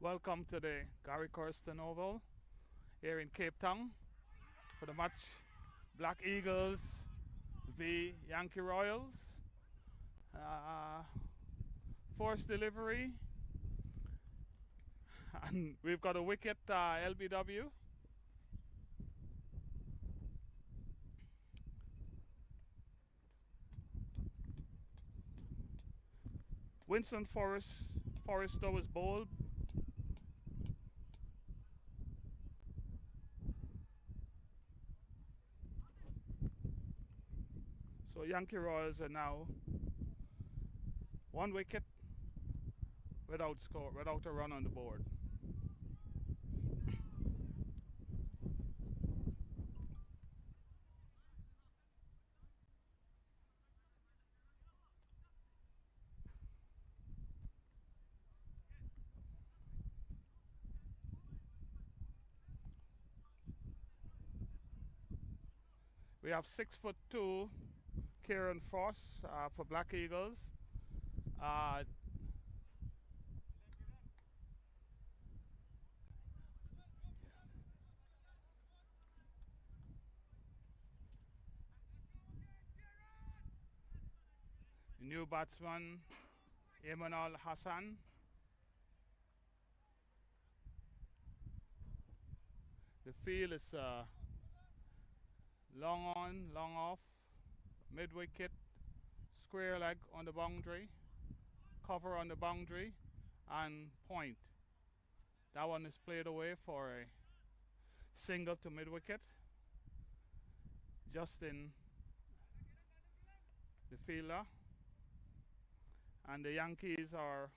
Welcome to the Gary Kirsten Oval here in Cape Town for the match Black Eagles v Yankee Royals. Forced delivery, and we've got a wicket LBW. Winston Forrester was bowled. So Yankee Royals are now one wicket without a run on the board. We have 6'2" Kieran Frost for Black Eagles. The new batsman, Imanul Hassan. The field is long on, long off, mid wicket, square leg on the boundary, cover on the boundary, and point. That one is played away for a single to mid wicket. Justin, the fielder, and the Yankees are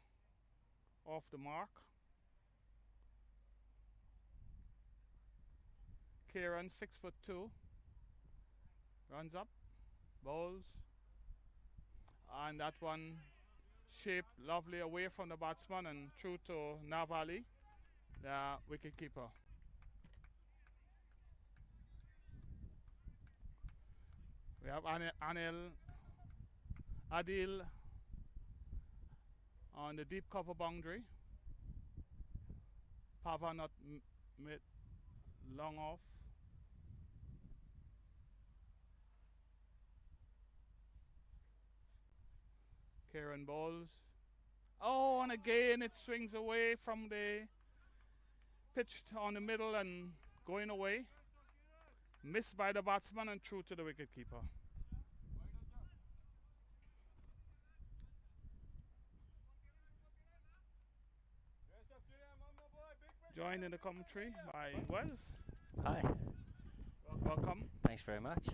off the mark. Kieran, 6'2", runs up, bowls, and that one shaped lovely away from the batsman and through to Navali, the wicket keeper. We have Adil on the deep cover boundary. Pavanot mid long off. Kieran bowls. Oh, and again it swings away from the pitched on the middle and going away. Missed by the batsman and through to the wicketkeeper. Joined in the commentary by Wes. Hi. Welcome. Thanks very much.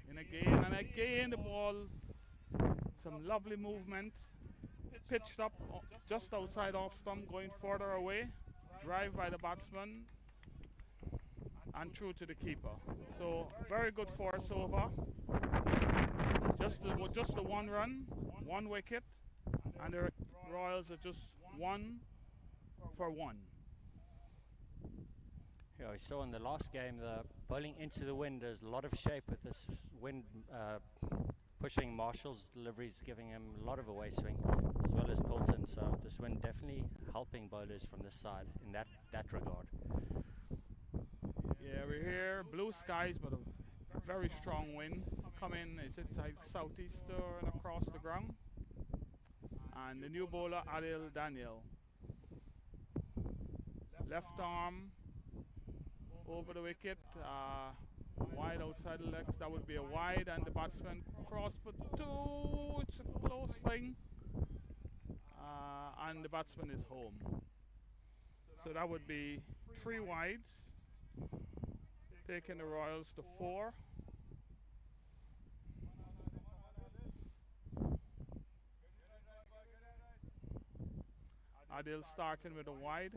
And again the ball, some lovely movement, pitched up just outside off stump, going further away, drive by the batsman and through to the keeper. So very good force over. Just the one run, one wicket, and the Royals are just 1 for 1. Yeah, we saw in the last game the bowling into the wind. There's a lot of shape with this wind pushing Marshall's deliveries, giving him a lot of away swing, as well as Poulton. So this wind definitely helping bowlers from this side in that regard. Yeah, we're here, blue skies, but a very strong wind coming. It's inside southeaster and across the ground. And the new bowler, Adil Daniel. Left arm over the wicket, wide outside the legs. That would be a wide, and the batsman cross for 2. It's a close thing, and the batsman is home. So that would be 3 wides, taking the Royals to 4. Adil starting with a wide.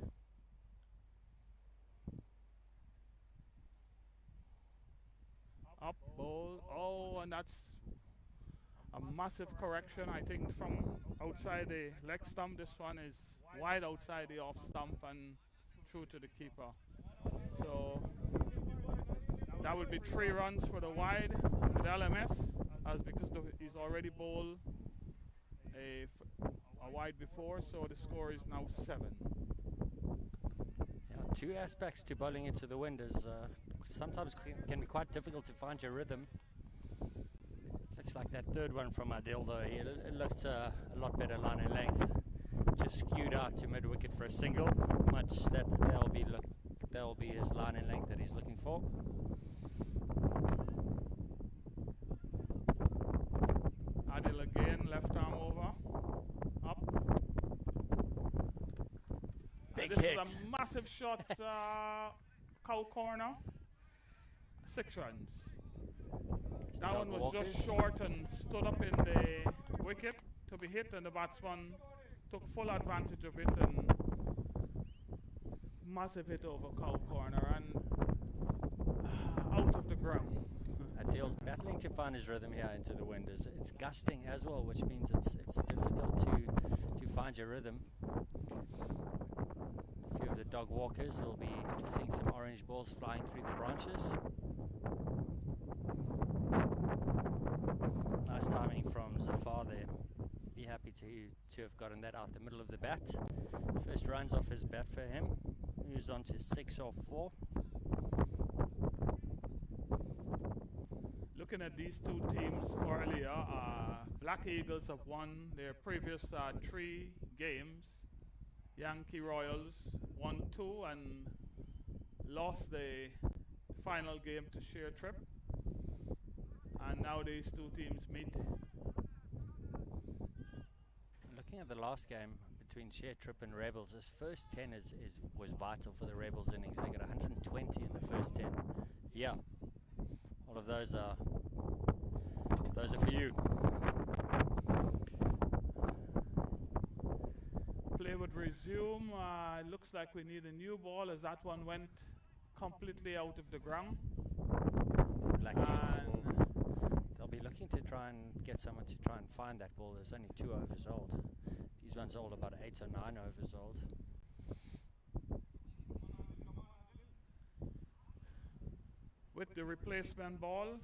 Up, bowl. Oh, and that's a massive correction, I think, from outside the leg stump. This one is wide outside the off stump and through to the keeper. So that would be 3 runs for the wide with LMS, as because he's already bowled a wide before, so the score is now 7. Yeah, two aspects to bowling into the wind is sometimes can be quite difficult to find your rhythm. Looks like that third one from Adil though, it looks a lot better line and length. Just skewed out to mid wicket for a single. Much that'll be his line and length that he's looking for. Adil again, left arm over, up. Big this hit. is a massive shot, cow corner. 6 runs. That one was just short and stood up in the wicket to be hit, and the batsman took full advantage of it and massive hit over cow corner and out of the ground. Adil's battling to find his rhythm here into the wind. It's gusting as well, which means it's difficult to find your rhythm. A few of the dog walkers will be seeing some orange balls flying through the branches. Nice timing from Zafar there. Be happy to have gotten that out the middle of the bat. First runs off his bat for him. Moves on to 6 off 4. Looking at these two teams earlier, Black Eagles have won their previous 3 games. Yankee Royals won 2 and lost the final game to Sheer Trip. And now these two teams meet. Looking at the last game between Sheer Trip and Rebels, this first 10 was vital for the Rebels innings. They got 120 in the first 10. Yeah, all of those are for you. Play would resume. It looks like we need a new ball as that one went completely out of the ground. Black Eagles they'll be looking to try and get someone to try and find that ball. There's only 2 overs old. These ones are all about 8 or 9 overs old. With the replacement ball,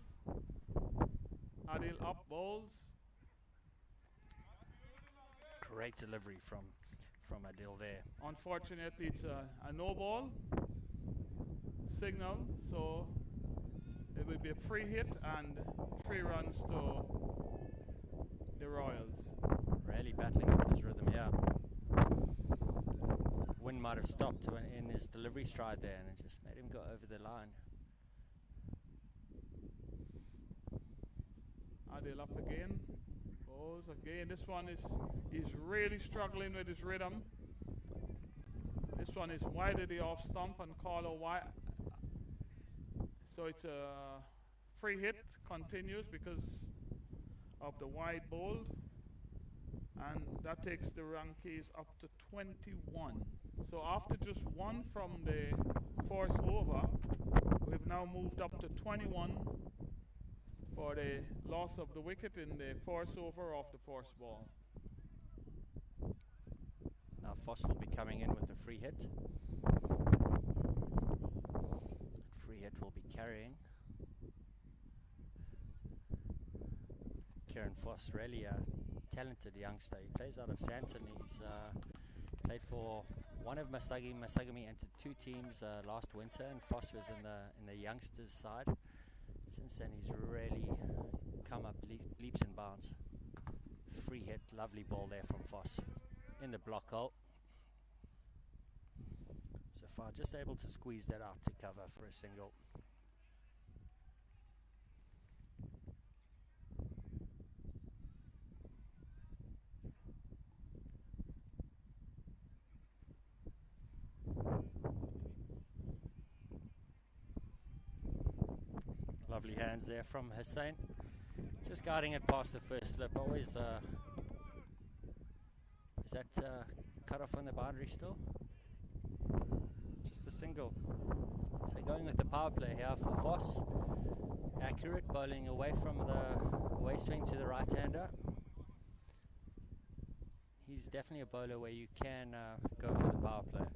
Adil up bowls. Great delivery from Adil there. Unfortunately, it's a no ball signal, so it will be a free hit and 3 runs to the Royals. Really battling with his rhythm, yeah. Wind might have stopped in his delivery stride there, and it just made him go over the line. Adil up again. Goes again. This one he's really struggling with his rhythm. This one is wide of the off stump and call a wide. So it's a free hit, continues because of the wide bowl. And that takes the Yankees up to 21. So after just 1 from the force over, we've now moved up to 21 for the loss of the wicket in the force over of the force ball. Now Foss will be coming in with a free hit. Free hit will be carrying. Kieran Foss, really a talented youngster. He plays out of Santon. He's played for one of Masagami entered 2 teams last winter, and Foss was in the youngsters side. Since then, he's really come up leaps and bounds. Free hit, lovely ball there from Foss in the block hole. So far, just able to squeeze that out to cover for a single. Lovely hands there from Hussain. Just guiding it past the first slip. Always, is that cut off on the boundary still? Just a single. So going with the power play here for Foss. Accurate, bowling away from the away swing to the right-hander. He's definitely a bowler where you can go for the power play.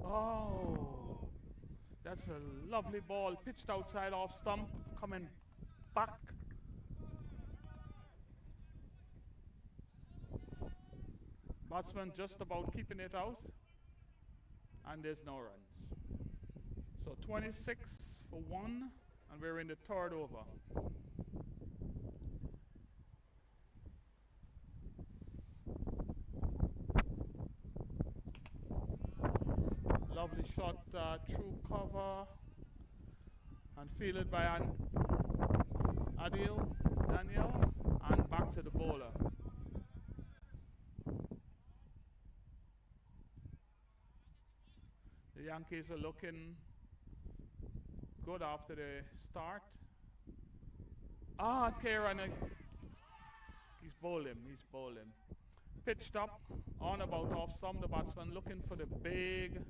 Oh, that's a lovely ball pitched outside off stump, coming back Batsman just about keeping it out, and there's no runs. So 26 for 1, and we're in the third over. Lovely shot through cover and fielded by Daniel, and back to the bowler. The Yankees are looking good after the start. Kieran, he's bowling. Pitched up, on about off stump. The batsman looking for the big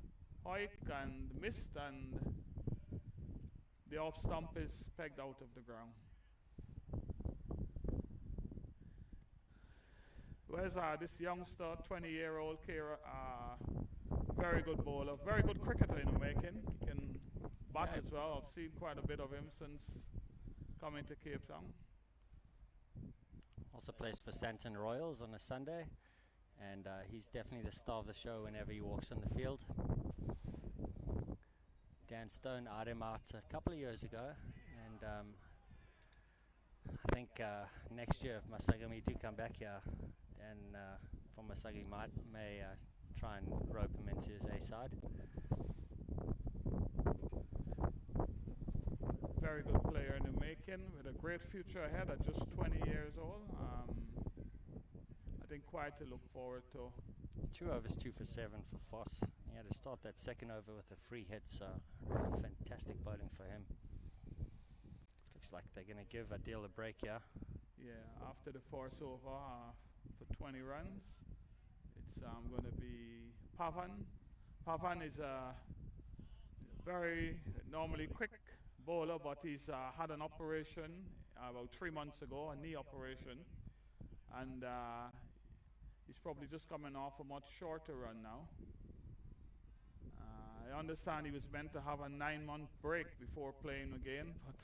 hike and missed, and the off stump is pegged out of the ground. Where's this youngster, 20-year-old Kira, very good bowler, very good cricketer in the making. He can bat as well. I've seen quite a bit of him since coming to Cape Town. Also plays for Santon Royals on a Sunday, and he's definitely the star of the show whenever he walks on the field. Dan Stone eyed him out a couple of years ago, and I think next year if Masagami do come back here, and from Masagi may try and rope him into his A side. Very good player in the making, with a great future ahead at just 20 years old. I think quite to look forward to. 2 overs, 2 for 7 for Foss. He had to start that second over with a free hit, so really fantastic bowling for him. Looks like they're going to give Adil a break here. Yeah, after the force over for 20 runs, it's going to be Pavan. Pavan is a very normally quick bowler, but he's had an operation about 3 months ago, a knee operation, and he's probably just coming off a much shorter run now. I understand he was meant to have a 9-month break before playing again, but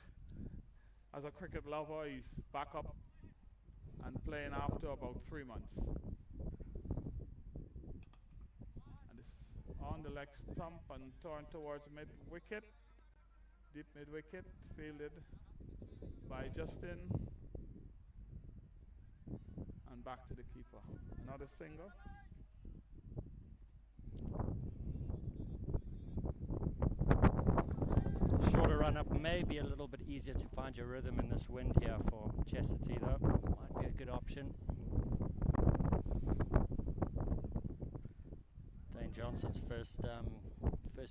as a cricket lover, he's back up and playing after about 3 months. And this is on the leg stump and turned towards mid-wicket. Deep mid-wicket, fielded by Justin. And back to the keeper. Another single. Shorter run up may be a little bit easier to find your rhythm in this wind here for Chastity, though. Might be a good option. Dane Johnson's first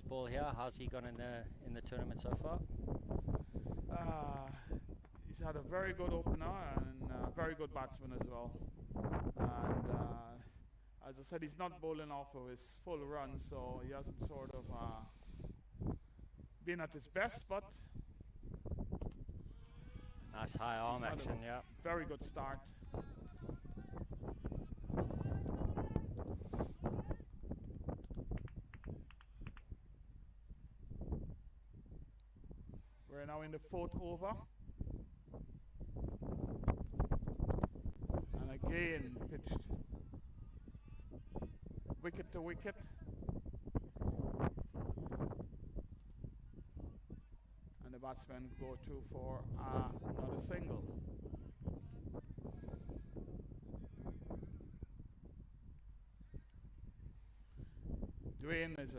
ball here. How's he gone in the tournament so far? He's had a very good opener and a very good batsman as well. And as I said, he's not bowling off of his full run, so he hasn't sort of been at his best, but nice high arm action, yeah. Very good start. We're now in the 4th over. And again pitched wicket to wicket. And the batsmen go through for another single. Dwayne is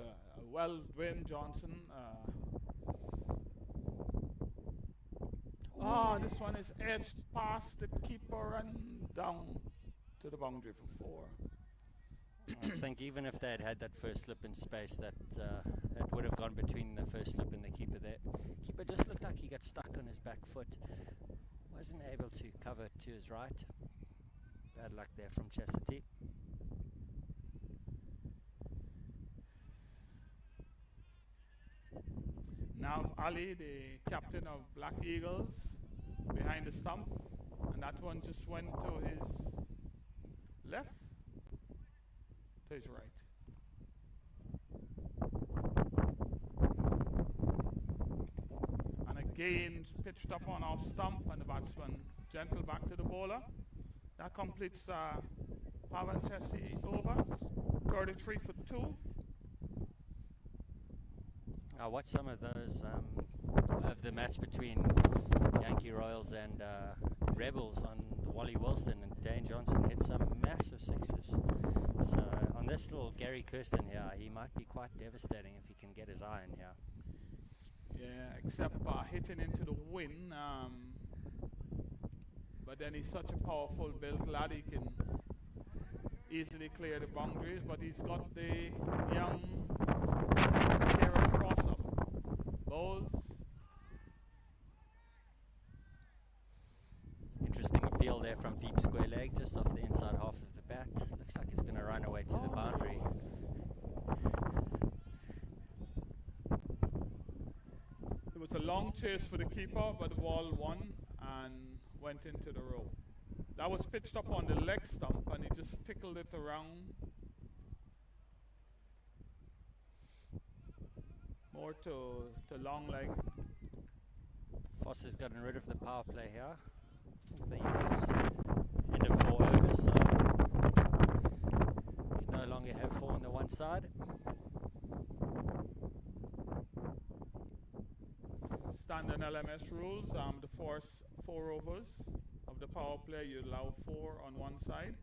Dwayne Johnson. This one is edged past the keeper and down to the boundary for 4. I think even if they had that first slip in space, that would have gone between the first slip and the keeper there. Keeper just looked like he got stuck on his back foot. Wasn't able to cover to his right. Bad luck there from Chastity. Now Ali, the captain of Black Eagles, behind the stump, and that one just went to his left, to his right. And again pitched up on off stump, and the batsman gentle back to the bowler. That completes Pavan Chessie over, 33 for 2. I watched some of those of the match between Yankee Royals and Rebels on the Wally Wilson, and Dane Johnson hit some massive sixes. So on this little Gary Kirsten here, he might be quite devastating if he can get his eye in here. Yeah, except hitting into the wind. But then he's such a powerful build lad, he can easily clear the boundaries, but he's got the young Kieran Cross up. Bowls. Interesting appeal there from deep square leg, just off the inside half of the bat. Looks like he's going to run away to the boundary. It was a long chase for the keeper, but the ball won and went into the row. That was pitched up on the leg stump, and he just tickled it around. More to long leg. Foss has gotten rid of the power play here. The units end of 4 overs, so can no longer have 4 on the one side. Standard LMS rules, the first 4 overs of the power play, you allow 4 on one side.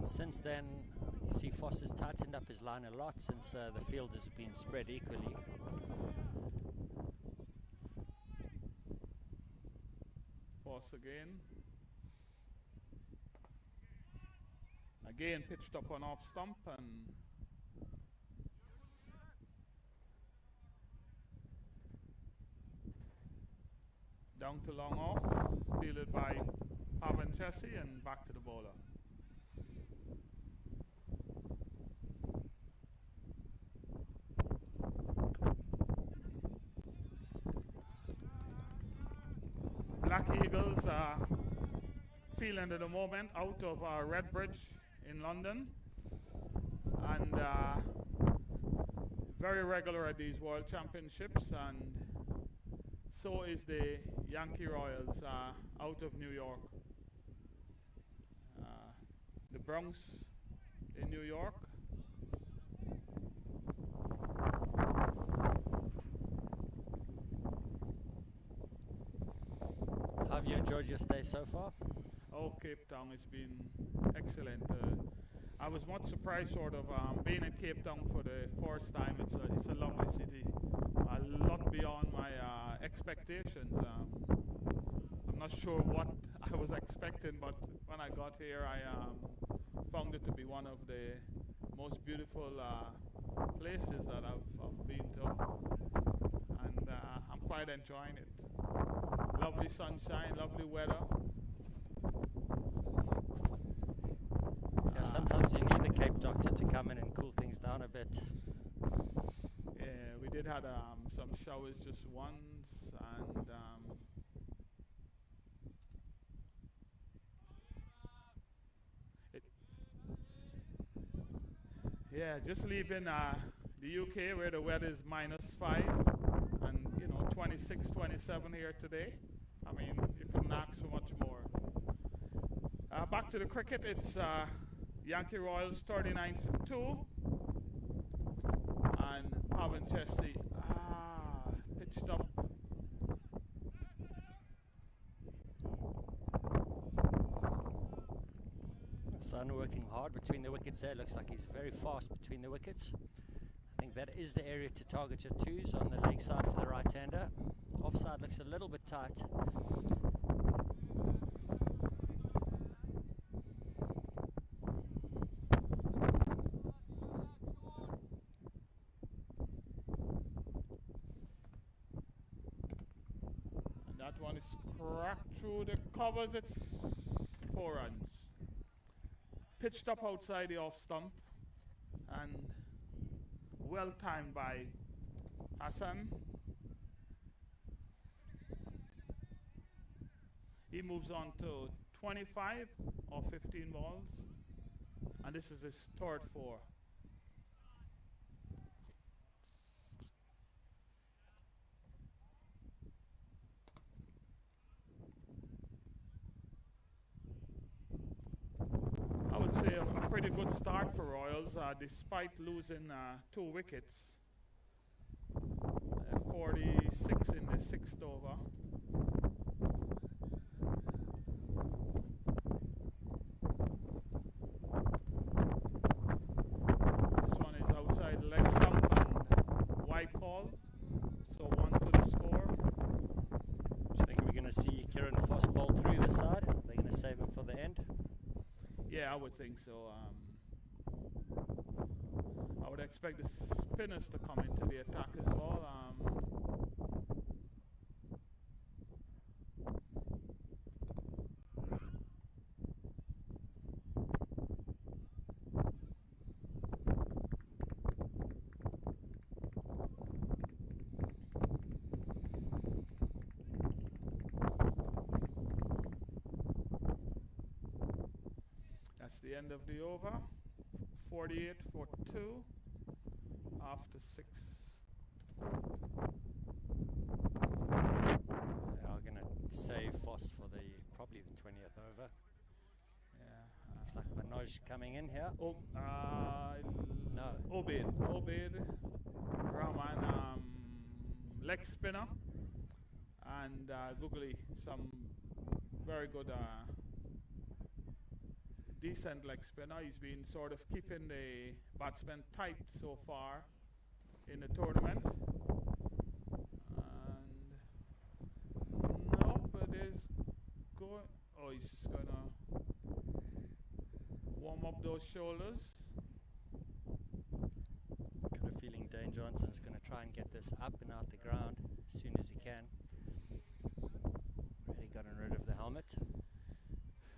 Since then, you see Foss has tightened up his line a lot since the field has been spread equally. Foss again. Again pitched up on off stump and down to long off, fielded by Pavan Chessie and back to the bowler. Black Eagles feeling at the moment out of Redbridge in London, and very regular at these World Championships, and so is the Yankee Royals out of New York. The Bronx in New York. How have you enjoyed your stay so far? Oh, Cape Town has been excellent. I was much surprised, sort of, being in Cape Town for the first time. It's a lovely city, a lot beyond my expectations. I'm not sure what I was expecting, but when I got here, I found it to be one of the most beautiful places that I've been to, and I'm quite enjoying it. Lovely sunshine, lovely weather. Yeah, sometimes you need the Cape Doctor to come in and cool things down a bit. Yeah, we did have some showers just once, and yeah, just leaving the UK where the weather is -5 and 26, 27 here today. I mean, you couldn't ask for much more. Back to the cricket, it's Yankee Royals 39 for 2, and Pavan Chessie pitched up. Sun working hard between the wickets there. Looks like he's very fast between the wickets. I think that is the area to target your 2s on the leg side for the right-hander. Offside looks a little bit tight. And that one is cracked through the covers. It's 4 runs. Pitched up outside the off stump, and well timed by Hassan. He moves on to 25 or 15 balls, and this is his third 4. would say a pretty good start for Royals, despite losing 2 wickets. 46 in the 6th over. This one is outside leg stump and white ball. So 1 to the score. Do you think we're going to see Kieran Foss bowl through the side? They're going to save him for the end? Yeah, I would think so. I would expect the spinners to come into the attack as well. That's the end of the over. 48 for 2 after 6. I'm going to save Foss for probably the 20th over. Yeah. Looks like Manoj coming in here. Oh, No. Obaid Rahman, leg spinner, and Googly, some very good, decent leg spinner. He's been sort of keeping the batsmen tight so far in the tournament. And nope, it is going. Oh, he's just gonna warm up those shoulders. Got a feeling Dane Johnson's going to try and get this up and out the ground as soon as he can. Really gotten rid of the helmet.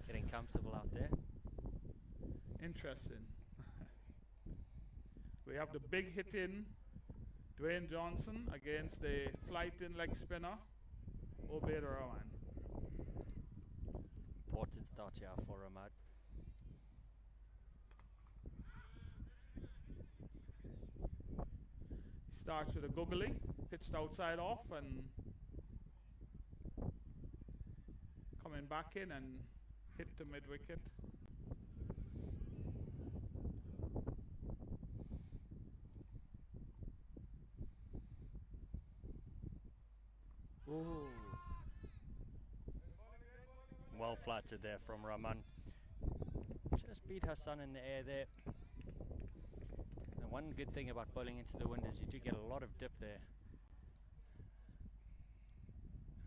Getting comfortable out there. Interesting. We have the big hit in Dwayne Johnson against the flight-in leg spinner, Obaid Rahman. Important start here for Ramad. He starts with a googly, pitched outside off, and coming back in and hit the mid-wicket. Ooh. Well flighted there from Rahman. Just beat Hassan in the air there. And one good thing about bowling into the wind is you do get a lot of dip there.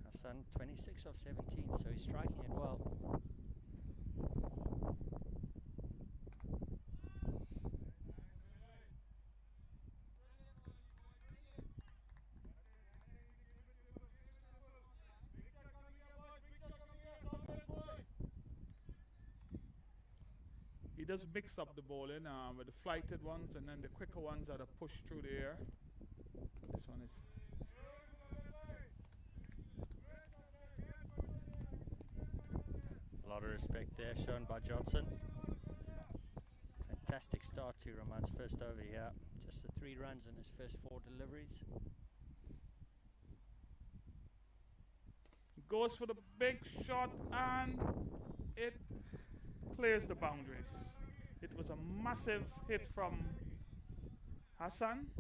Hassan 26 of 17, so he's striking it well. He does mix up the bowling with the flighted ones and then the quicker ones that are pushed through the air. This one is. A lot of respect there shown by Johnson. Fantastic start to Rahman's first over here. Just the 3 runs in his first 4 deliveries. Goes for the big shot and it clears the boundaries. It was a massive hit from Hassan.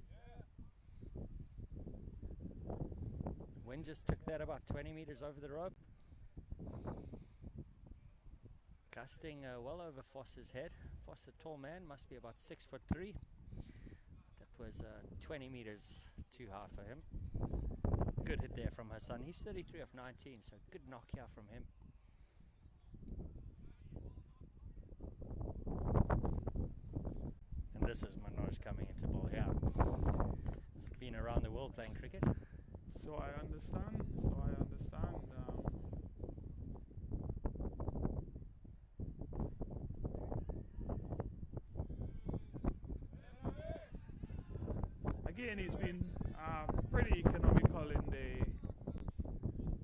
Wind just took that about 20 meters over the rope. Gusting well over Foss's head. Foss, a tall man, must be about 6'3". That was 20 meters too high for him. Good hit there from Hassan. He's 33 of 19, so good knock here from him. And this is Manoj coming into ball here. He's been around the world playing cricket. So I understand. Again, he's been pretty economical in the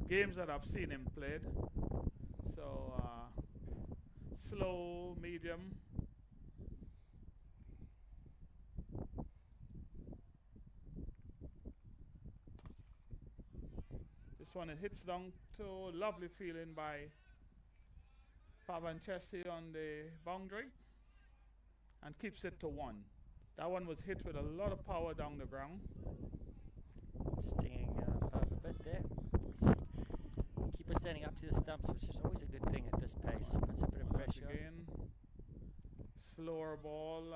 games that I've seen him played. So slow, medium. This one, it hits down to lovely feeling by Pavan Chessie on the boundary. and keeps it to 1. That one was hit with a lot of power down the ground. Stinging above a bit there. Keeper standing up to the stumps, which is always a good thing at this pace. Puts a bit of pressure. Again, slower ball.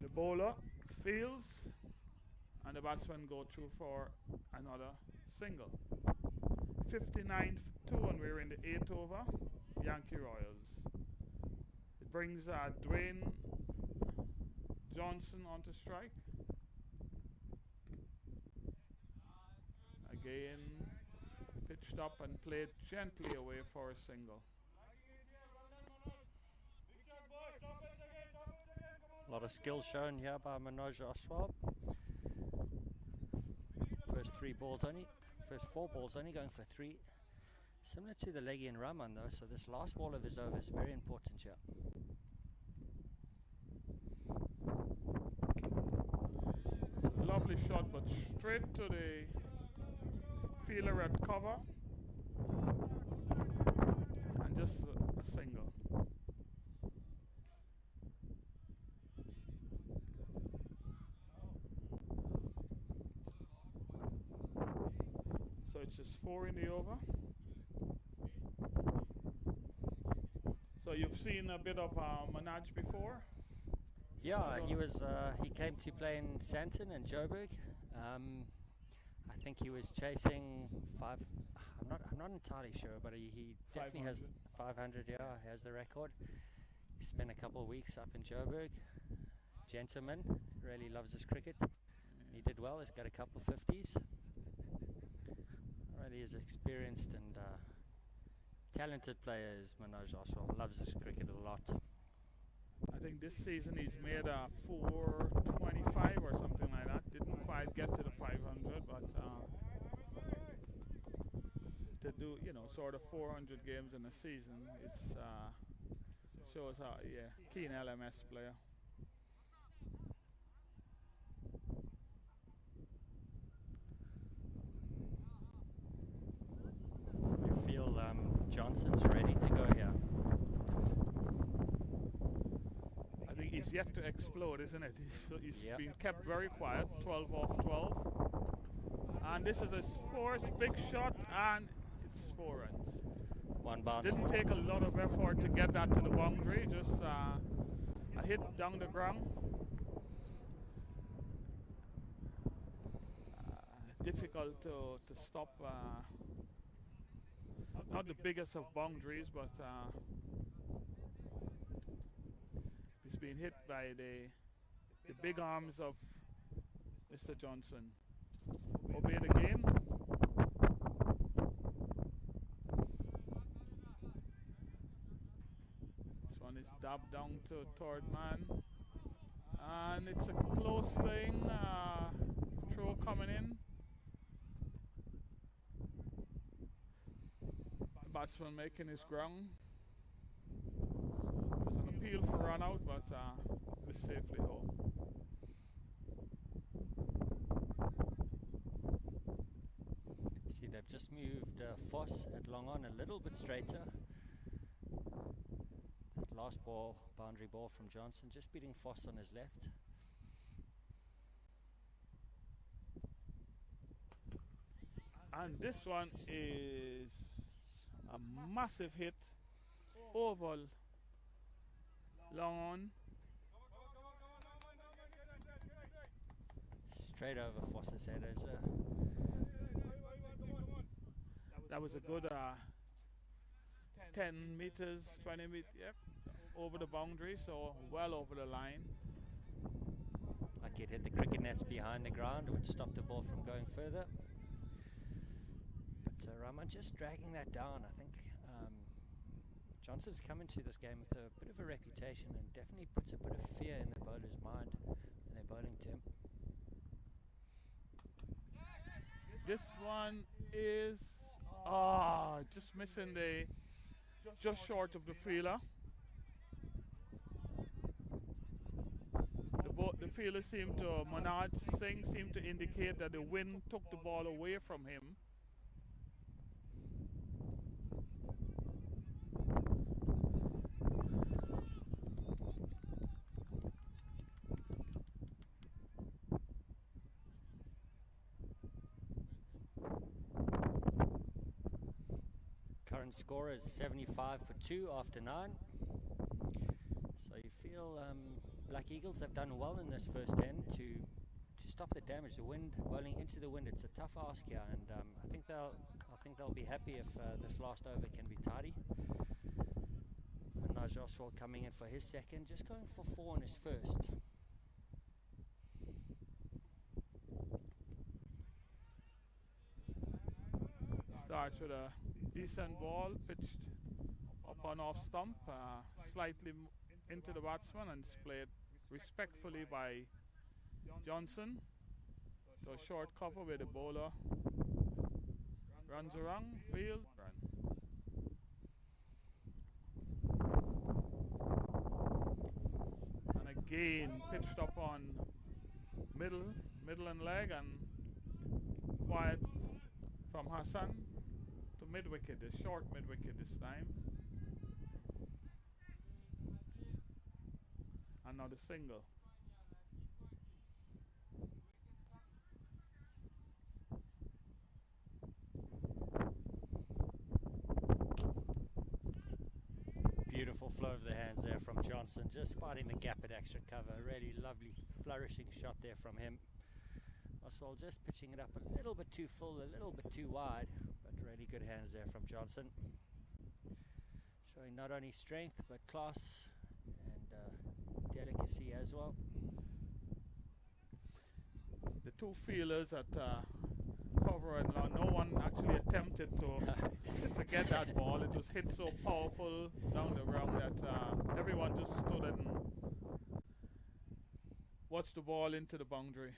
The bowler fields, and the batsmen go through for another single. 59-2, and we're in the 8th over. Yankee Royals. It brings Dwayne Johnson onto strike. Again, pitched up and played gently away for a single. A lot of skill shown here by Manoj Oswald. First 4 balls only going for 3. Similar to the leggy and Rahman though, so this last ball of his over is very important here. It's a lovely shot, but straight to the fielder at cover. And just a single. So it's just 4 in the over. So you've seen a bit of Manoj before? Yeah, he came to play in Santon and Joburg. I think he was chasing 5. I'm not entirely sure, but he definitely has 500. Yeah, has the record. He spent a couple of weeks up in Joburg. Gentleman, really loves his cricket. He did well. He's got a couple of 50s. Really is experienced and talented player is Manoj Oswald. Loves his cricket a lot. I think this season he's made a 425 or something like that. Didn't quite get to the 500, but to do, sort of 400 games in a season, it shows how, keen LMS player. We feel Johnson's ready to go here. I think he's yet to explode, isn't it? He's been kept very quiet, 12 off 12. And this is his first big shot, and it's 4 runs. 1 bounce. Didn't take a lot of effort to get that to the boundary, just a hit down the ground. Difficult to stop. Not the biggest of boundaries, but he's been hit by the big arms of Mr. Johnson. Obeyed again. This one is dabbed down to third man, and it's a close thing. Throw coming in. Batsman making his ground. There was an appeal for run out, but was safely home. See, they've just moved Foss at long on a little bit straighter. That last ball, boundary ball from Johnson, just beating Foss on his left. And this one is a massive hit, oval, long on. Straight over Foss's head. That was a good 10 meters, 20 meters, yep, over the boundary, so well over the line. Like it hit the cricket nets behind the ground, which stopped the ball from going further. But Rahman just dragging that down. I think Johnson's come into this game with a bit of a reputation and definitely puts a bit of fear in the bowler's mind when they're bowling to him. This one is just missing just short of the fielder. The fielder seemed to, Manoj Singh seemed to indicate that the wind took the ball away from him. current score is 75 for 2 after 9. So you feel Black Eagles have done well in this first 10 to stop the damage. The wind, bowling into the wind, it's a tough ask here, and I think they'll be happy if this last over can be tidy. Manaj Oswald coming in for his second, just going for 4 on his first. Starts with a decent ball pitched up on off stump, slightly into the batsman, and it's played respectfully by Johnson. So short cover with the bowler runs around field. And again pitched up on middle and leg, and quiet from Hassan to mid wicket, the short mid wicket this time. And now the single. Beautiful flow of the hands there from Johnson, just fighting the gap at extra cover. Really lovely flourishing shot there from him. Oswald just pitching it up a little bit too full, a little bit too wide, but really good hands there from Johnson. Showing not only strength but class and delicacy as well. The two fielders at cover, and no one actually attempted to get that ball. It was hit so powerful down the ground that everyone just stood and watched the ball into the boundary.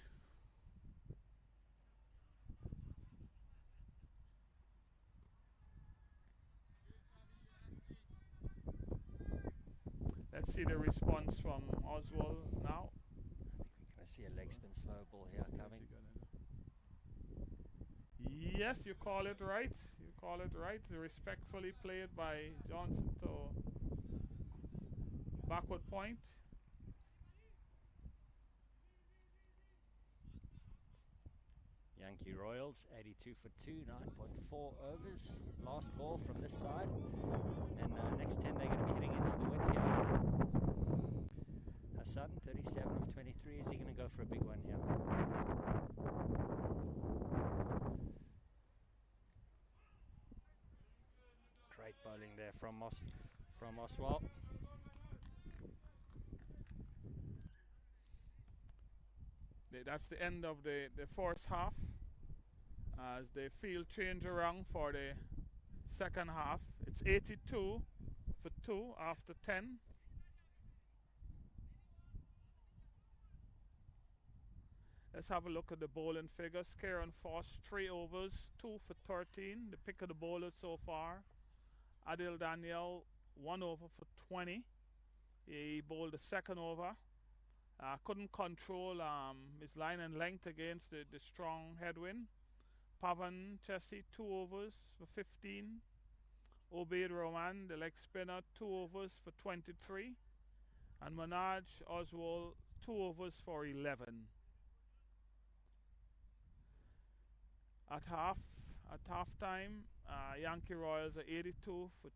Let's see the response from Oswald now. I think we're going to see a leg spin slow ball here coming. Yes, you call it right. You call it right. Respectfully played by Johnson to backward point. Yankee Royals, 82 for 2, 9.4 overs. Last ball from this side. And next 10 they're going to be heading into the wind here. Hassan, 37 of 23. Is he going to go for a big one here? Great bowling there from Oswald. That's the end of the first half, as the field change around for the second half. It's 82 for 2 after 10. Let's have a look at the bowling figures. Kieran Foss, 3 overs, 2 for 13. The pick of the bowlers so far. Adil Daniel, 1 over for 20. He bowled the second over. Couldn't control his line and length against the strong headwind. Pavan Chessie, 2 overs for 15. Obaid Roman, the leg spinner, 2 overs for 23. And Manaj Oswald, 2 overs for 11. At halftime, Yankee Royals are 82 for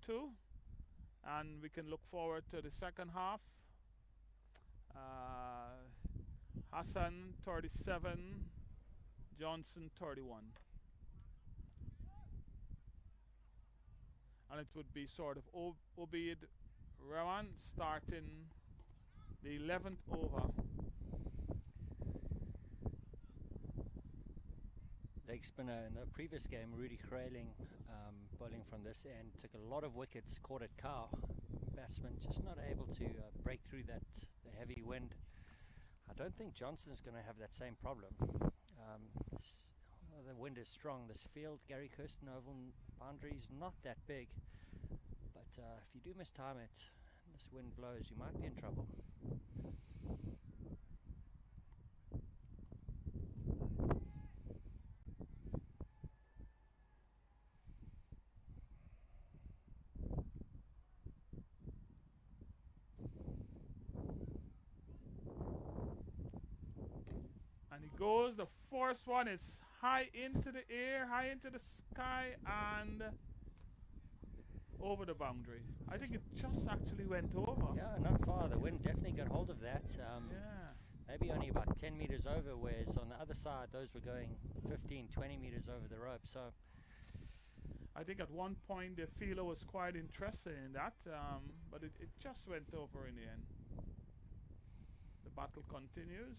2. And we can look forward to the second half. Hassan 37, Johnson 31. And it would be sort of Obaid Rawan starting the 11th over. Leg spinner in the previous game, Rudy Kraling, bowling from this end, took a lot of wickets, caught at cow. Batsman just not able to break through the heavy wind. I don't think Johnson's going to have that same problem. The wind is strong. This field, Gary Kirsten Oval boundary is not that big, but if you do mistime it, this wind blows, you might be in trouble. Goes the first one is high into the air, high into the sky, and over the boundary. I think it just actually went over. Yeah, not far. The wind definitely got hold of that. Yeah. Maybe only about 10 meters over, whereas on the other side, those were going 15, 20 meters over the rope. So I think at one point the feeler was quite interested in that, but it just went over in the end. The battle continues.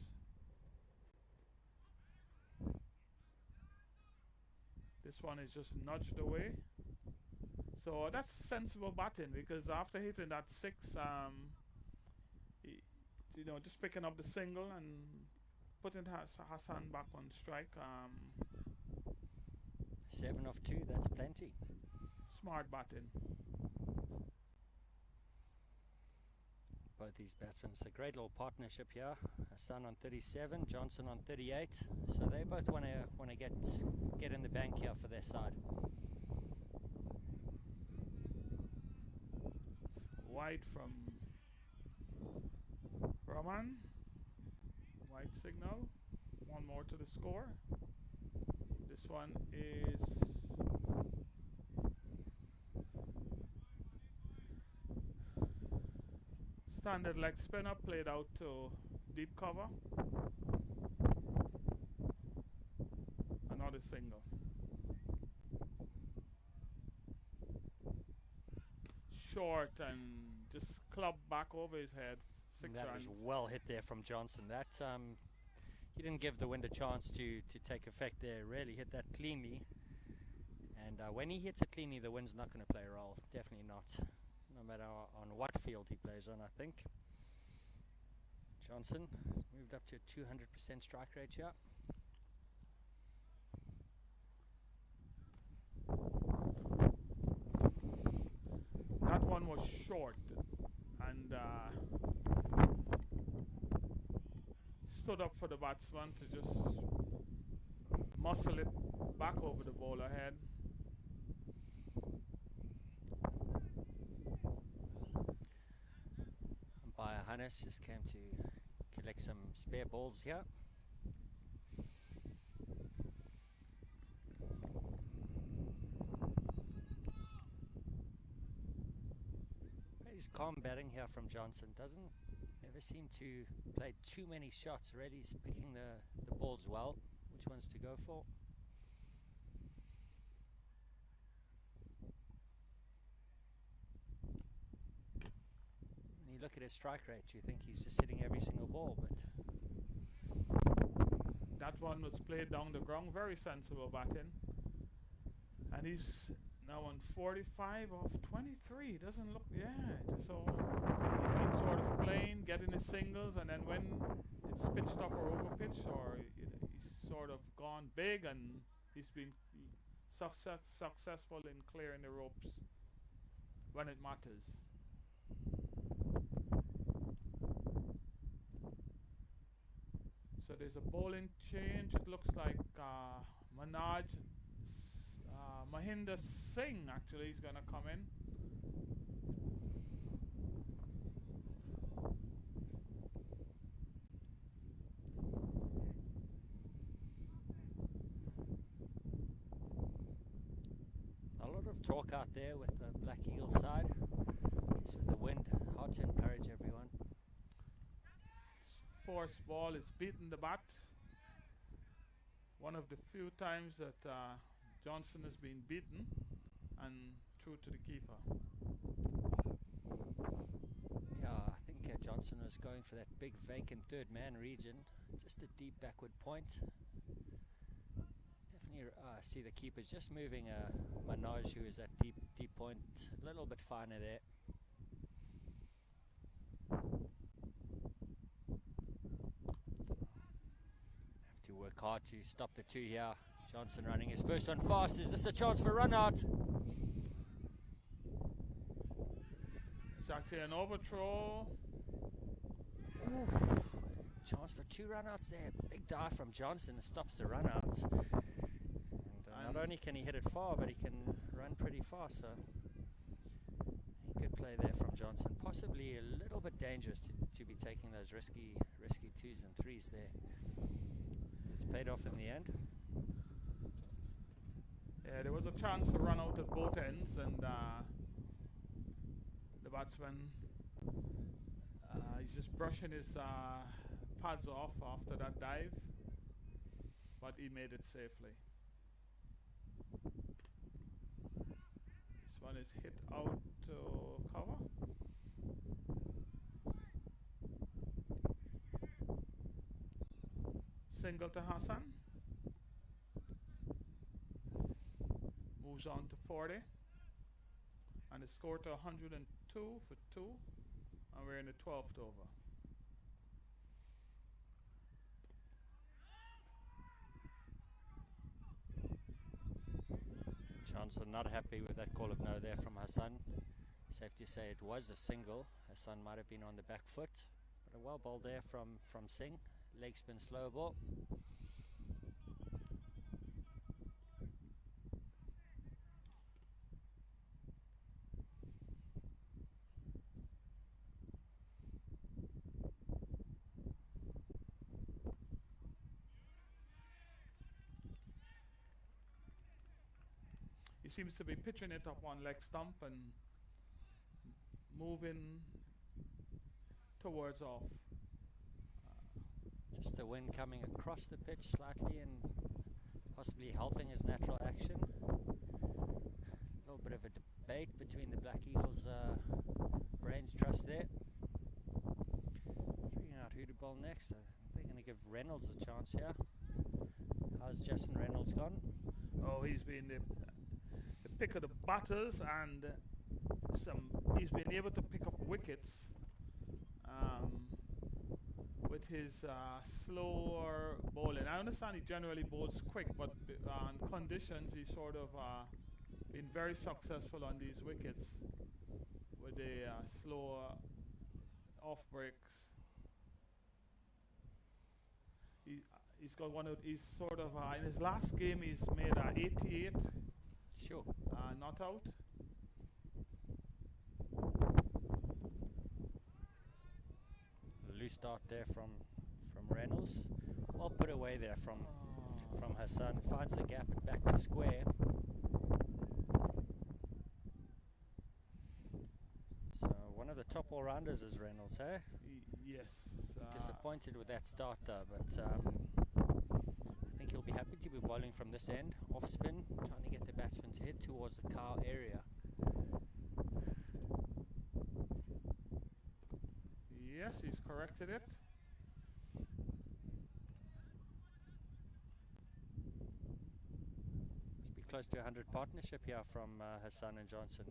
This one is just nudged away. So that's sensible batting, because after hitting that 6, you know, just picking up the single and putting Hassan back on strike. 7 off 2, that's plenty. Smart batting. Both these batsmen, it's a great little partnership here. Hassan on 37, Johnson on 38. So they both want to get in the bank here for their side. Wide from Rahman. Wide signal. One more to the score. This one is standard leg spinner, played out to deep cover. Another single. Short and just clubbed back over his head. 6 That runs. was well hit there from Johnson. That he didn't give the wind a chance to take effect there. Really hit that cleanly. And when he hits it cleanly, the wind's not going to play a role. Definitely not. No matter on what field he plays on, I think. Johnson moved up to a 200% strike rate here. That one was short and stood up for the batsman to just muscle it back over the bowler head. Umpire Hannes just came to collect some spare balls here. He's calm batting here from Johnson. Doesn't ever seem to play too many shots. Already he's picking the balls well, which ones to go for. When you look at his strike rate, you think he's just hitting every single ball, but that one was played down the ground. Very sensible batting. And he's now on 45 off 23. Doesn't look, yeah. So he's been sort of playing, getting his singles, and then when it's pitched up or over pitched, or he's sort of gone big, and he's been successful in clearing the ropes when it matters. So there's a bowling change. It looks like Mahinder Singh actually is going to come in. a lot of talk out there with the Black Eagle side. It's with the wind, hard to encourage everyone. Force ball is beating the bat. One of the few times that Johnson has been beaten and through to the keeper. Yeah, I think Johnson was going for that big vacant third man region. Just a deep backward point. Definitely see the keeper's just moving Manoj, who is at deep point, a little bit finer there. Have to work hard to stop the two here. Johnson running his first one fast. Is this a chance for run out? It's actually an overthrow. Ooh. Chance for 2 run outs there. Big dive from Johnson stops the run out. And not only can he hit it far, but he can run pretty far. So good play there from Johnson. Possibly a little bit dangerous to be taking those risky 2s and 3s there. It's paid off in the end. Yeah, there was a chance to run out at both ends, and The batsman, he's just brushing his pads off after that dive, but he made it safely. This one is hit out to cover. Single to Hassan. Moves on to 40. And the score to 102 for 2. And we're in the 12th over. Johnson not happy with that call of no there from Hassan. Safe to say it was a single. Hassan might have been on the back foot. But a well ball there from Singh. Leg spin slow ball. He seems to be pitching it up on leg stump and moving towards off. Just the wind coming across the pitch slightly and possibly helping his natural action. A little bit of a debate between the Black Eagles' brains trust there. Figuring out who to bowl next. They're going to give Reynolds a chance here. How's Justin Reynolds gone? Oh, he's been the pick of the batters, and he's been able to pick up wickets with his slower bowling. I understand he generally bowls quick, but on conditions he's sort of been very successful on these wickets with the slower off breaks. He's got one of, he's sort of in his last game he's made 88. Sure. Not out. Loose start there from Reynolds. Well put away there from Hassan. Finds the gap at backward square. So one of the top all-rounders is Reynolds, eh? Yes. Disappointed with that start though, but I think he'll be happy to be bowling from this end, off spin, trying to get the batsman to hit towards the cow area. Yes, he's corrected it. Must be close to 100 partnership here from Hassan and Johnson.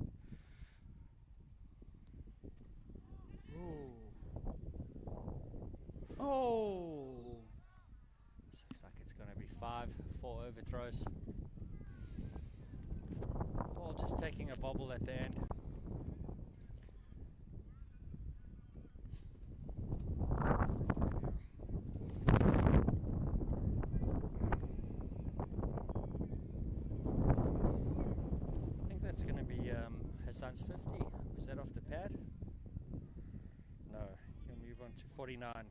Oh! Looks like it's going to be 4 overthrows. Ball just taking a bobble at the end. I think that's going to be Hassan's 50. Was that off the pad? No, he'll move on to 49.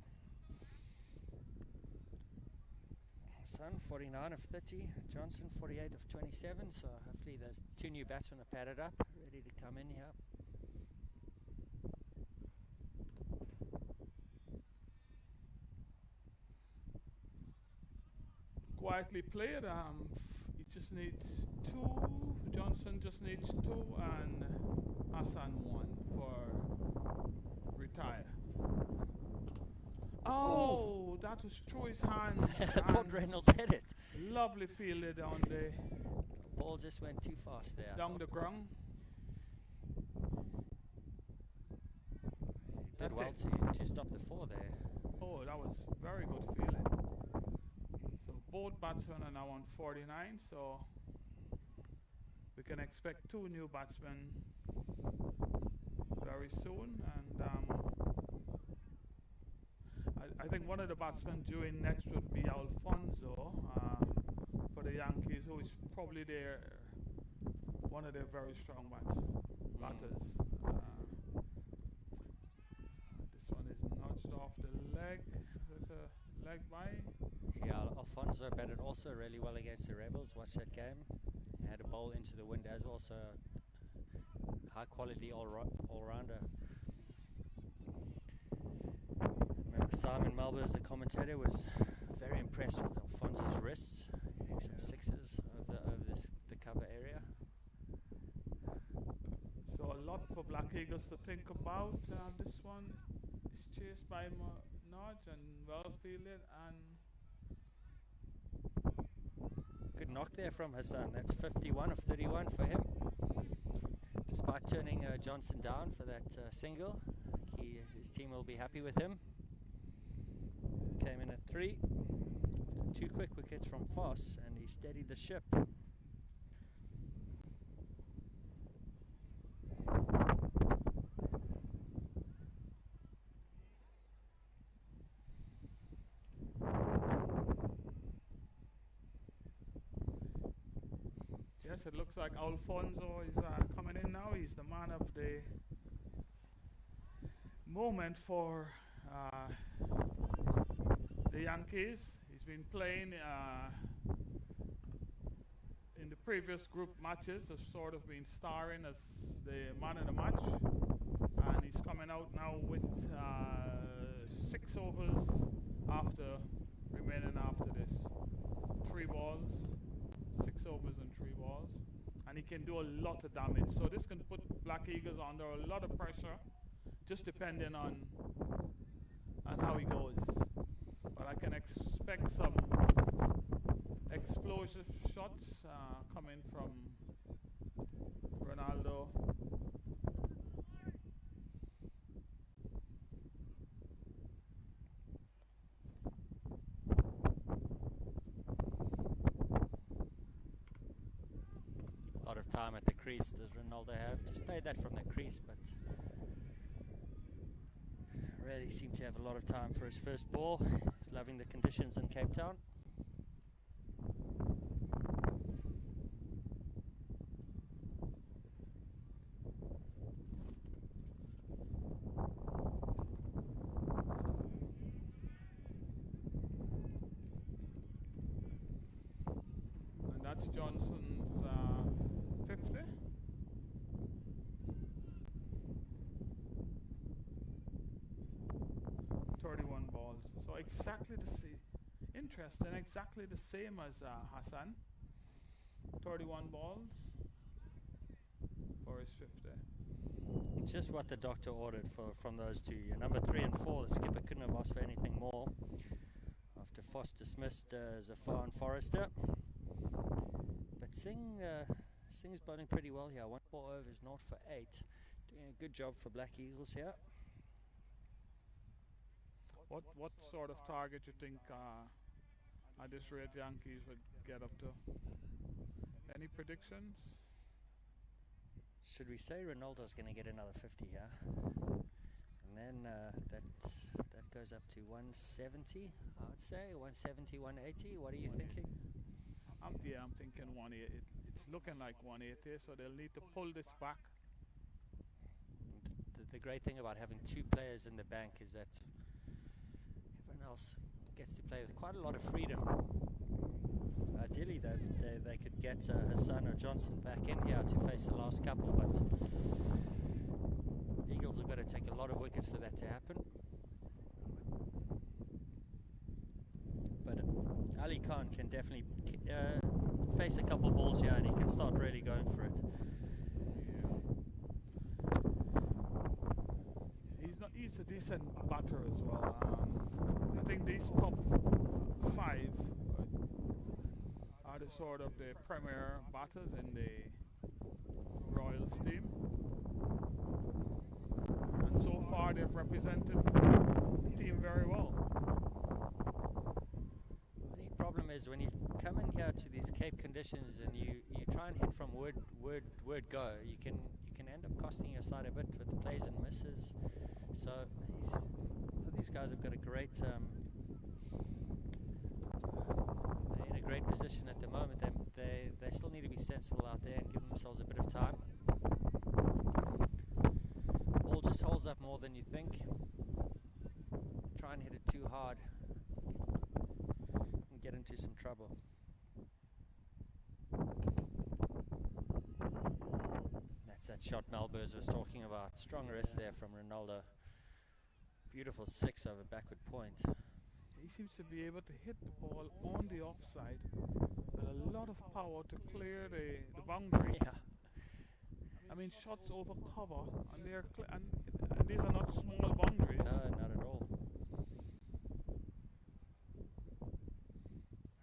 Hassan 49 of 30, Johnson 48 of 27, so hopefully the two new batsmen are padded up, ready to come in here. Quietly played. He just needs 2. Johnson just needs 2, and Hassan 1 for retire. Oh, that was through his hands. I thought Reynolds hit it. Lovely fielded on the ball just went too fast there. Down the ground. He did well to stop the 4 there. Oh, that was very good feeling. So both batsmen are now on 49, so we can expect 2 new batsmen very soon, and I think one of the batsmen due in next would be Alfonso for the Yankees, who is probably one of their very strong batters. This one is nudged off the leg. Is it a leg by? Yeah, Alfonso batted also really well against the Rebels. Watch that game. He had a bowl into the wind as well, so high quality all-rounder. Remember Simon Melba, the commentator, was very impressed with Alfonso's wrists, hitting some sixes over the cover area. So a lot for Black Eagles to think about. This one is chased by Nodge and well fielded, and good knock there from Hassan. That's 51 of 31 for him. Despite turning Johnson down for that single, I think his team will be happy with him. Came in at 3. After 2 quick wickets from Foss, and he steadied the ship. yes, it looks like Alfonso is coming in now. He's the man of the moment for the Yankees. He's been playing in the previous group matches, have sort of been starring as the man of the match, and he's coming out now with 6 overs remaining after this. 3 balls, 6 overs and 3 balls, and he can do a lot of damage. So this can put Black Eagles under a lot of pressure, just depending on how he goes. But I can expect some explosive shots coming from Ronaldo. A lot of time at the crease does Ronaldo have. Just played that from the crease, but really seemed to have a lot of time for his first ball. He's loving the conditions in Cape Town. And that's Johnson's 50. Balls. So exactly the same. Interesting. Exactly the same as Hassan. 31 balls for his 50. It's just what the doctor ordered from those two. Your number 3 and 4, the skipper couldn't have asked for anything more. After Foss dismissed Zafar and Forrester. But Singh's bowling pretty well here. 1 ball overs, 0 for 8. Doing a good job for Black Eagles here. What sort of target you think at this rate Yankees would get up to? Any predictions? Should we say Ronaldo's going to get another 50 here? And then that goes up to 170, I would say. 170, 180. What are you thinking? I'm thinking 180. It's looking like 180, so they'll need to pull this back. The great thing about having 2 players in the bank is that everyone else gets to play with quite a lot of freedom. Ideally, they could get Hassan or Johnson back in here to face the last couple, but Eagles have got to take a lot of wickets for that to happen. But Ali Khan can definitely face a couple balls here, and he can start really going for it. He's a decent batter as well. I think these top 5 are the sort of the premier batters in the Royals team, and so far they've represented the team very well. The only problem is when you come in here to these Cape conditions and you try and hit from word go, you can end up costing your side a bit with the plays and misses. So these guys have got a great they're in a great position at the moment. They still need to be sensible out there and give themselves a bit of time. Ball just holds up more than you think. Try and hit it too hard and get into some trouble. That's That's that shot Melbers was talking about. Strong wrist there from Ronaldo. Beautiful 6 over backward point. He seems to be able to hit the ball on the offside with a lot of power to clear the boundary. Yeah. I mean, shots over cover, and and these are not small boundaries. No, not at all.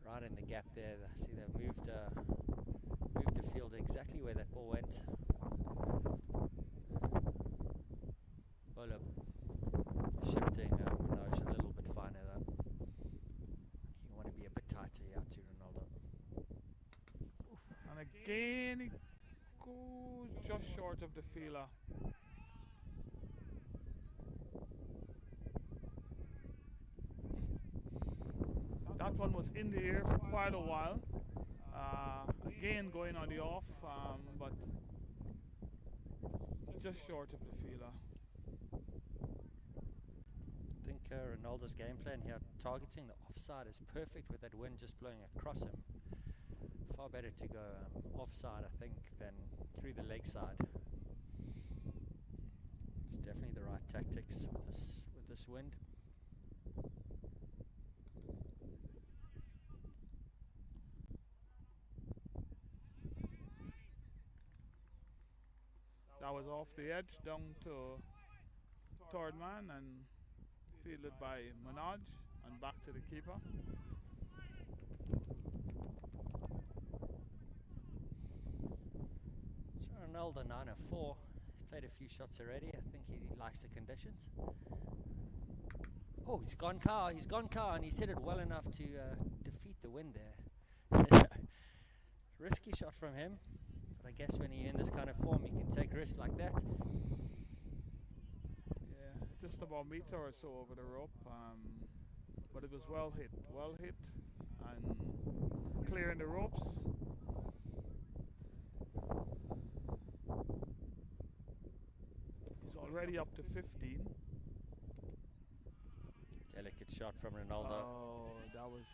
Right in the gap there. See, they've moved the field exactly where that ball went. Bowler shifting Minaj a little bit finer though. You want to be a bit tighter here to Ronaldo. And again, he goes just short of the feeler. That one was in the air for quite a while. Again going on the off, but just short of the feeler. I think Ronaldo's game plan here, targeting the offside, is perfect with that wind just blowing across him. Far better to go offside, I think, than through the leg side. It's definitely the right tactics with this wind. That was off the edge down to third man and fielded by Minaj and back to the keeper. So Ronaldo 904. He's played a few shots already. I think he likes the conditions. Oh, he's gone car, and he's hit it well enough to defeat the wind there. Risky shot from him. I guess when you're in this kind of form, you can take risks like that. Yeah, just about a meter or so over the rope, but it was well hit, and clearing the ropes. He's already up to 15. Delicate shot from Ronaldo. Oh, that was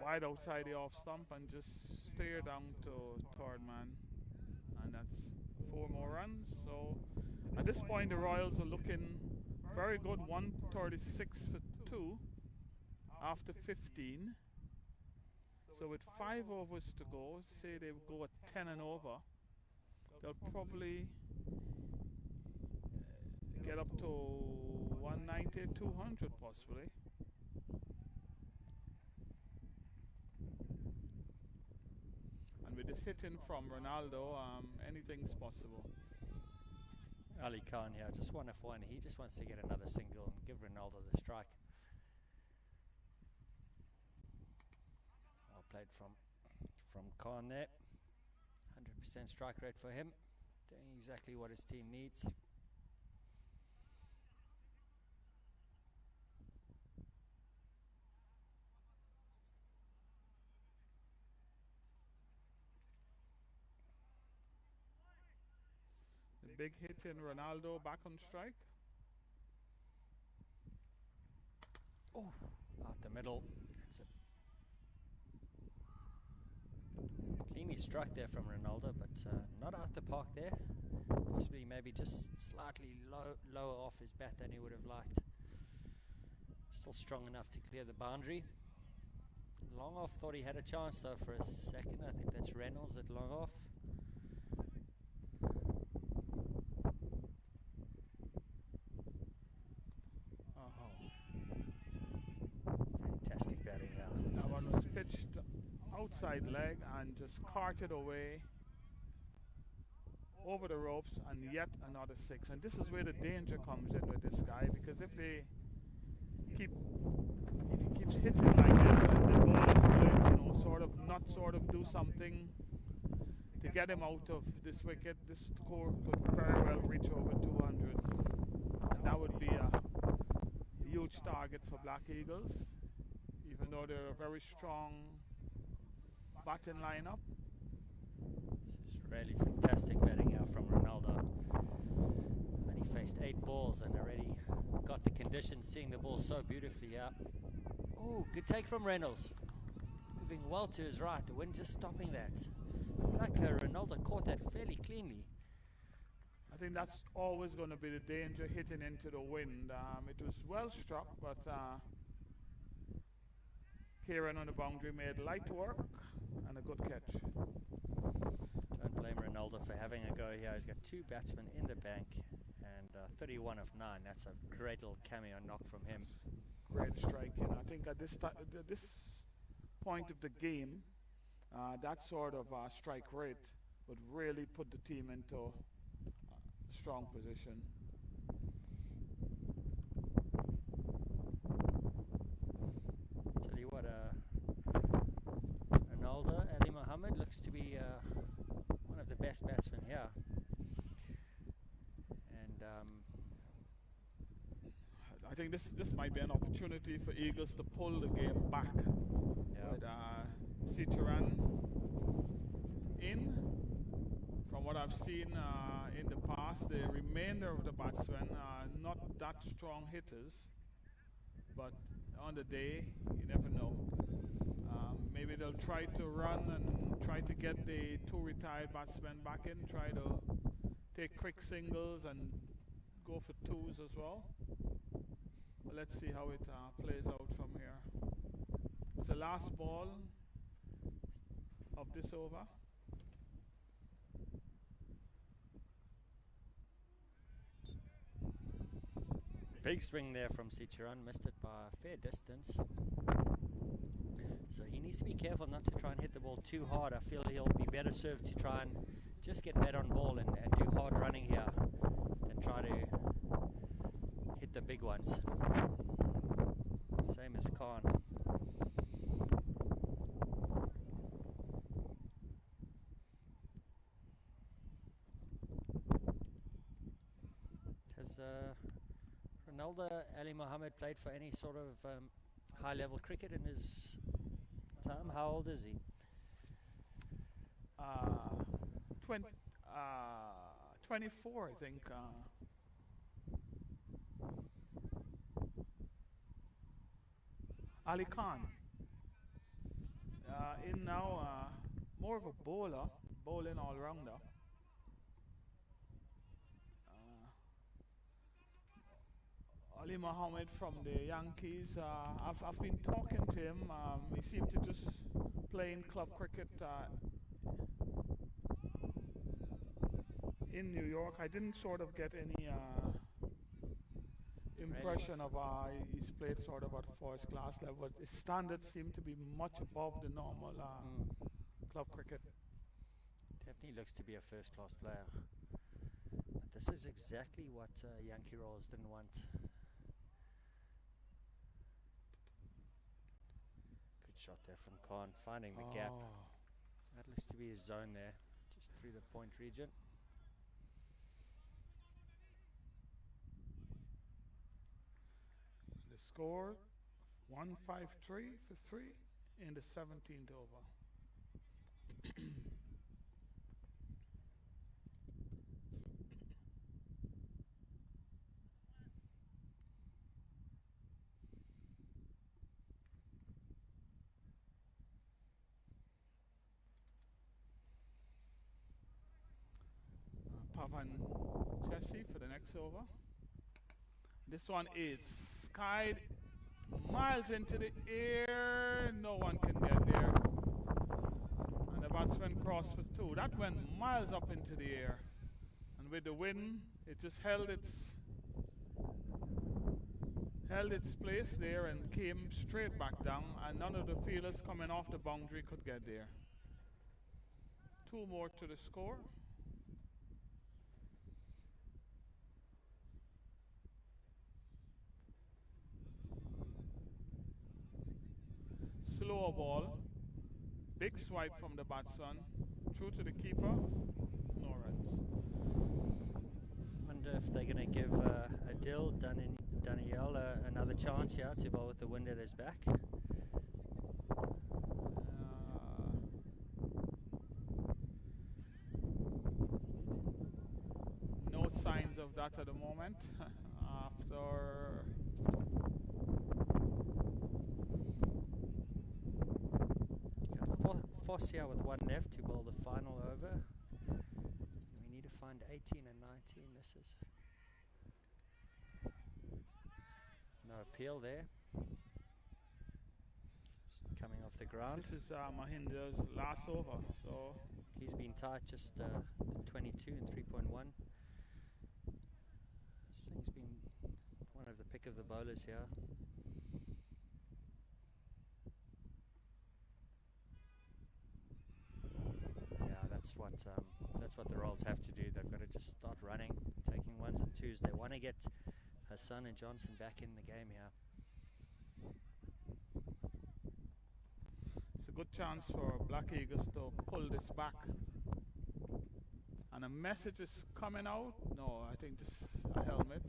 wide outside the off stump and just steer down to third man, and that's 4 more runs. So at this point the Royals are looking very good, 136 for 2 after 15. So with 5 overs to go, say they go at 10 and over, they'll probably get up to 190, 200 possibly. With this hitting from Ronaldo, anything's possible. Ali Khan here, just 1 off 1. He just wants to get another single and give Ronaldo the strike. Well played from Khan there. 100% strike rate for him. Doing exactly what his team needs. Big hit in Ronaldo, back on strike. Oh, out the middle. That's it. Cleanly struck there from Ronaldo, but not out the park there. Possibly maybe just slightly lower off his bat than he would have liked. Still strong enough to clear the boundary. Long off thought he had a chance though for a second. I think that's Reynolds at long off. Fantastic batting now. That one was pitched outside leg and just carted away over the ropes, and yet another 6. And this is where the danger comes in with this guy, because if he keeps hitting like this and the ball is going, sort of do something to get him out of this wicket, this score could very well reach over 200, and that would be a huge target for Black Eagles, even though they're a very strong batting lineup. This is really fantastic batting out from Ronaldo. Only faced 8 balls and already got the conditions, seeing the ball so beautifully out. Oh, good take from Reynolds. Moving well to his right, the wind just stopping that. like Ronaldo caught that fairly cleanly. I think that's always going to be the danger, hitting into the wind. It was well struck, but Kieran on the boundary made light work and a good catch. Don't blame Ronaldo for having a go here. He's got 2 batsmen in the bank and 31 of 9. That's a great little cameo knock from him. Great striking. I think at this point of the game, that sort of strike rate would really put the team into a strong position. Tell you what, Ronaldo, Ali Mohammed looks to be one of the best batsmen here. And I think this might be an opportunity for Eagles to pull the game back. yeah. With Citroen in. From what I've seen in the past, the remainder of the batsmen are not that strong hitters, but on the day, you never know. Maybe they'll try to run and try to get the 2 retired batsmen back in, try to take quick singles and go for 2s as well. But let's see how it plays out from here. It's the last ball of this over. Big swing there from Citroen, missed it by a fair distance. So he needs to be careful not to try and hit the ball too hard. I feel he'll be better served to try and just get net on ball and do hard running here than try to hit the big ones. Same as Khan. Has Ronaldo Ali Mohammed played for any sort of high-level cricket in his time? How old is he? 24, I think. Ali Khan. In now, more of a bowler, bowling all-rounder. Ali Mohammed from the Yankees. I've been talking to him. He seemed to just play in club cricket in New York. I didn't sort of get any impression of he's played sort of at first class level. His standards seem to be much above the normal club cricket. Definitely looks to be a first class player. But this is exactly what Yankee Rolls didn't want. Good shot there from Khan, finding the gap. So that looks to be his zone there, just through the point region. The score 153 for 3 in the 17th over. Pavan Chessie for the next over. This one is skied miles into the air. No one can get there. And the batsman crossed for 2. That went miles up into the air. And with the wind, it just held its place there and came straight back down. And none of the fielders coming off the boundary could get there. 2 more to the score. Slow ball, big swipe from the batsman, through to the keeper, no runs. Wonder if they're going to give Adil Daniel another chance here to bowl with the wind at his back. No signs of that at the moment. After Foss here with one left to bowl the final over. We need to find 18 and 19. This is no appeal there. It's coming off the ground. This is Mahindra's last over, so he's been tight just 22 and 3.1. Singh's been one of the pick of the bowlers here. That's what the Rolls have to do. They've got to just start running, taking ones and twos. They want to get Hassan and Johnson back in the game here. It's a good chance for Black Eagles to pull this back. And a message is coming out. No, I think this is a helmet.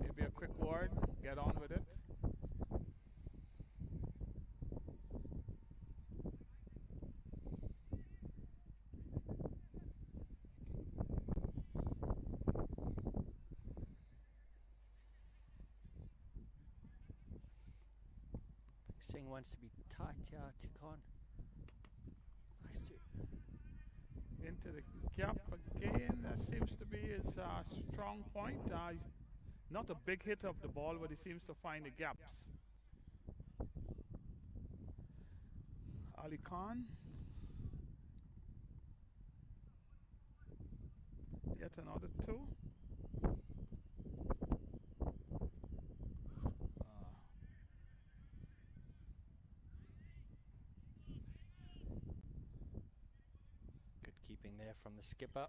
Maybe a quick word. Get on with it. Singh wants to be tight here, Tikan. Nice to into the gap again. That seems to be his strong point. He's not a big hitter of the ball, but he seems to find the gaps. Ali Khan. Yet another two. keeping there from the skipper.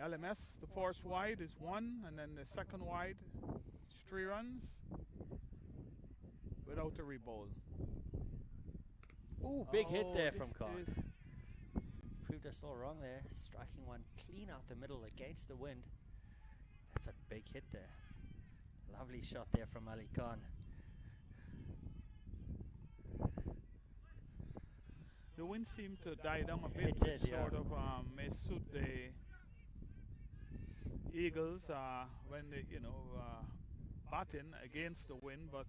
LMS, the first wide is 1, and then the second wide is 3 runs without a re-bowl. Ooh, big hit there from Khan. Proved us all wrong there. Striking one clean out the middle against the wind. That's a big hit there. Lovely shot there from Ali Khan. The wind seemed to die down a bit. It did, sort of may suit the Eagles when they, batting against the wind, but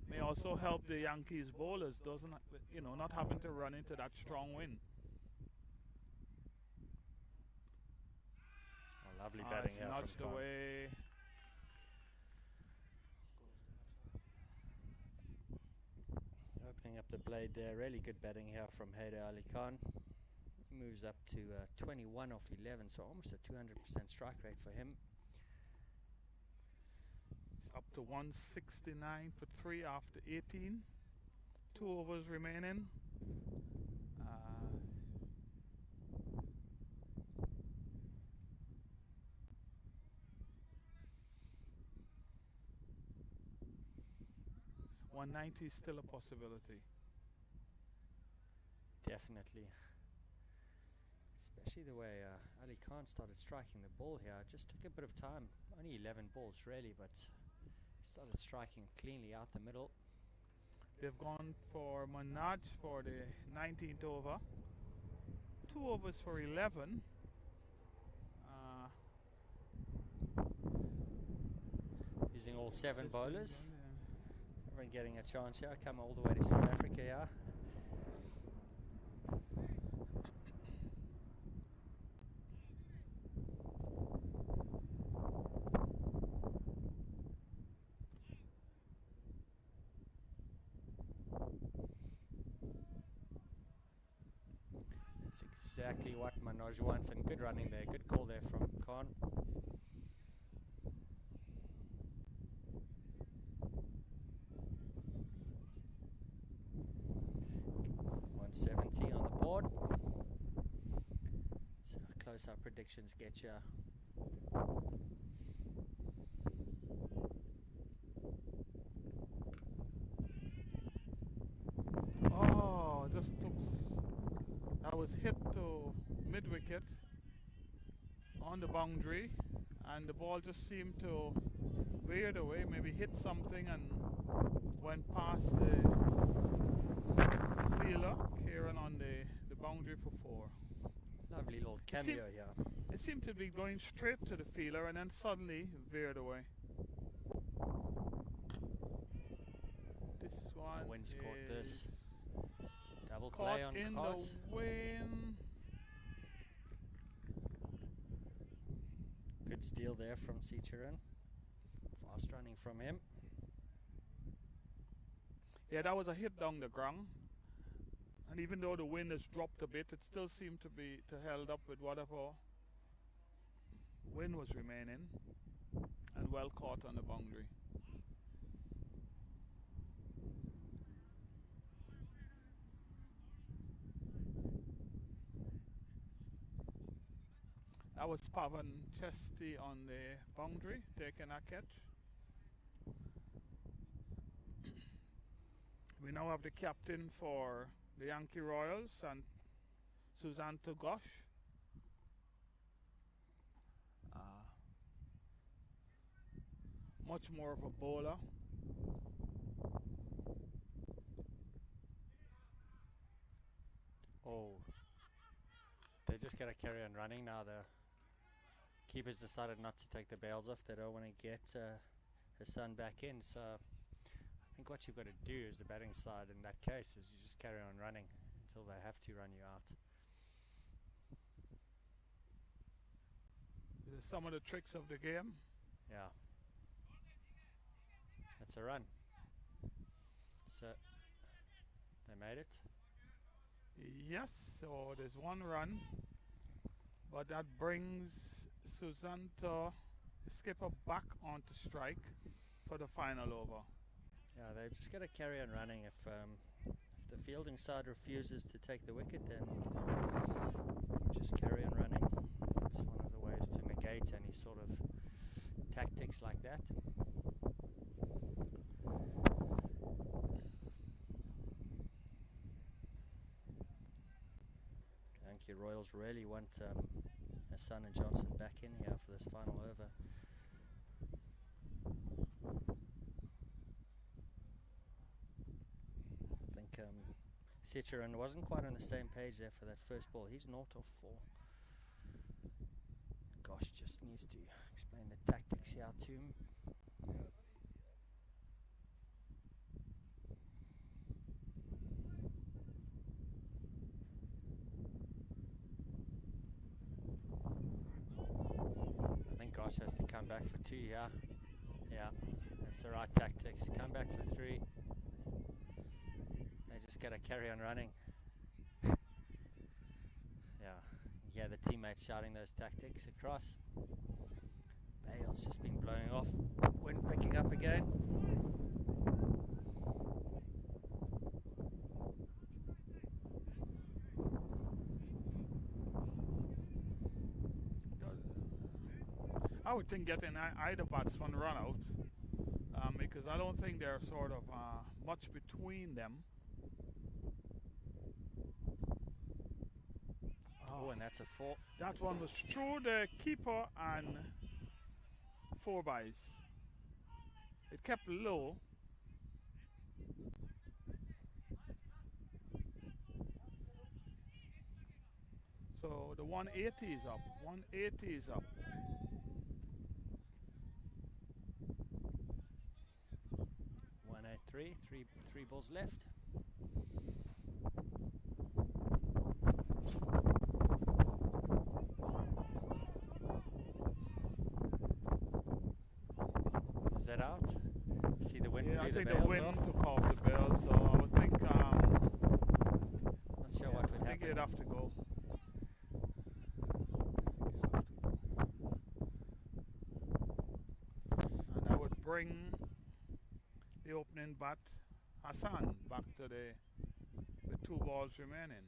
may also help the Yankees bowlers, not having to run into that strong wind. Oh, lovely batting here from Khan. Away. Opening up the blade there, really good batting here from Haider Ali Khan. Moves up to 21 off 11, so almost a 200% strike rate for him. It's up to 169 for 3 after 18. 2 overs remaining. $190 is still a possibility. Definitely. Especially the way Ali Khan started striking the ball here. It just took a bit of time. Only 11 balls really, but started striking cleanly out the middle. They've gone for Manaj for the 19th over. 2 overs for 11. Using all 7 bowlers. Everyone getting a chance here. Come all the way to South Africa here. That's exactly what Manoj wants, and good running there. Good call there from Khan. 70 on the board. So how close our predictions get you. Oh, just took. That was hit to mid wicket on the boundary, and the ball just seemed to veered away, maybe hit something and went past the fielder. Kieran on the boundary for 4. Lovely little cameo here. It seemed to be going straight to the fielder and then suddenly veered away. This one The wind's caught this. is Double caught play on in cards. the wind. Good steal there from Cicerin. Fast running from him. Yeah, that was a hit down the ground. And even though the wind has dropped a bit, it still seemed to be held up with whatever wind was remaining, and well caught on the boundary. That was Pavan Chesty on the boundary, taking a catch. We now have the captain for the Yankee Royals, and Suzanne Togosh. Much more of a bowler. Oh, they just got to carry on running now. The keepers decided not to take the bails off. They don't want to get his son back in. So I think what you've got to do as the batting side in that case is you just carry on running until they have to run you out. This is some of the tricks of the game. Yeah. That's a run. So they made it. Yes, so there's one run, but that brings Suzanta, the skipper, back onto strike for the final over. Yeah, they've just got to carry on running. If the fielding side refuses to take the wicket, then just carry on running. That's one of the ways to negate any sort of tactics like that. Yankee Royals really want Hassan and Johnson back in here for this final over. I think Cicerin wasn't quite on the same page there for that first ball. He's 0 of 4. Gosh, just needs to explain the tactics here to him. I think Gosh has to come back for 2 here. Yeah, that's the right tactics. Come back for 3. They just got to carry on running. Yeah, the teammates shouting those tactics across. Bale's just been blowing off. Wind picking up again. I would think getting either batsman run out, because I don't think there's sort of much between them. Oh, and that's a 4. That one was through the keeper and 4 byes. It kept low. So the 180 is up. 180 is up. Three balls left. Is that out? See the wind blew I the think bails the wind off. took off the bails, so I would think Not sure what would I think happen. it'd have to go. And that would bring the opening bat Hassan back to with 2 balls remaining.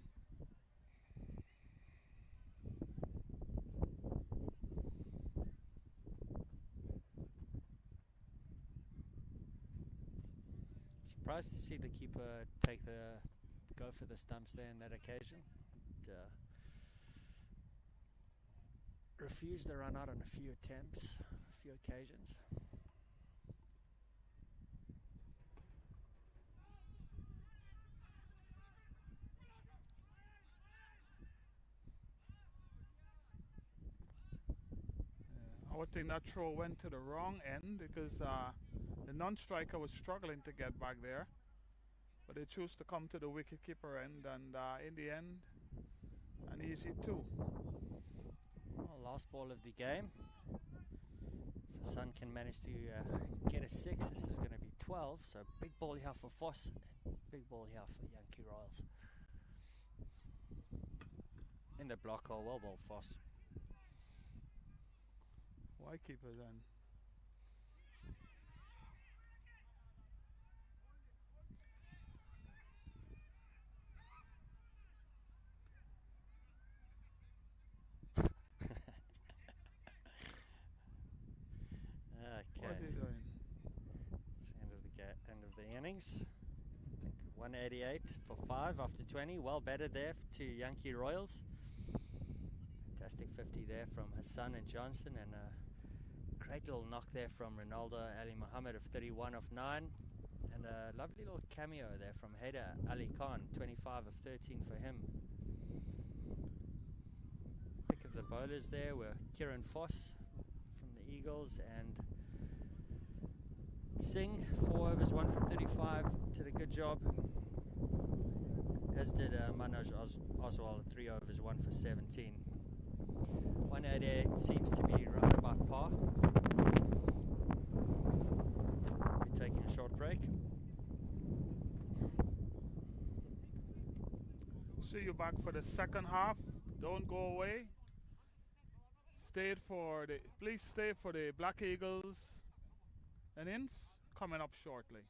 Surprised to see the keeper go for the stumps there in that occasion. Refused the run out on a few attempts, a few occasions. I would think that throw went to the wrong end because the non-striker was struggling to get back there. But they chose to come to the wicketkeeper end, and in the end, an easy 2. Well, last ball of the game. If Sun can manage to get a 6, this is going to be 12. So big ball here for Foss, and big ball here for Yankee Royals. In the block hole, well ball Foss. Why keeper then? Okay. What's he doing? It's end of the innings. I think 188 for 5 after 20. Well batted there to Yankee Royals. Fantastic 50 there from Hassan and Johnson, and a great little knock there from Ronaldo Ali Muhammad of 31 of 9. And a lovely little cameo there from Haider Ali Khan, 25 of 13 for him. Pick of the bowlers there were Kieran Foss from the Eagles and Singh, 4 overs, 1 for 35, did a good job. As did Manoj Oswal, 3 overs, 1 for 17. 188 seems to be right about par. We're taking a short break. See you back for the second half. Don't go away. Please stay for the Black Eagles innings coming up shortly.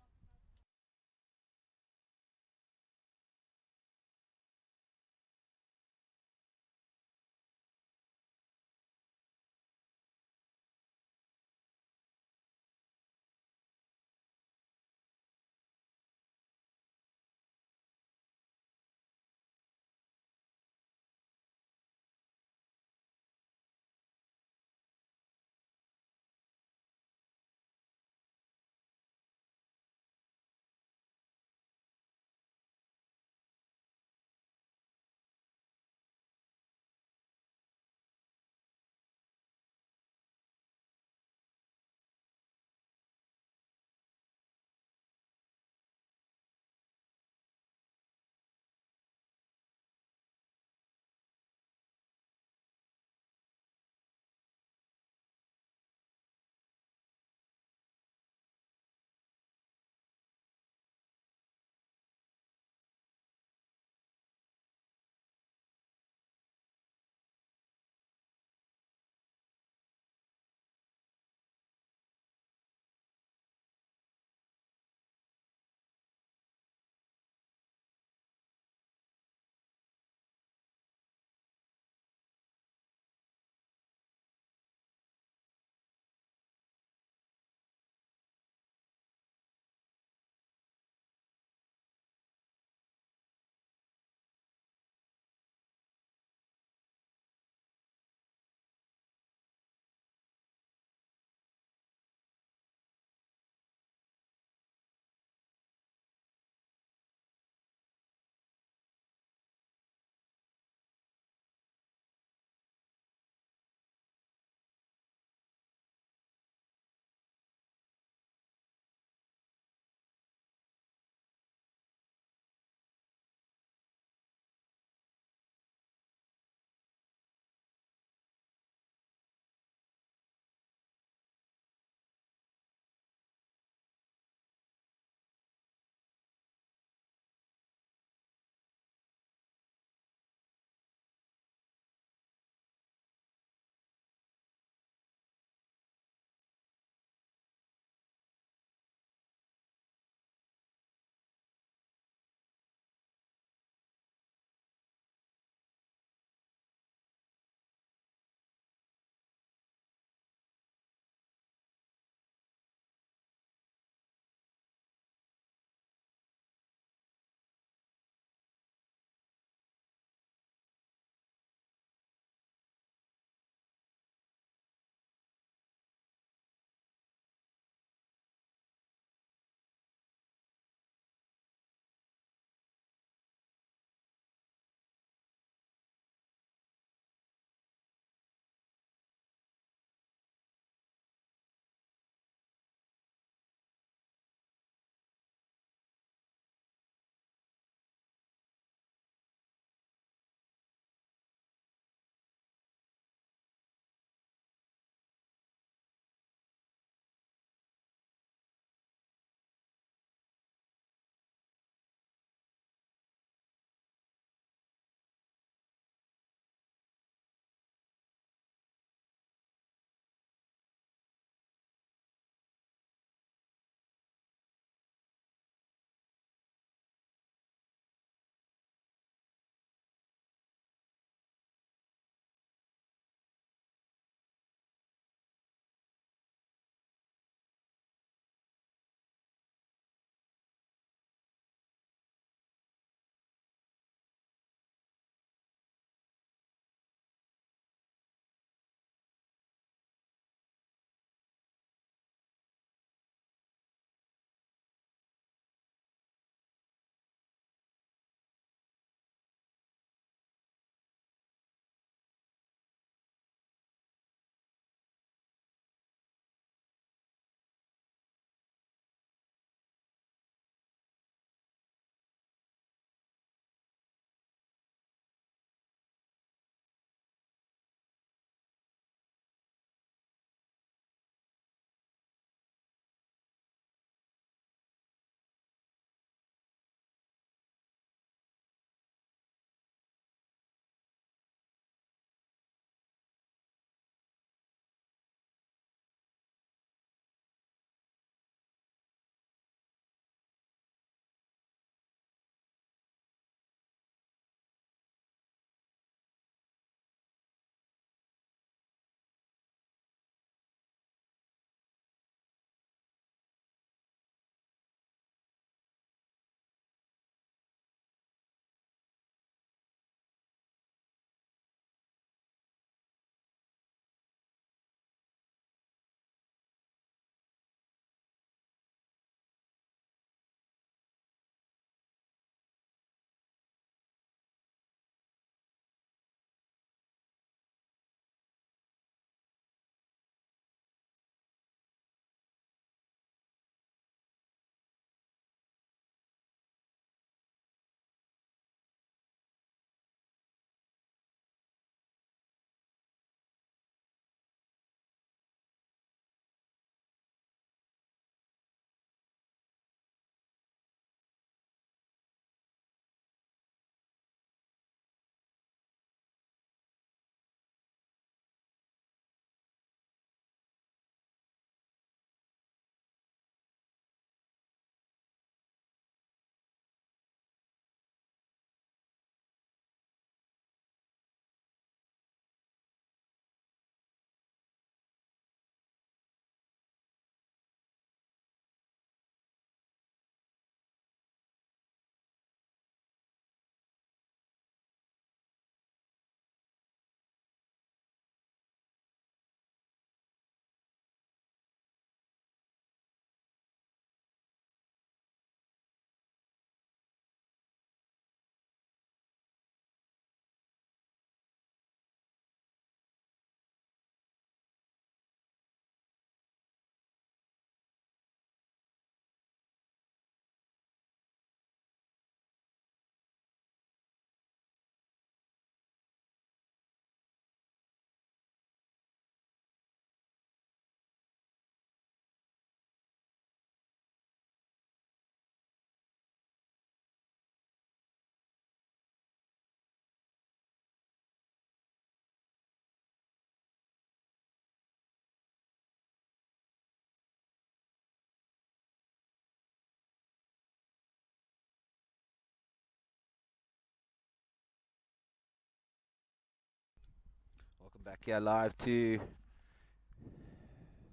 Back here live to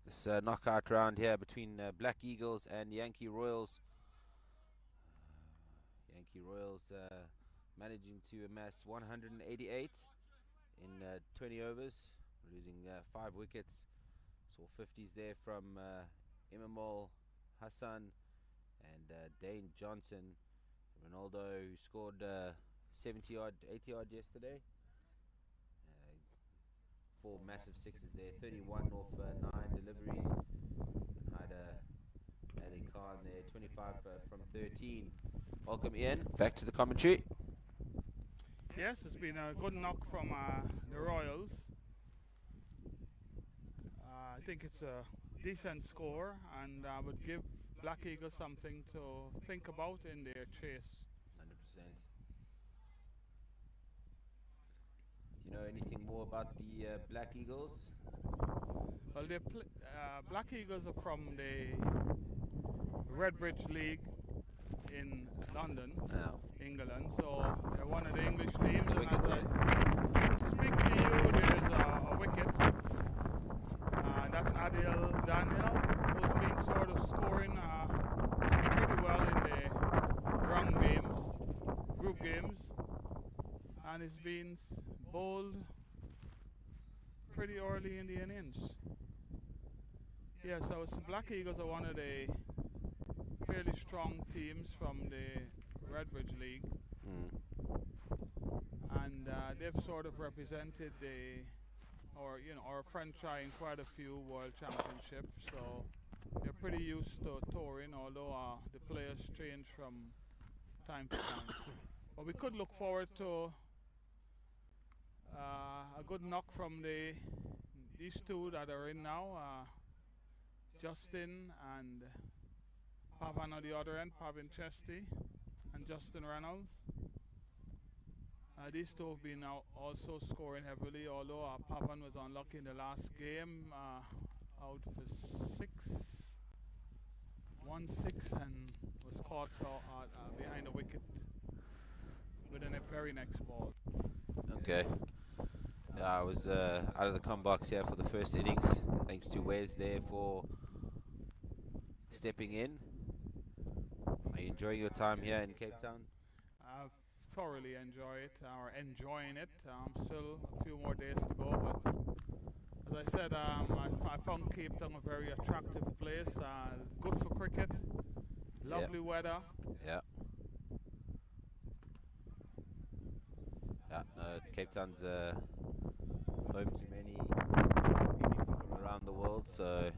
this knockout round here between Black Eagles and Yankee Royals. Yankee Royals managing to amass 188 in 20 overs, losing 5 wickets. Saw 50s there from Imamol Hassan and Dane Johnson. Ronaldo, who scored 70 odd, 80 odd yesterday. 4 massive sixes there, 31 off 9 deliveries. And had Ali Khan there, 25 from 13. Welcome Ian, back to the commentary. Yes, it's been a good knock from the Royals. I think it's a decent score, and I would give Black Eagles something to think about in their chase. 100%. Do you know anything more about the Black Eagles? Well, Black Eagles are from the Redbridge League in London, England. So they're one of the English teams. And as I speak to you, there's a wicket. That's Adil Daniel, who's been sort of scoring pretty well in the round games, group games, and he's been bowled pretty early in the innings. Yeah, so Black Eagles are one of the fairly strong teams from the Redbridge League, and they've sort of represented our franchise in quite a few world championships. So they're pretty used to touring, although the players change from time to time. But we could look forward to a good knock from these two that are in now, Justin and Pavan on the other end, Pavin Chesty and Justin Reynolds. These two have been also scoring heavily, although Pavan was unlucky in the last game, out for 1-6, and was caught behind the wicket within the very next ball. Okay. I was out of the com box here for the first innings. Thanks to Wes there for stepping in. Are you enjoying your time here in Cape Town? I've thoroughly enjoying it. Still a few more days to go, but as I said, I found Cape Town a very attractive place. Good for cricket, lovely weather. Yeah. Cape Town's home to many people from around the world, so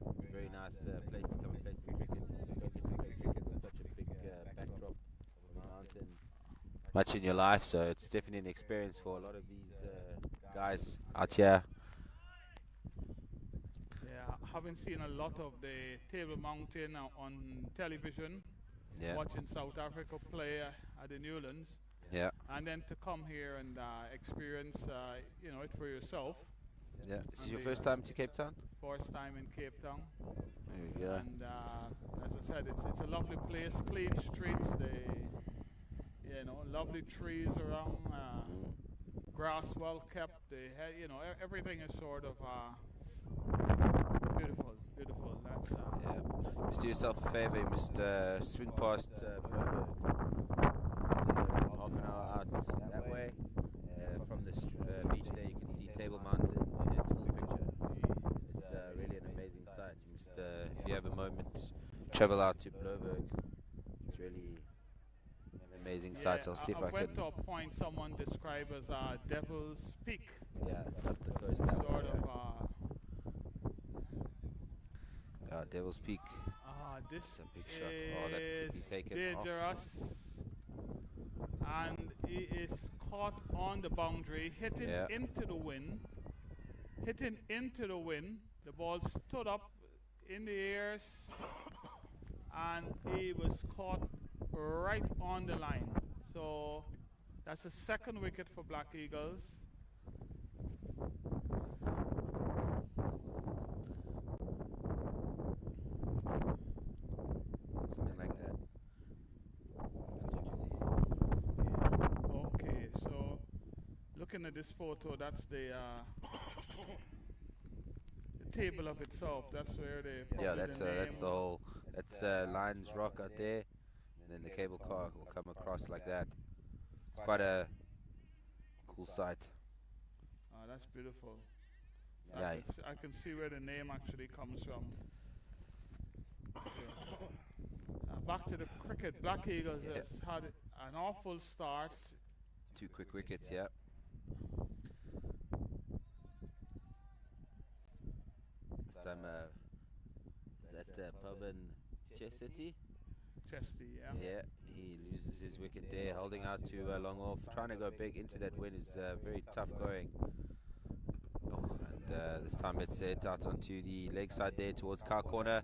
it's a very nice place to come and play some cricket. You don't get to play cricket with such a big backdrop of a mountain much in your life, so it's definitely an experience for a lot of these guys out here. Yeah, having seen a lot of the Table Mountain on television, watching South Africa play at the Newlands. Yeah. And then to come here and experience, it for yourself. Yeah. This is your first time to Cape Town? First time in Cape Town. There you go. And as I said, it's a lovely place, clean streets. Lovely trees around, grass well kept. Everything is sort of beautiful. That's yeah. Just do yourself a favor. You must swing past Bloomberg. Half an hour out that way. From the beach there, you can see Table Mountain in its full picture. It's really an amazing sight. You must, if you have a moment, travel out to Bloomberg. It's really an amazing sight. I'll see if I can. went to a point someone described as Devil's Peak. Yeah, it's up the coast. Sort of. Devil's Peak. This is a big shot. Oh, that could be taken dangerous. And he is caught on the boundary, hitting into the wind. The ball stood up in the air, and he was caught right on the line. So that's the second wicket for Black Eagles. Something like that. Okay, so looking at this photo, that's the table of itself. That's where they Yeah, probably that's the whole. That's Lions Rock out there, and then the cable car will come across like that. It's quite a cool sight. Oh, that's beautiful. Yeah. I can see where the name actually comes from. Okay. Back to the cricket. Black Eagles has had an awful start. 2 quick wickets, yeah. This time, is that Pavan Chesty? Chesty, yeah. Yeah, he loses his wicket there, holding out to long off. Trying to go big into that win is very tough going. Oh, and this time it's out onto the leg side there towards car corner.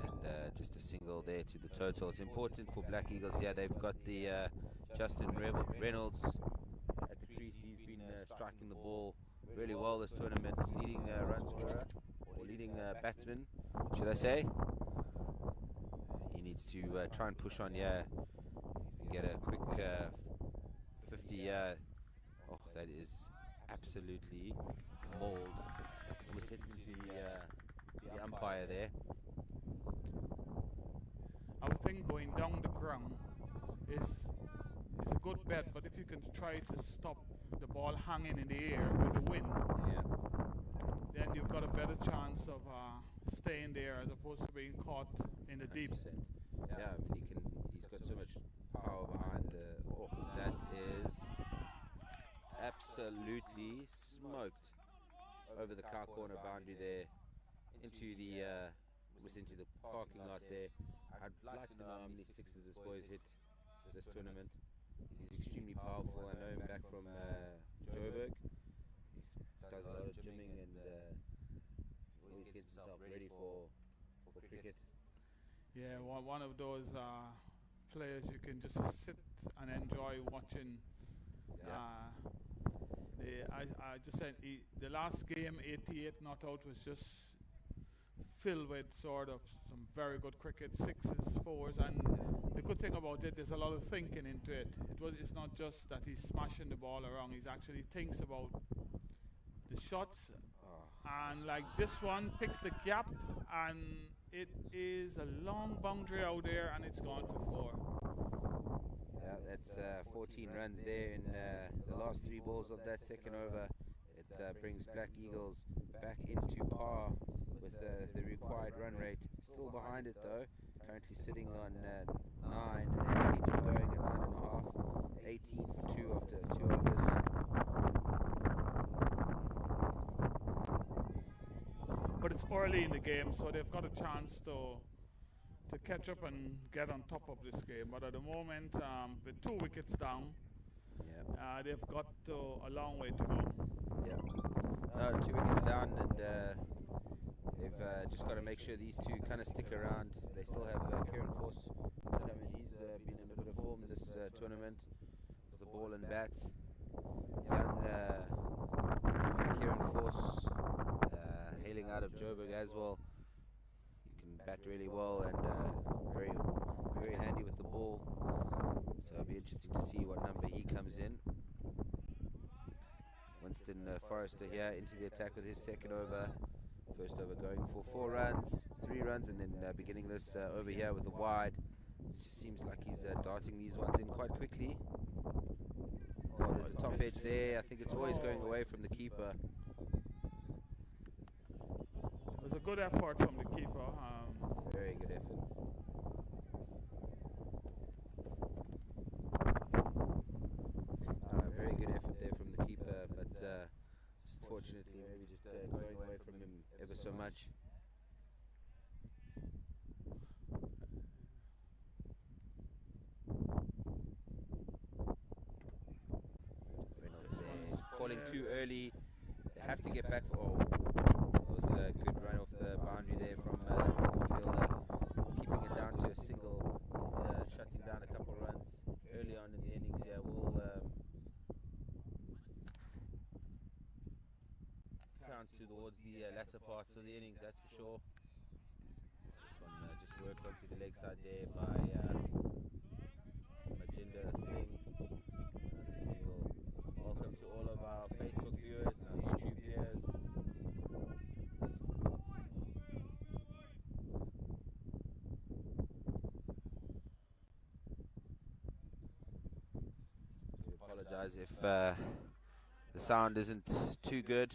And just a single there to the total. It's important for Black Eagles. Yeah, they've got the Justin Reynolds at the crease. He's been striking the ball really well this tournament, leading run scorer, or leading batsman, should I say. He needs to try and push on, yeah, and get a quick 50. Oh, that is absolutely mauled. Almost hit into the umpire there. I would think going down the ground is a good bet, but if you can try to stop the ball hanging in the air with the wind, Yeah. then you've got a better chance of staying there as opposed to being caught in the deep. 100%. Yeah, I mean he's got so much power behind the. Oh, that is absolutely smoked over the car corner boundary there, into the parking lot there. I'd like to know how many sixes this boy's hit this tournament. He's extremely powerful. I know him back from Joburg. He does a lot of gymming and always gets himself ready for cricket. Yeah, one of those players you can just sit and enjoy watching. I just said the last game, 88 not out, was just filled with sort of some very good cricket, 6s, 4s, and the good thing about it, there's a lot of thinking into it. It's not just that he's smashing the ball around, he's actually thinks about the shots, and like this one picks the gap, and it is a long boundary out there, and it's gone for 4. Yeah, that's 14 runs there in the last 3 balls of that second over. It brings Black Eagles back into par with the required run rate. Still behind it though, currently sitting on 9, and then 8 going at 9.5, 18 for 2 after 2 overs. But it's early in the game, so they've got a chance to catch up and get on top of this game. But at the moment, with 2 wickets down, they've got a long way to go. Yeah, no, 2 wickets down, and they've just got to make sure these two kind of stick around. They still have Kieran Force coming. He's been in a bit of form this tournament with the ball and bat. Young Kieran Force, hailing out of Joburg as well. He can bat really well and very, very handy with the ball. So it'll be interesting to see what number he comes in. Winston Forrester here into the attack with his second over. First over going for 4 runs, 3 runs, and then beginning this over here with a wide. It just seems like he's darting these ones in quite quickly. Oh, there's a top edge there. I think it's always going away from the keeper. It was a good effort from the keeper. Very good effort. Very good effort there from the keeper, but just fortunately maybe just going away from him ever so much. Reynolds there, calling too early. They have to get back. Oh, it was a good run off the boundary there from the fielder, keeping it down to a single. He's shutting down a couple runs early on in the innings. Yeah, we'll count towards the latter parts of the innings, that's for sure. This one just worked onto the leg side there by Majinda Singh. Single. Welcome to all of our Facebook viewers and our YouTube viewers. apologize if the sound isn't too good.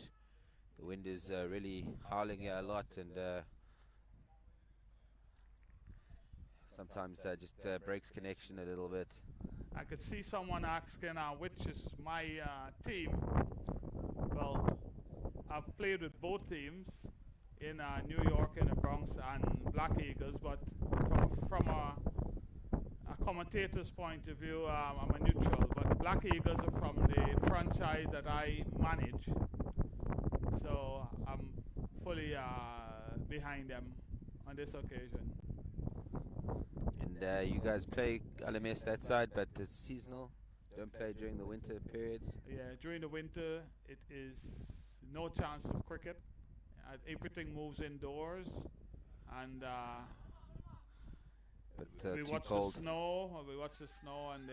The wind is really howling here a lot, and sometimes just breaks connection a little bit. I could see someone asking which is my team. Well, I've played with both teams in New York in the Bronx and Black Eagles, but from a commentator's point of view, I'm a neutral. But Black Eagles are from the franchise that I manage, so I'm fully behind them on this occasion. And you guys play LMS that side, but it's seasonal. Don't play during the winter periods. Yeah, during the winter it is no chance of cricket. Everything moves indoors, and we watch the snow. We watch the snow, and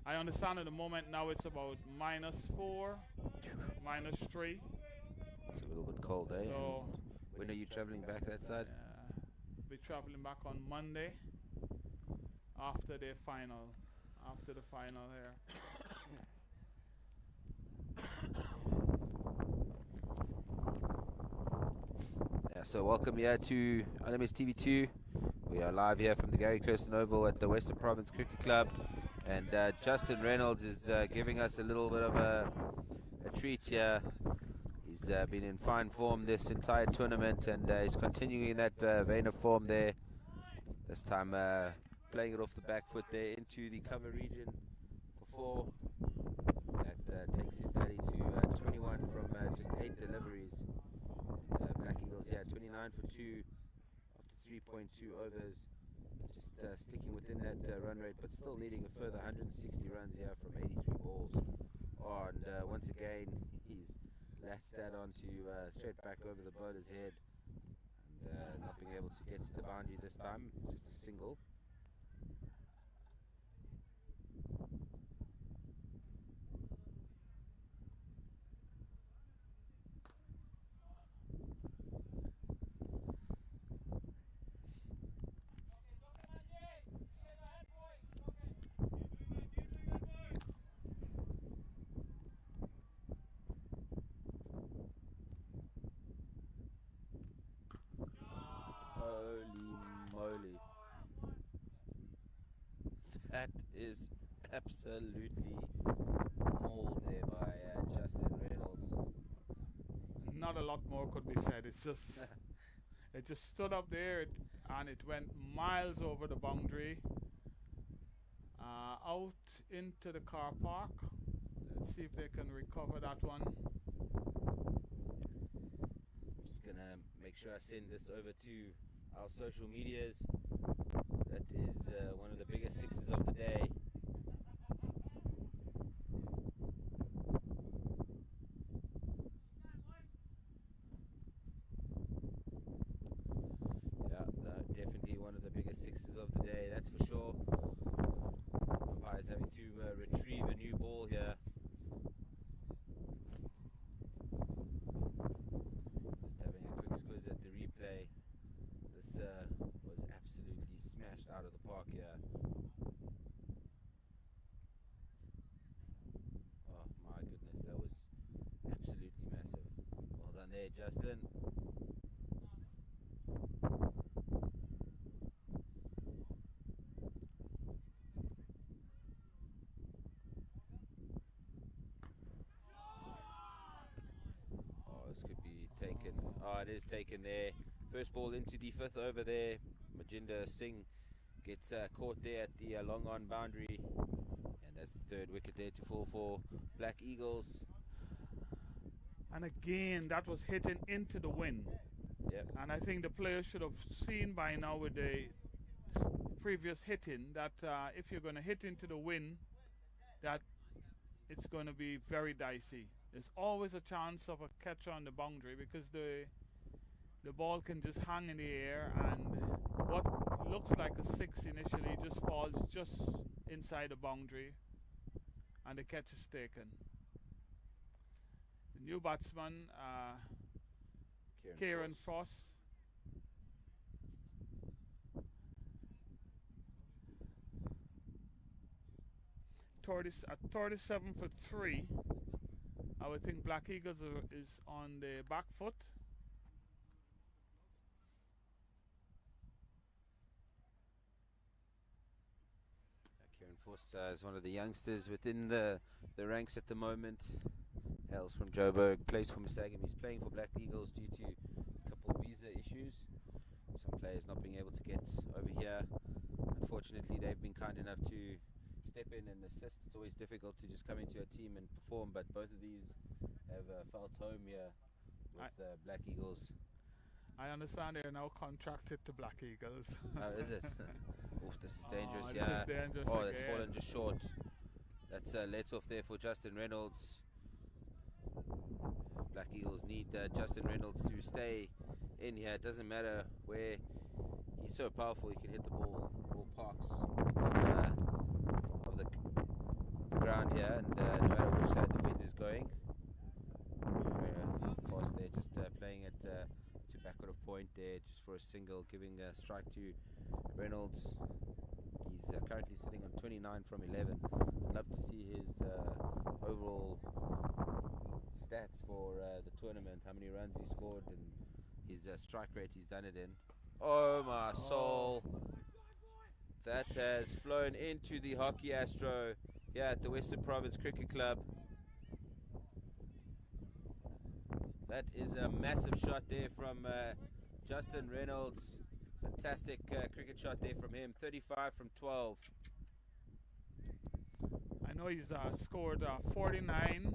I understand at the moment now it's about -4, -3. It's a little bit cold, eh? So when are you traveling back that side? Be traveling back on Monday after the final. After the final here. So welcome here to LMS TV2. We are live here from the Gary Kirsten Oval at the Western Province Cricket Club, and Justin Reynolds is giving us a little bit of a treat here. He's been in fine form this entire tournament, and he's continuing in that vein of form there. This time playing it off the back foot there into the cover region for 4. That takes his tally to 21 from just 8 deliveries. Black Eagles here 29 for 2 after 3.2 overs. Just sticking within that run rate, but still needing a further 160 runs here from 83 balls. And once again, he's latched that onto straight back over the bowler's head, and not being able to get to the boundary this time, just a single. That is absolutely mauled there by Justin Reynolds. Not a lot more could be said. It's just it just stood up there and it went miles over the boundary, out into the car park. Let's see if they can recover that one. I'm just gonna make sure I send this over to our social medias. That is one of the biggest sixes of the day. Yeah, no, definitely one of the biggest sixes of the day, that's for sure. Umpire's having to retrieve a new ball here. Just having a quick squiz at the replay. This was absolutely smashed out of the park here. Oh my goodness, that was absolutely massive. Well done there, Justin. Oh, this could be taken. Oh, it is taken there. First ball into the 5th over there. Majinder Singh gets caught there at the long on boundary, and that's the 3rd wicket there to fall for Black Eagles. And again, that was hitting into the wind. Yep. And I think the players should have seen by now with the previous hitting that if you're going to hit into the wind, that it's going to be very dicey. There's always a chance of a catch on the boundary because the ball can just hang in the air, and what looks like a 6 initially just falls just inside the boundary, and the catch is taken. The new batsman, Kieran Frost. at 37 for 3. I would think Black Eagles is on the back foot. Kieran Force is one of the youngsters within the ranks at the moment. Hails from Joburg, plays for Mustangam. He's playing for Black Eagles due to a couple visa issues. Some players not being able to get over here. Unfortunately, they've been kind enough to step in and assist. It's always difficult to just come into a team and perform, but both of these have felt home here with Black Eagles. I understand they are now contracted to Black Eagles. Oh, is it? Oof, this is dangerous. This Yeah. is dangerous Oh, again. that's fallen just short. That's let off there for Justin Reynolds. Black Eagles need Justin Reynolds to stay in here. It doesn't matter where. He's so powerful. He can hit the ball all parks of the ground here, and no matter which side the wind is going. Fast there, just playing it to backward of point there, just for a single, giving a strike to Reynolds. He's currently sitting on 29 from 11. I'd love to see his overall stats for the tournament, how many runs he scored and his strike rate he's done it in. Oh my soul, that has flown into the Hockey Astro here at the Western Province Cricket Club. That is a massive shot there from Justin Reynolds. Fantastic cricket shot there from him. 35 from 12. I know he's scored 49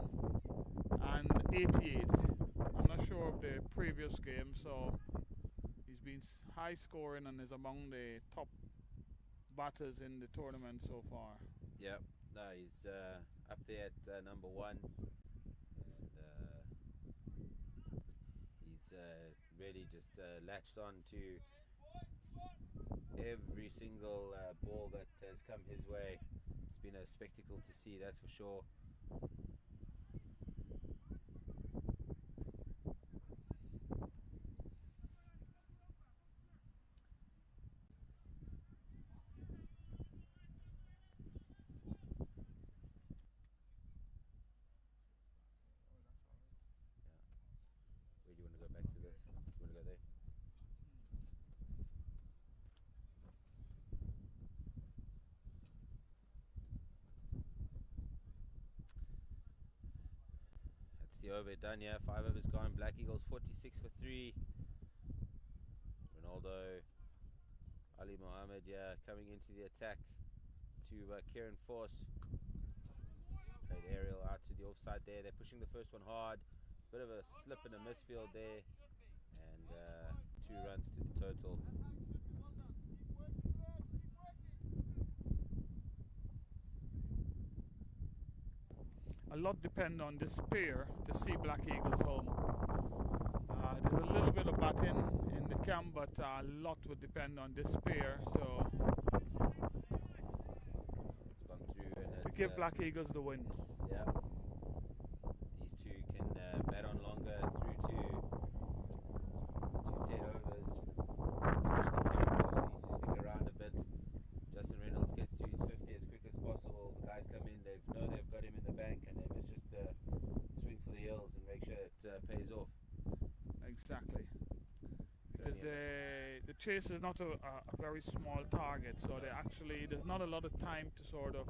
and 88. I'm not sure of the previous game, so he's been high scoring and is among the top batters in the tournament so far. Yep, no, he's up there at number 1. He's really just latched on to every single ball that has come his way. It's been a spectacle to see, that's for sure. Where do you want to go back to this? Do you want to go there? That's the over done here. 5 overs gone. Black Eagles 46 for 3. Ronaldo, Ali Mohammed, yeah, coming into the attack to Kieran Force. Played aerial out to the offside there. They're pushing the first one hard. Bit of a slip in the misfield there, and 2 runs to the total. A lot depend on this pair to see Black Eagles home. There's a little bit of batting in the camp, but a lot would depend on this pair to give Black Eagles the win. Yeah. These two can bat on longer through to 10 overs. Especially Kieran Force needs to stick around a bit. Justin Reynolds gets to his 50 as quick as possible. The guys come in, they know they've got him in the bank, and they must just swing for the hills and make sure it pays off. Exactly. Because the chase is not a very small target, so there's not a lot of time to sort of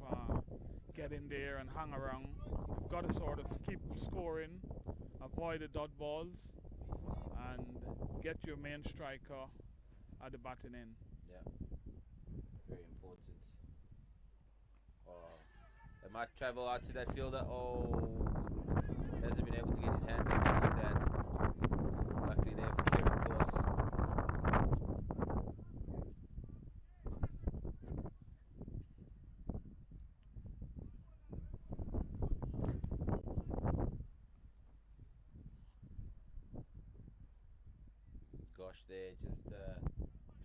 get in there and hang around. You've got to sort of keep scoring, avoid the dot balls, and get your main striker at the batting end. Yeah, very important. Oh, they might travel out to that fielder. Oh, hasn't been able to get his hands underneath that. Luckily there for Kieran Force. Gosh, there, just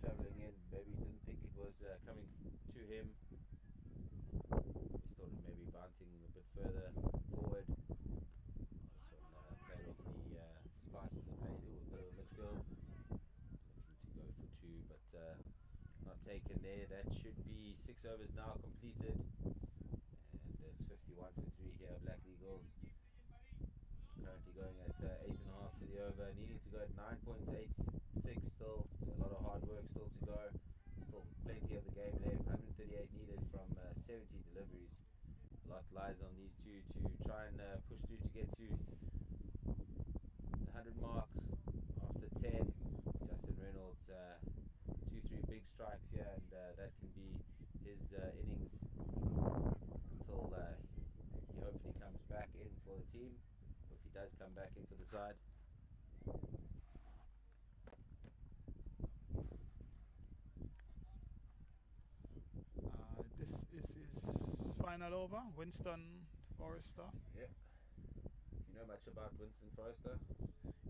travelling in. Maybe didn't think it was coming to him. He thought it maybe bouncing a bit further forward. This one played off the spice of the plate. Ooh, a bit of a misfield. Looking to go for 2, but not taken there. That should be 6 overs now completed. And it's 51 for 3 here. Black Eagles currently going at 8.5 to the over, needing to go at 9.86 still. So a lot of hard work still to go. Still plenty of the game left. 138 needed from 70 deliveries. A lot lies on these two to try and push through to get to the 100 mark after 10. Justin Reynolds, 2-3 big strikes here, and that can be his innings until he hopefully comes back in for the team, or if he does come back in for the side. This is his final over, Winston Forrester. Yeah. You know much about Winston Forrester?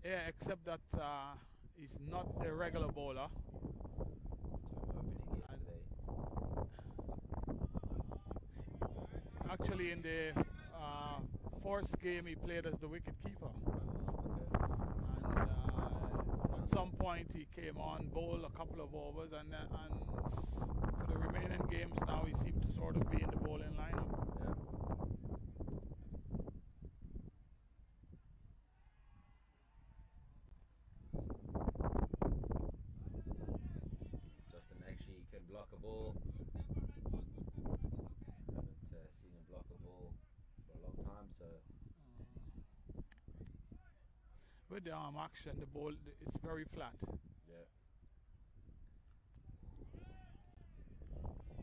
Yeah, except that he's not a regular bowler. So opening yesterday. Actually, in the first game, he played as the wicketkeeper. And at some point, he came on, bowled a couple of overs, and for the remaining games now, he seemed to sort of be in the bowling lineup. Yeah. Justin actually can block a ball. Haven't seen him block a ball for a long time, so With the arm action, the ball, it's very flat. yeah.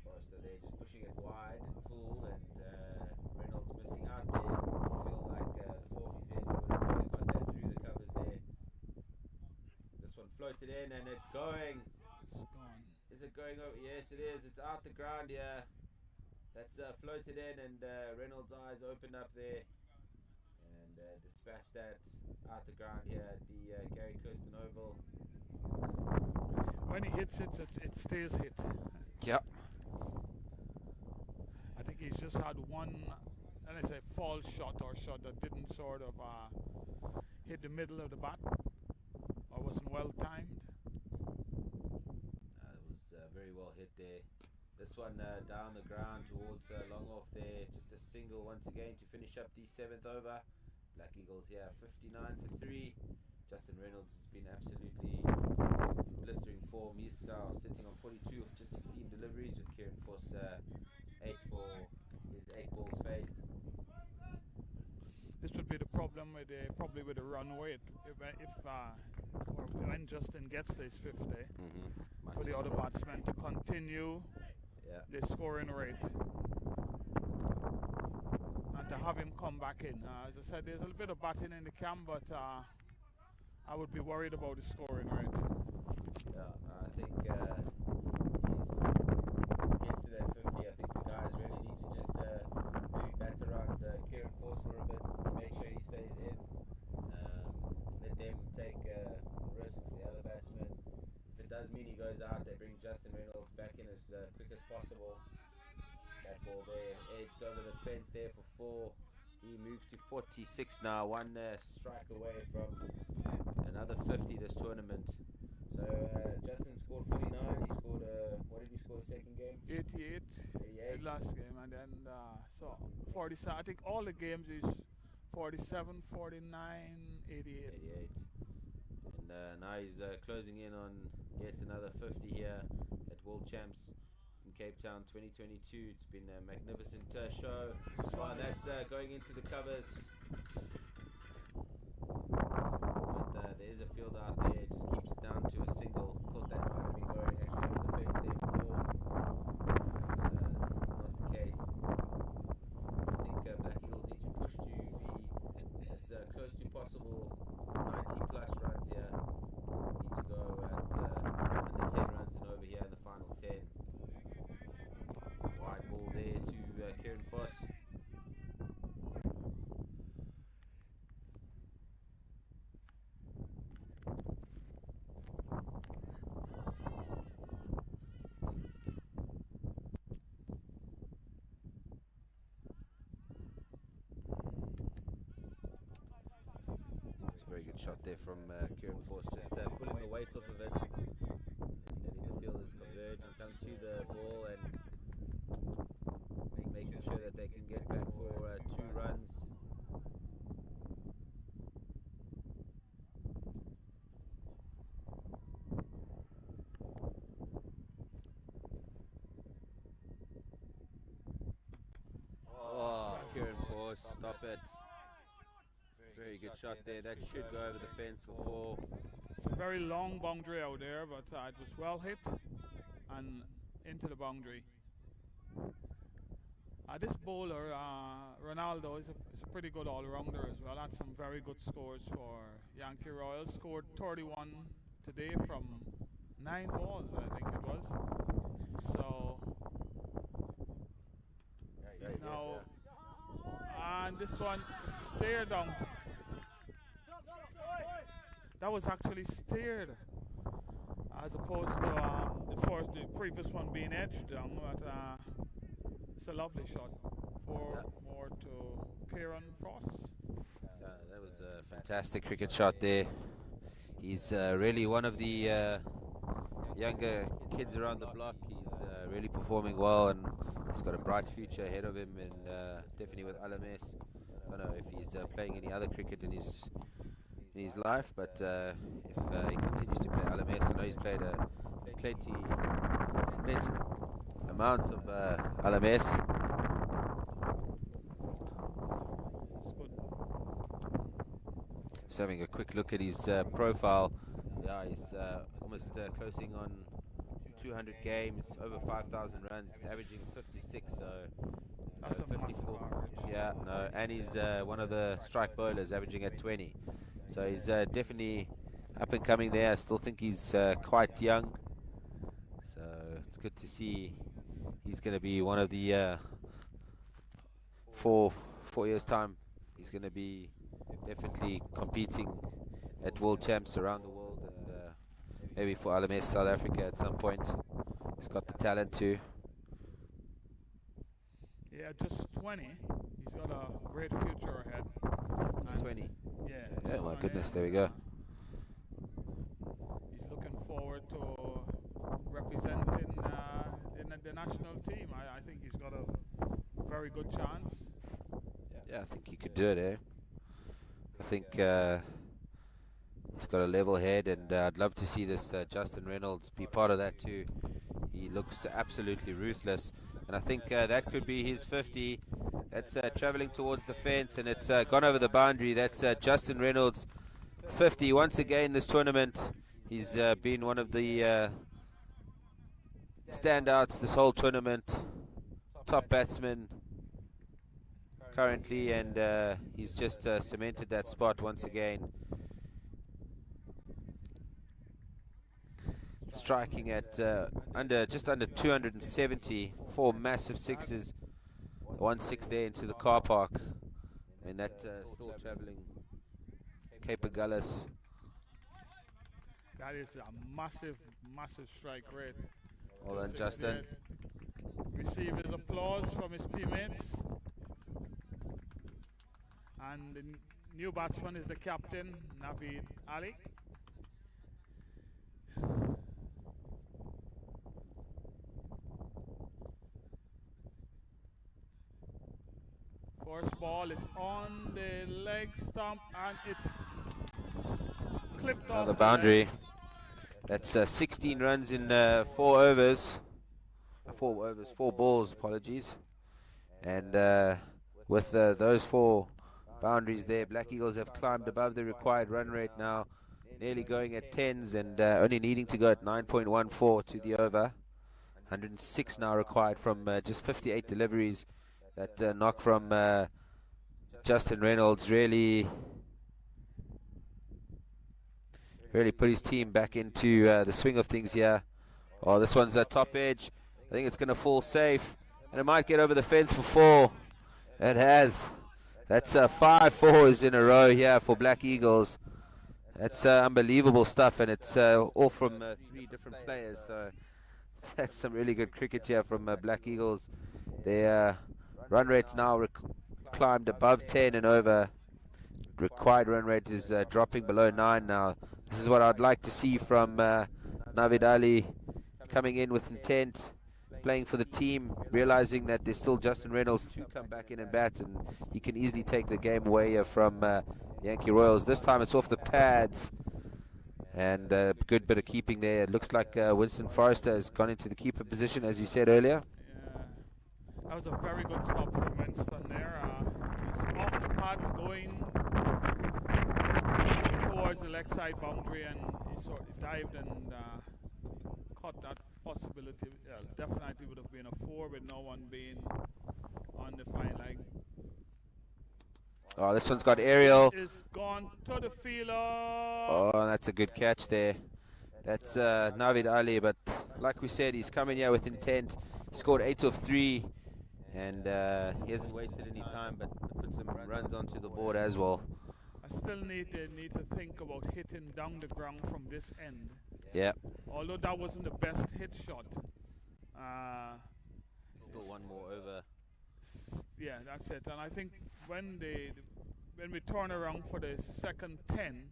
Forrester there just pushing it wide and full, and Reynolds missing out there. You feel like the form he's in, he would have got that through the covers there. This one floated in and it's going. It's gone. Is it going over? Yes, it is. It's out the ground here. That's floated in, and Reynolds' eyes opened up there and dispatched that out the ground here at the Gary Kirsten Oval. When he hits it, it stays hit. Yep. I think he's just had one, and I say false shot or shot that didn't sort of hit the middle of the bat or wasn't well timed. It was very well hit there. This one down the ground towards long off there. Just a single once again to finish up the 7th over. Black Eagles here 59 for 3. Justin Reynolds has been absolutely in blistering form. He's sitting on 42 of just 16 deliveries, with Kieran Foss 8 for his 8 balls faced. This would be the problem with probably with the runway. Or when Justin gets his 50, for the other batsmen to continue the scoring rate and to have him come back in. As I said, there's a little bit of batting in the camp, but I would be worried about the scoring rate. Yeah, I think he's gets to that 50. I think the guys really need to just maybe bat around Kieran Force for a bit, make sure he stays in, let them take risks, the other batsmen. If it does mean he goes out, they bring Justin Reynolds back in as quick as possible. That ball there, edged over the fence there for 4. He moves to 46 now, one strike away from another 50 this tournament. So Justin scored 49. He scored what did he score second game? 88 the last game, and then so 47. I think all the games is 47, 49, 88. 88. And now he's closing in on yet another 50 here at World Champs in Cape Town 2022. It's been a magnificent show. That's going into the covers. But there is a field out there. Just keeps it down to a single. Thought that might have been going actually over the fence there before. But not the case. I think Black Eagles need to push to be as close to possible 90 plus runs here. Need to go at under 10 runs and over here in the final 10. Wide ball there to Kieran Foss. It's a very good shot there from Kieran Foss, just pulling the weight off of it, letting the fielders converge and come to the ball and making sure that they can get back for course, stop it. Very good shot there. That should go over the fence for 4. It's a very long boundary out there, but it was well hit and into the boundary. This bowler, Ronaldo, is a pretty good all-rounder as well. Had some very good scores for Yankee Royals. Scored 31 today from 9 balls, I think it was. So he's now, and this one stared down. That was actually steered, as opposed to the previous one being edged down. But it's a lovely shot. 4 more to Kieran Frost. That was a fantastic cricket shot there. He's really one of the younger kids around the block. He's really performing well, and he's got a bright future ahead of him, and definitely with LMS. I don't know if he's playing any other cricket in his life, but if he continues to play LMS, I know he's played plenty amounts of LMS. Just having a quick look at his profile. Yeah, he's almost closing on 200 games, over 5,000 runs. He's averaging 56, so that's a 54. Yeah, no, and he's one of the strike bowlers, averaging at 20. So he's definitely up and coming there. I still think he's quite young. So it's good to see he's going to be one of the 4 years' time. He's going to be definitely competing at world champs around the world, and maybe for LMS South Africa at some point. He's got the talent too. Yeah, just 20. He's got a great future ahead. He's 20. Yeah. Oh my goodness, there we go. He's looking forward to representing the national team. I think he's got a very good chance. Yeah, I think he could do it, eh? I think he's got a level head, and I'd love to see this Justin Reynolds be part of that too. He looks absolutely ruthless, and I think that could be his 50. That's travelling towards the fence, and it's gone over the boundary. That's Justin Reynolds' 50. Once again this tournament, he's been one of the standouts this whole tournament. Top batsman currently, and he's just cemented that spot once again. Striking at just under 270, 4 massive sixes, 1-6 there into the car park, and that still travelling Cape Agulhas. That is a massive strike rate. Well done, Justin. Receive his applause from his teammates. And the new batsman is the captain, Naveed Ali. First ball is on the leg stump, and it's clipped off the boundary. That's 16 runs in 4 overs. 4 balls, apologies. And with those 4 boundaries there, Black Eagles have climbed above the required run rate now, nearly going at 10s, and only needing to go at 9.14 to the over. 106 now required from just 58 deliveries. That knock from Justin Reynolds really put his team back into the swing of things here. Oh, this one's a top edge. I think it's going to fall safe, and it might get over the fence for 4. It has. That's 5 4s in a row here for Black Eagles. That's unbelievable stuff, and it's all from 3 different players. So that's some really good cricket here from Black Eagles. Their run rate's now climbed above 10 and over. Required run rate is dropping below 9 now. This is what I'd like to see from Naveed Ali, coming in with intent, playing for the team, realizing that there's still Justin Reynolds to come back in and bat, and he can easily take the game away from Yankee Royals. This time it's off the pads, and a good bit of keeping there. It looks like Winston Forrester has gone into the keeper position, as you said earlier. Yeah, that was a very good stop from Winston there. He's pad going towards the leg side boundary, and he sort of dived and caught that possibility. Definitely would have been a 4 with no one being on the fine leg. Oh, this one's got aerial. Is gone to the fielder. Oh, that's a good catch there. That's Navid Ali, but like we said, he's coming here with intent. He scored 8 of 3, and he hasn't wasted any time, but put some runs onto the board as well. I still need to think about hitting down the ground from this end. Yeah. Although that wasn't the best hit shot. Still one more over. Yeah, that's it. And I think when we turn around for the second 10,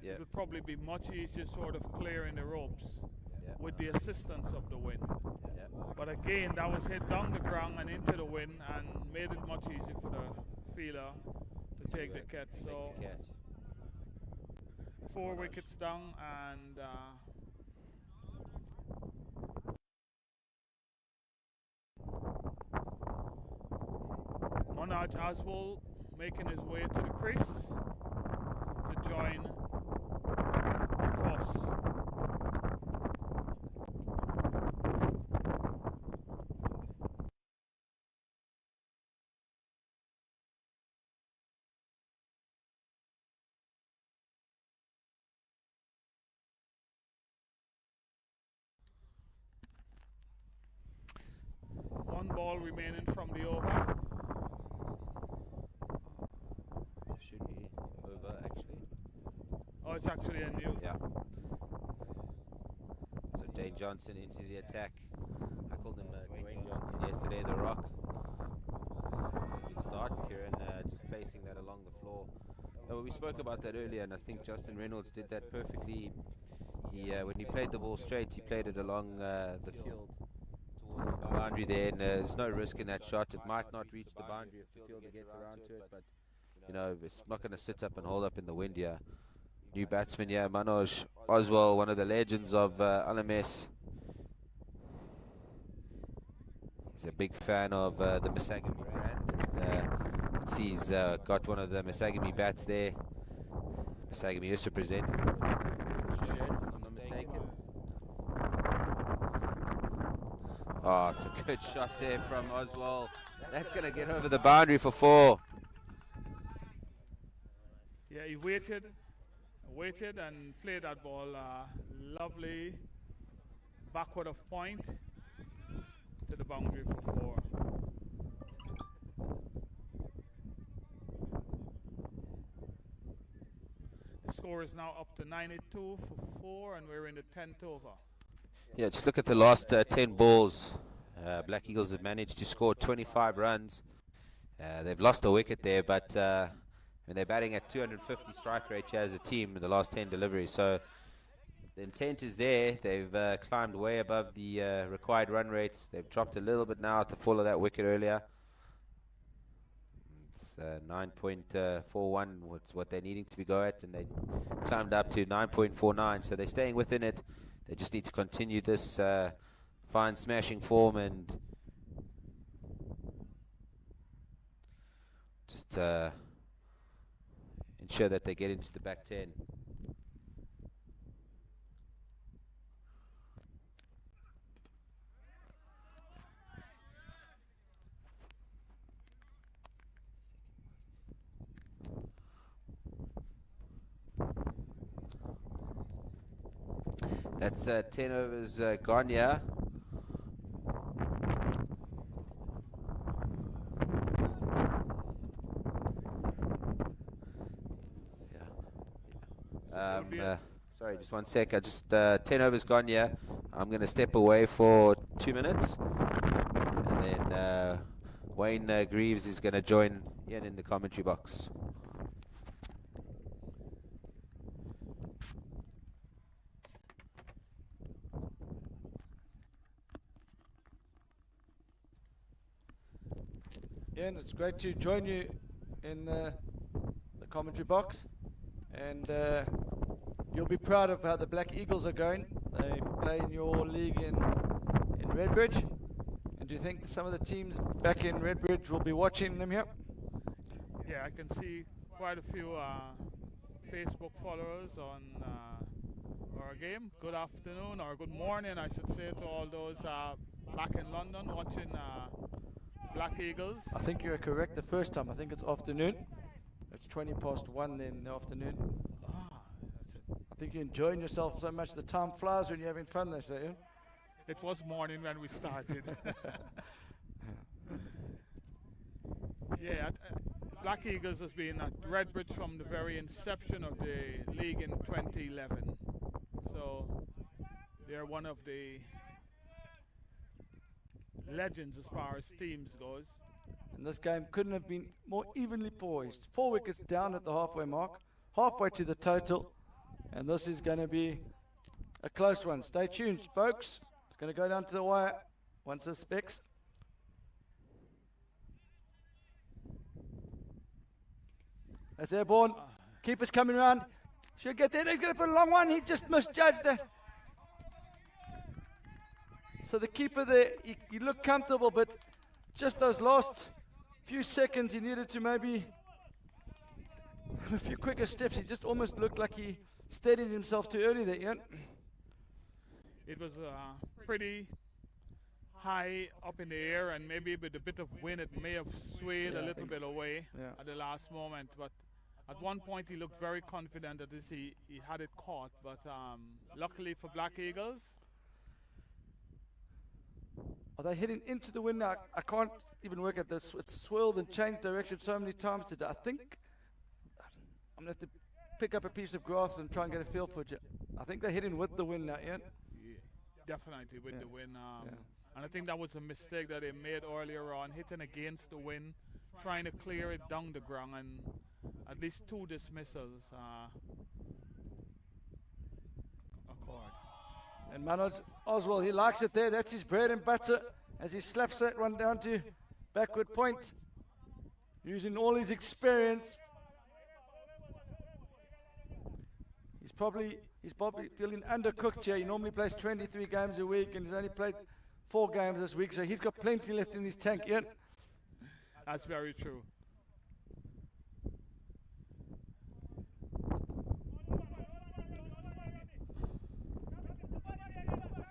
it would probably be much easier sort of clearing the ropes with the assistance of the wind. But again, that was hit down the ground and into the wind and made it much easier for the fielder to take the catch. So 4 wickets down, and Manoj Aswal making his way to the crease to join Foss. One ball remaining from the over. Should be over, actually. Oh, it's actually a new. Yeah. So Dane Johnson into the attack. I called him Dwayne Johnson yesterday, The Rock. It's a good start. Kieran just placing that along the floor. We spoke about that earlier, and I think Justin Reynolds did that perfectly. When he played the ball straight, he played it along the field towards the boundary there, and there's no risk in that shot. It might not reach the boundary if the fielder gets around to it, but you know, it's not going to sit up and hold up in the wind here. New batsman here, Manoj Oswal, one of the legends of LMS. He's a big fan of the Masagami brand. You can see he's got one of the Masagami bats there. Masagami is represented. Shirt, if I'm not mistaken. Oh, it's a good shot there from Oswal. That's going to get over the boundary for 4. Yeah, he waited and played that ball lovely backward of point to the boundary for 4. The score is now up to 92 for 4, and we're in the 10th over. Yeah, just look at the last 10 balls. Black Eagles have managed to score 25 runs. They've lost a wicket there, but and they're batting at 250 strike rate here as a team in the last 10 deliveries. So the intent is there. They've climbed way above the required run rate. They've dropped a little bit now at the fall of that wicket earlier. It's 9.41 what they're needing to be go at, and they climbed up to 9.49. So they're staying within it. They just need to continue this fine smashing form and just ensure that they get into the back 10. That's 10 overs gone, yeah. Sorry, just one sec. I just 10 overs gone, yeah. I'm going to step away for 2 minutes, and then Wayne Greaves is going to join Ian in the commentary box. Ian, it's great to join you in the commentary box, and you'll be proud of how the Black Eagles are going. They play in your league in Redbridge, and do you think some of the teams back in Redbridge will be watching them here? Yeah, I can see quite a few Facebook followers on our game. Good afternoon or good morning, I should say, to all those back in London watching Black Eagles. I think you're correct the first time. I think it's afternoon. It's 20 past 1 then in the afternoon. That's it. I think you're enjoying yourself so much the time flies when you're having fun, they say. It was morning when we started. Yeah, Black Eagles has been at Redbridge from the very inception of the league in 2011. So they're one of the legends as far as teams goes. And this game couldn't have been more evenly poised. 4 wickets down at the halfway mark, halfway to the total. And this is going to be a close one. Stay tuned, folks. It's going to go down to the wire once this specs. That's airborne. Keeper's coming around. Should get there. He's going to put a long one. He just misjudged that. So the keeper there, he looked comfortable, but just those last few seconds, he needed to maybe have a few quicker steps. He just almost looked like he steadied himself too early there, yeah? It was pretty high up in the air, and maybe with a bit of wind, it may have swayed a little bit away at the last moment. But at one point, he looked very confident that he had it caught. But luckily for Black Eagles, are they heading into the wind now? I can't even work at this. It's swirled and changed direction so many times today. I think I'm going to have to pick up a piece of grass and try and get a feel for it. I think they're heading with the wind now, yeah? Definitely with the wind. And I think that was a mistake that they made earlier on, hitting against the wind, trying to clear it down the ground, and at least 2 dismissals occurred. And Manoj Oswald, he likes it there. That's his bread and butter as he slaps that one down to backward point, using all his experience. He's probably feeling undercooked here. He normally plays 23 games a week, and he's only played 4 games this week, so he's got plenty left in his tank yet. That's very true.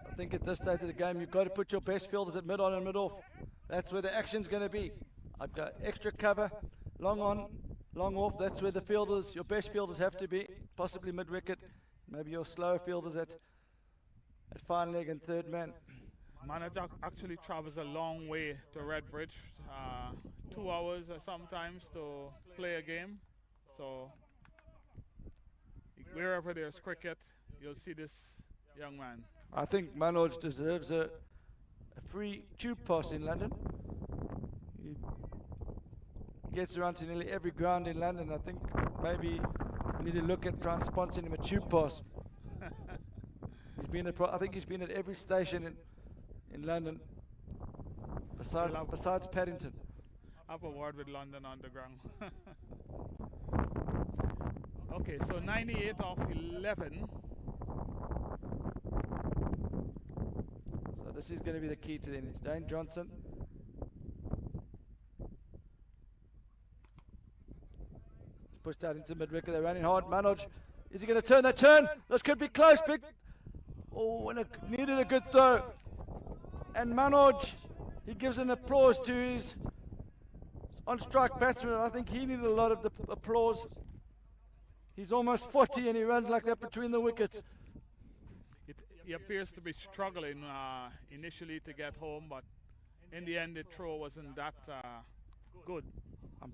I think at this stage of the game, you've got to put your best fielders at mid-on and mid-off. That's where the action's going to be. I've got extra cover, long on, long off. That's where the fielders, your best fielders have to be, possibly mid-wicket. Maybe your slower fielders at fine leg and third man. Manager actually travels a long way to Redbridge, 2 hours sometimes to play a game. So wherever there's cricket, you'll see this young man. I think Manoj deserves a free tube pass in London. He gets around to nearly every ground in London. I think maybe we need to look at trying to sponsor him a tube pass. I think he's been at every station in London, besides Paddington. Have a word with London Underground. Okay, so 98 off 11. So this is going to be the key to the innings. Dane Johnson. Pushed out into mid-wicket. They're running hard. Manoj, is he going to turn that turn? This could be close. Big. Oh, and it needed a good throw. And Manoj, he gives an applause to his on-strike batsman. I think he needed a lot of the applause. He's almost 40 and he runs like that between the wickets. He appears to be struggling initially to get home, but in the end the throw wasn't that good.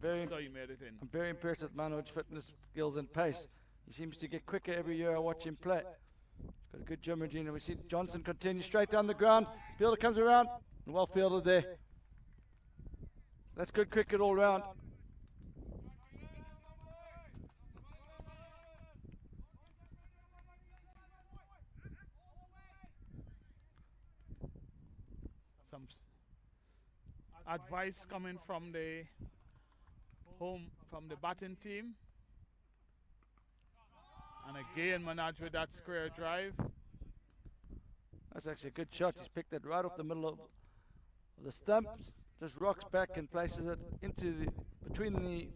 So he made it in. I'm very impressed with Manoj's fitness, skills and pace. He seems to get quicker every year I watch him play. Got a good gym routine, and we see Johnson continue straight down the ground. Fielder comes around, and well fielded there. So that's good cricket all round. Some advice coming from the batting team. And again, Manoj with that square drive. That's actually a good shot. He's picked it right off the middle of the stump. Just rocks back and places it into between the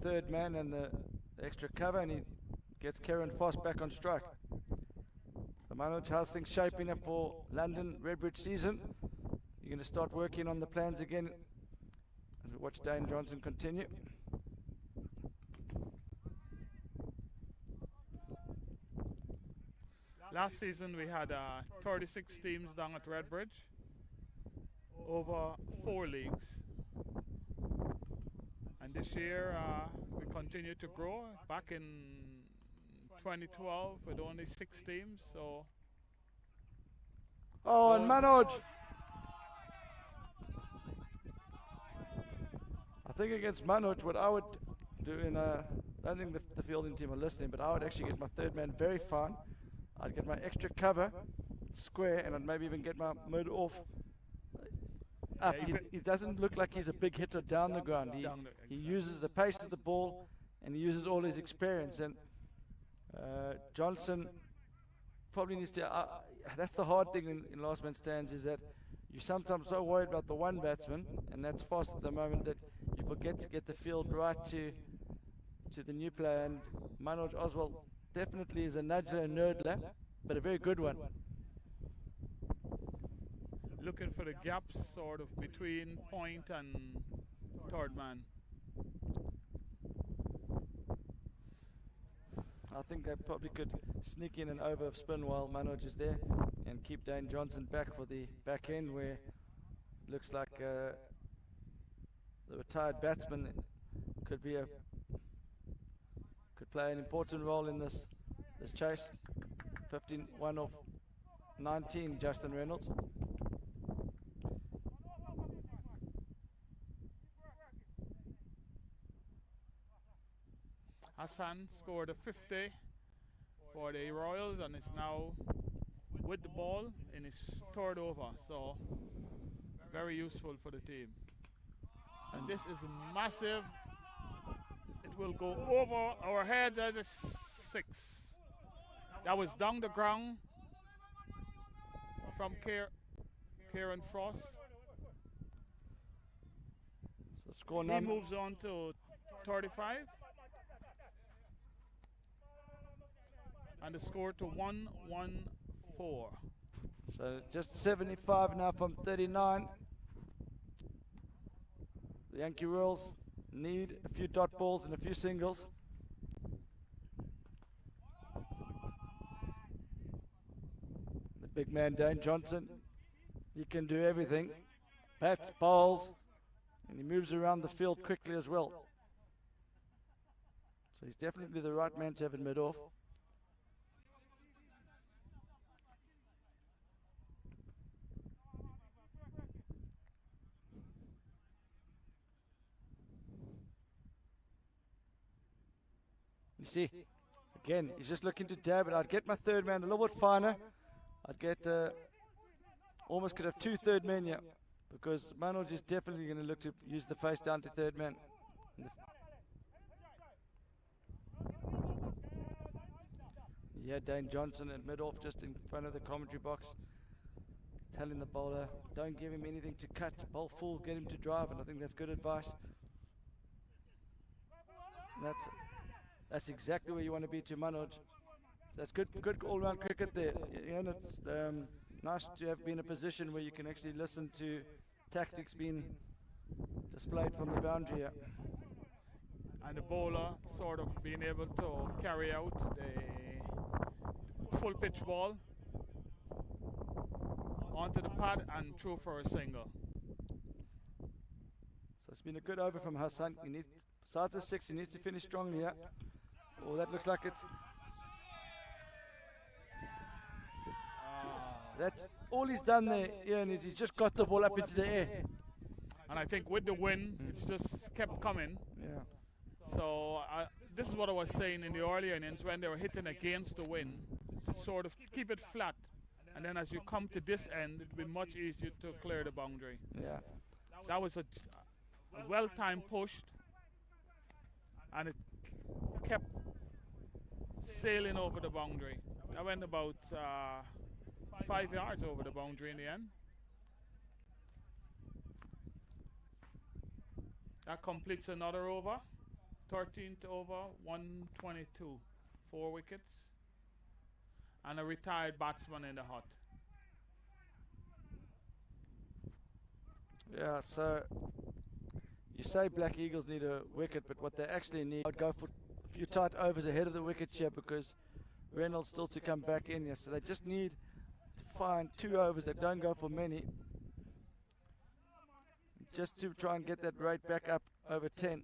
third man and the extra cover, and he gets Kieran Foss back on strike. So Manoj, how's things shaping up for London Redbridge season? You're going to start working on the plans again as we watch Dane Johnson continue. Last season we had 36 teams down at Redbridge over 4 leagues. And this year we continue to grow. Back in 2012 with only 6 teams. So. Oh, and Manoj! I think against Manoj, what I would do in I don't think the fielding team are listening, but I would actually get my third man very fine. I'd get my extra cover square, and I'd maybe even get my mid off up. Yeah, He doesn't look like he's a big hitter down the ground. He uses the pace of the ball, and he uses all his experience. And Johnson probably needs to. That's the hard thing in last man stands, is that you're sometimes so worried about the one batsman, and that's fast at the moment, that you forget to get the field right to the new player. And Manoj Oswald definitely is a nudger and nerdler, but a very good one. Looking for the gaps sort of between point and third man. I think they probably could sneak in an over of spin while Manoj is there and keep Dane Johnson back for the back end, where it looks like the retired batsman could play an important role in this chase. 15-1 off 19, Justin Reynolds. Hassan scored a 50 for the Royals and is now with the ball in his third over, so very useful for the team. And this is massive. It will go over our heads as a 6. That was down the ground from Kieran Frost. So score He number. moves on to 35. And the score to 1-1-4. So just 75 now from 39. The Yankee Royals need a few dot balls and a few singles. The big man Dane Johnson, he can do everything. Bats, bowls, and he moves around the field quickly as well. So he's definitely the right man to have in mid-off. You see, again, he's just looking to dab it. I'd get my third man a little bit finer. I'd get, almost could have 2 third men here, because Manoj is definitely going to look to use the face down to third man. Yeah, Dane Johnson at mid-off just in front of the commentary box, telling the bowler, don't give him anything to cut, bowl full, get him to drive, and I think that's good advice. That's exactly where you want to be to Manoj. That's good all-round cricket there. And it's nice to have been in a position where you can actually listen to tactics being displayed from the boundary here. And the bowler sort of being able to carry out the full pitch ball onto the pad and through for a single. So it's been a good over from Hassan. He needs, besides the 6, he needs to finish strongly here. Oh, that looks like it's... That's all he's done there, Ian, is he's just got the ball up into the air. And I think with the wind, it's just kept coming. Yeah. So this is what I was saying in the earlier innings when they were hitting against the wind, to sort of keep it flat. And then as you come to this end, it will be much easier to clear the boundary. Yeah. That was a well-timed push, and it kept sailing over the boundary. I went about 5 yards over the boundary in the end. That completes another over. 13th over, 122. 4 wickets. And a retired batsman in the hut. Yeah, so you say Black Eagles need a wicket, but what they actually need, I'd go for a few tight overs ahead of the wicket here because Reynolds still to come back in here. So they just need to find 2 overs that don't go for many, just to try and get that rate back up over 10.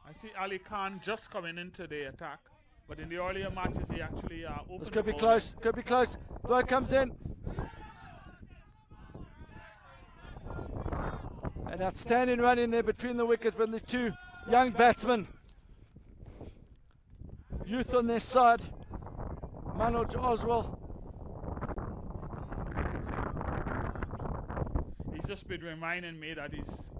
I see Ali Khan just coming into the attack, but in the earlier matches he actually opened. This could be the close, could be close. Throw comes in. An outstanding run in there between the wickets when there's 2 young batsmen. Youth on their side. Manoj Oswal. He's just been reminding me that he's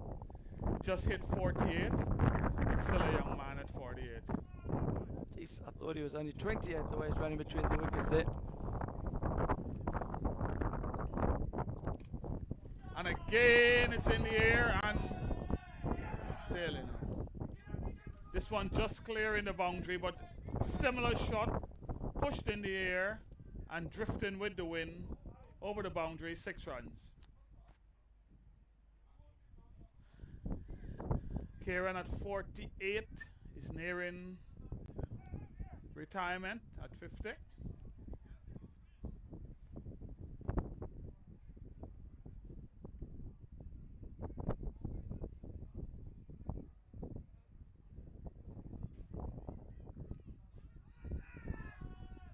just hit 48, but still a young man at 48. Jeez, I thought he was only 28 the way he's running between the wickets there. And again it's in the air and sailing. This one just clearing the boundary, but similar shot, pushed in the air and drifting with the wind over the boundary, 6 runs. Kieran at 48 is nearing retirement at 50.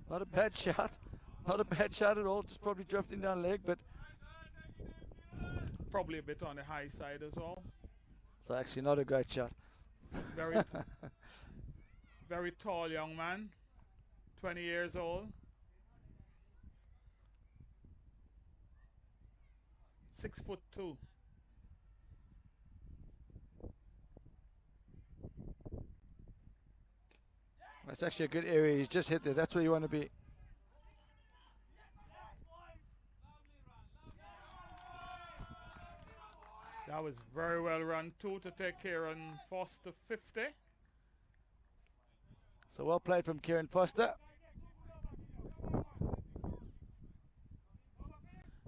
Not a bad shot. Not a bad shot at all. Just probably drifting down leg, but Probably a bit on the high side as well. it's actually not a great shot. Very, very tall young man, 20 years old. 6'2". That's actually a good area. He's just hit there. That's where you want to be. That was very well run. 2 to take Kieran Foster 50. So well played from Kieran Foster.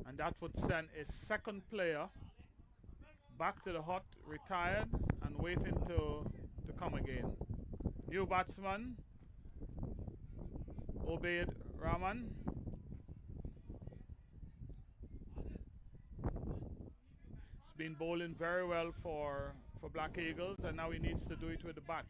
And that would send a second player back to the hut, retired and waiting to come again. New batsman, Obaid Rahman. He's been bowling very well for Black Eagles, and now he needs to do it with the bat.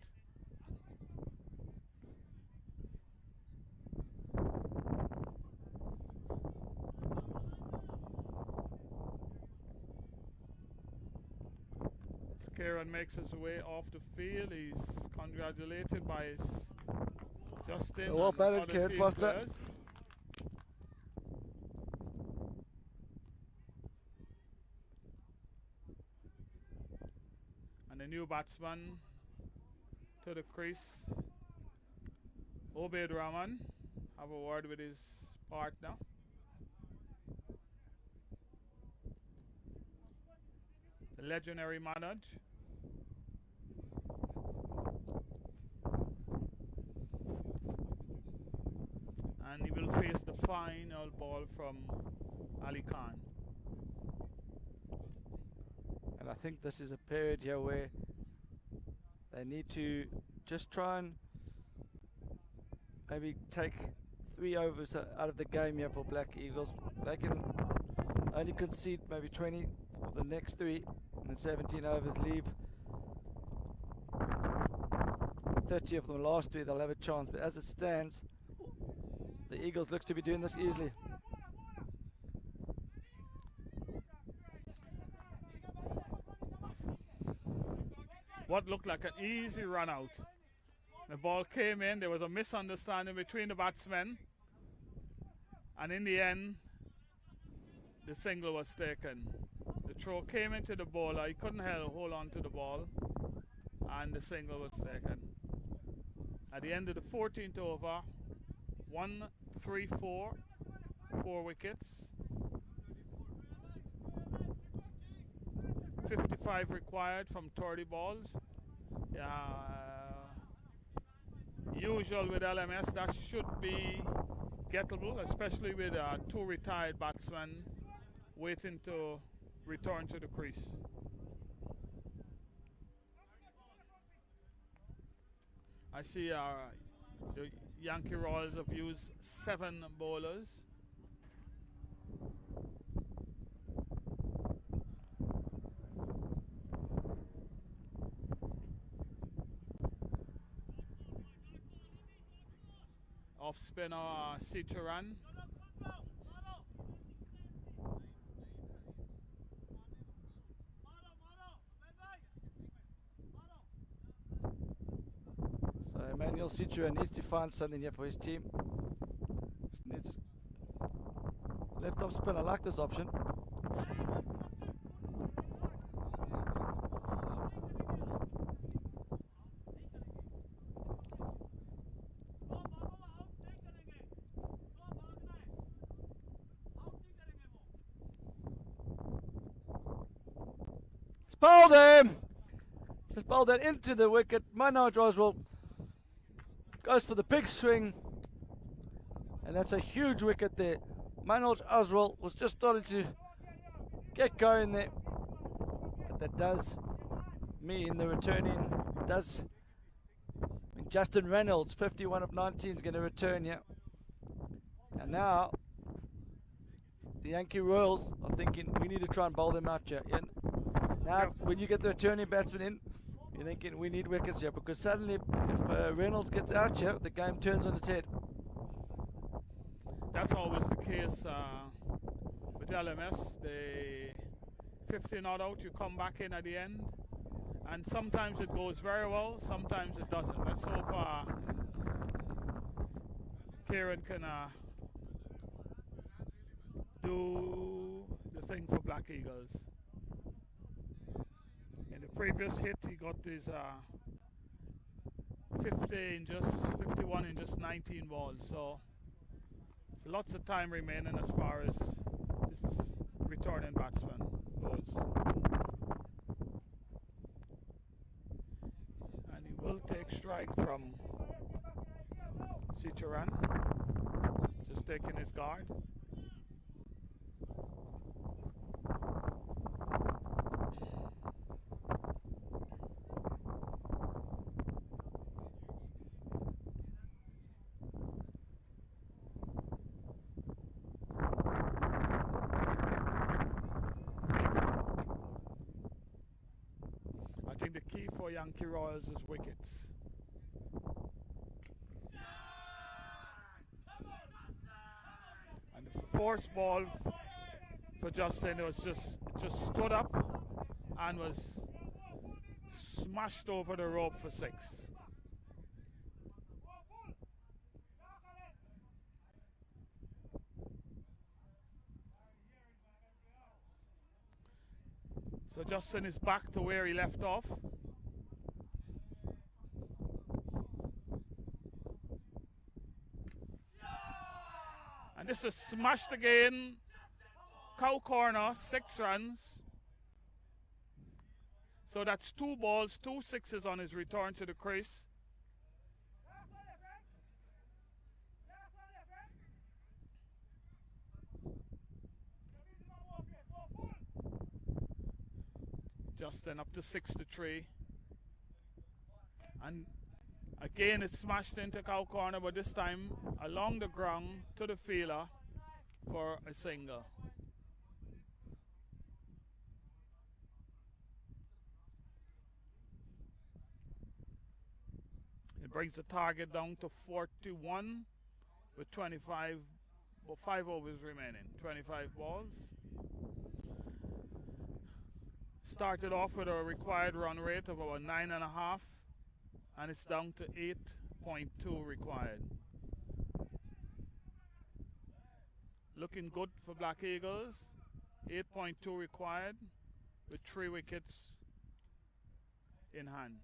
Kieran makes his way off the field. He's congratulated by his Justin Well and batted, other Kieran team Foster. players. And the new batsman to the crease, Obaid Rahman. Have a word with his partner. The legendary Manoj. And he will face the final ball from Ali Khan. And I think this is a period here where they need to just try and maybe take 3 overs out of the game here for Black Eagles. They can only concede maybe 20 of the next 3, and then 17 overs, leave 30 of the last 3. They'll have a chance, but as it stands, the Eagles looks to be doing this easily. What looked like an easy run out. The ball came in, there was a misunderstanding between the batsmen, and in the end the single was taken. The throw came into the bowler, he couldn't hold on to the ball, and the single was taken. At the end of the 14th over, 1-3-4, 4 wickets. 55 required from 30 balls. Usual with LMS, that should be gettable, especially with 2 retired batsmen waiting to return to the crease. I see the Yankee Royals have used 7 bowlers. Off spinner Citroen. So Emmanuel Citroen needs to find something here for his team. Needs left off spin. I like this option. Bowled him! Just bowled that into the wicket. Reynolds Oswald goes for the big swing. And that's a huge wicket there. Reynolds Oswald was just starting to get going there. But that does mean the returning does mean Justin Reynolds, 51 of 19, is going to return here. And now the Yankee Royals are thinking we need to try and bowl them out here. Now, when you get the returning batsman in, you're thinking we need wickets here, because suddenly if Reynolds gets out here, the game turns on its head. That's always the case with LMS. They 50 not out, you come back in at the end, and sometimes it goes very well, sometimes it doesn't. Let's hope Kieran can do the thing for Black Eagles. In the previous hit, he got his 51 in just 19 balls. So there's lots of time remaining as far as this returning batsman goes. And he will take strike from Citroen, just taking his guard. For Yankee Royals is wickets. And the force ball for Justin was just stood up and was smashed over the rope for 6. So Justin is back to where he left off. And this is smashed again. Cow corner, 6 runs. So that's 2 balls, 2 sixes on his return to the crease. Justin up to 6-3. And again, it's smashed into cow corner, but this time along the ground to the fielder for a single. It brings the target down to 41 with 5 overs remaining, 25 balls. Started off with a required run rate of about 9.5. And it's down to 8.2 required. Looking good for Black Eagles. 8.2 required with 3 wickets in hand.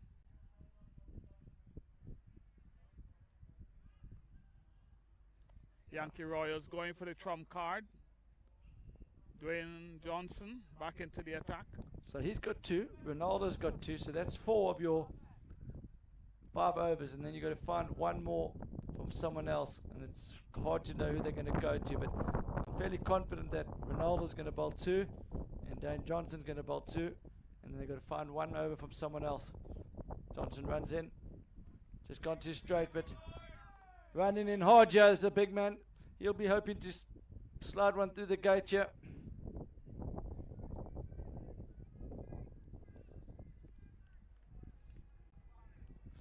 Yankee Royals going for the trump card. Dwayne Johnson back into the attack. So he's got 2. Ronaldo's got 2. So that's 4 of your 5 overs, and then you've got to find one more from someone else, and it's hard to know who they're going to go to, but I'm fairly confident that Ronaldo's going to bowl 2 and Dane Johnson's going to bowl 2, and then they've got to find one over from someone else. Johnson runs in, just gone too straight, but running in hard here is the big man. He'll be hoping to slide one through the gate here.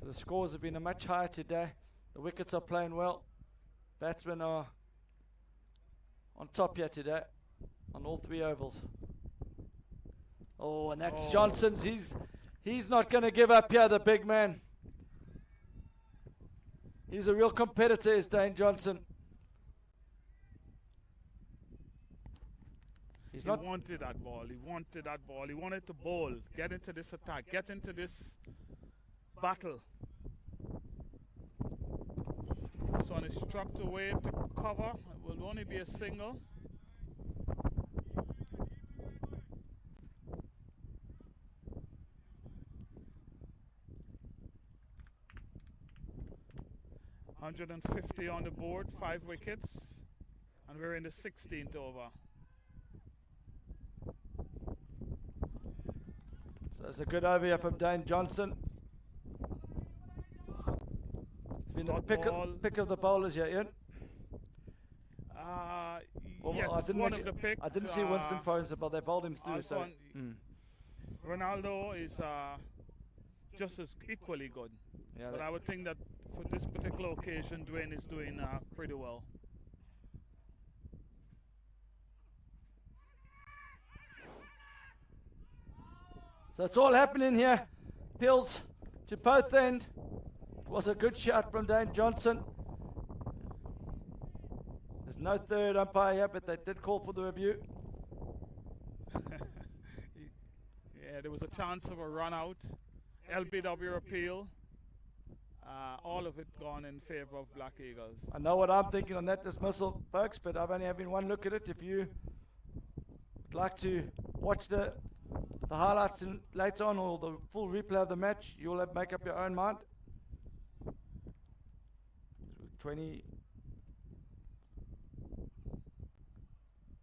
So the scores have been much higher today. The wickets are playing well. Batsmen are on top here today on all 3 ovals. Oh, and that's Johnson's. He's not going to give up here, the big man. He's a real competitor, is Dane Johnson. He wanted that ball. He wanted that ball. He wanted to bowl, get into this attack, get into this battle. This one is struck away to cover. It will only be a single. $150 on the board, 5 wickets, and we're in the 16th over. So it's a good over here from Dane Johnson. It's been the pick of the bowlers here, Ian. Yes, one of the picks. I didn't see Winston Fones, but they bowled him through. So Ronaldo is just as equally good. Yeah, but I would think that for this particular occasion, Dwayne is doing pretty well. So it's all happening here. Pills to both end. It was a good shot from Dane Johnson. There's no third umpire here, but they did call for the review. Yeah, there was a chance of a run out. LBW appeal. All of it gone in favor of Black Eagles. I know what I'm thinking on that dismissal, folks, but I've only having one look at it. If you would like to watch the highlights later on, or the full replay of the match, you'll have make up your own mind. 20.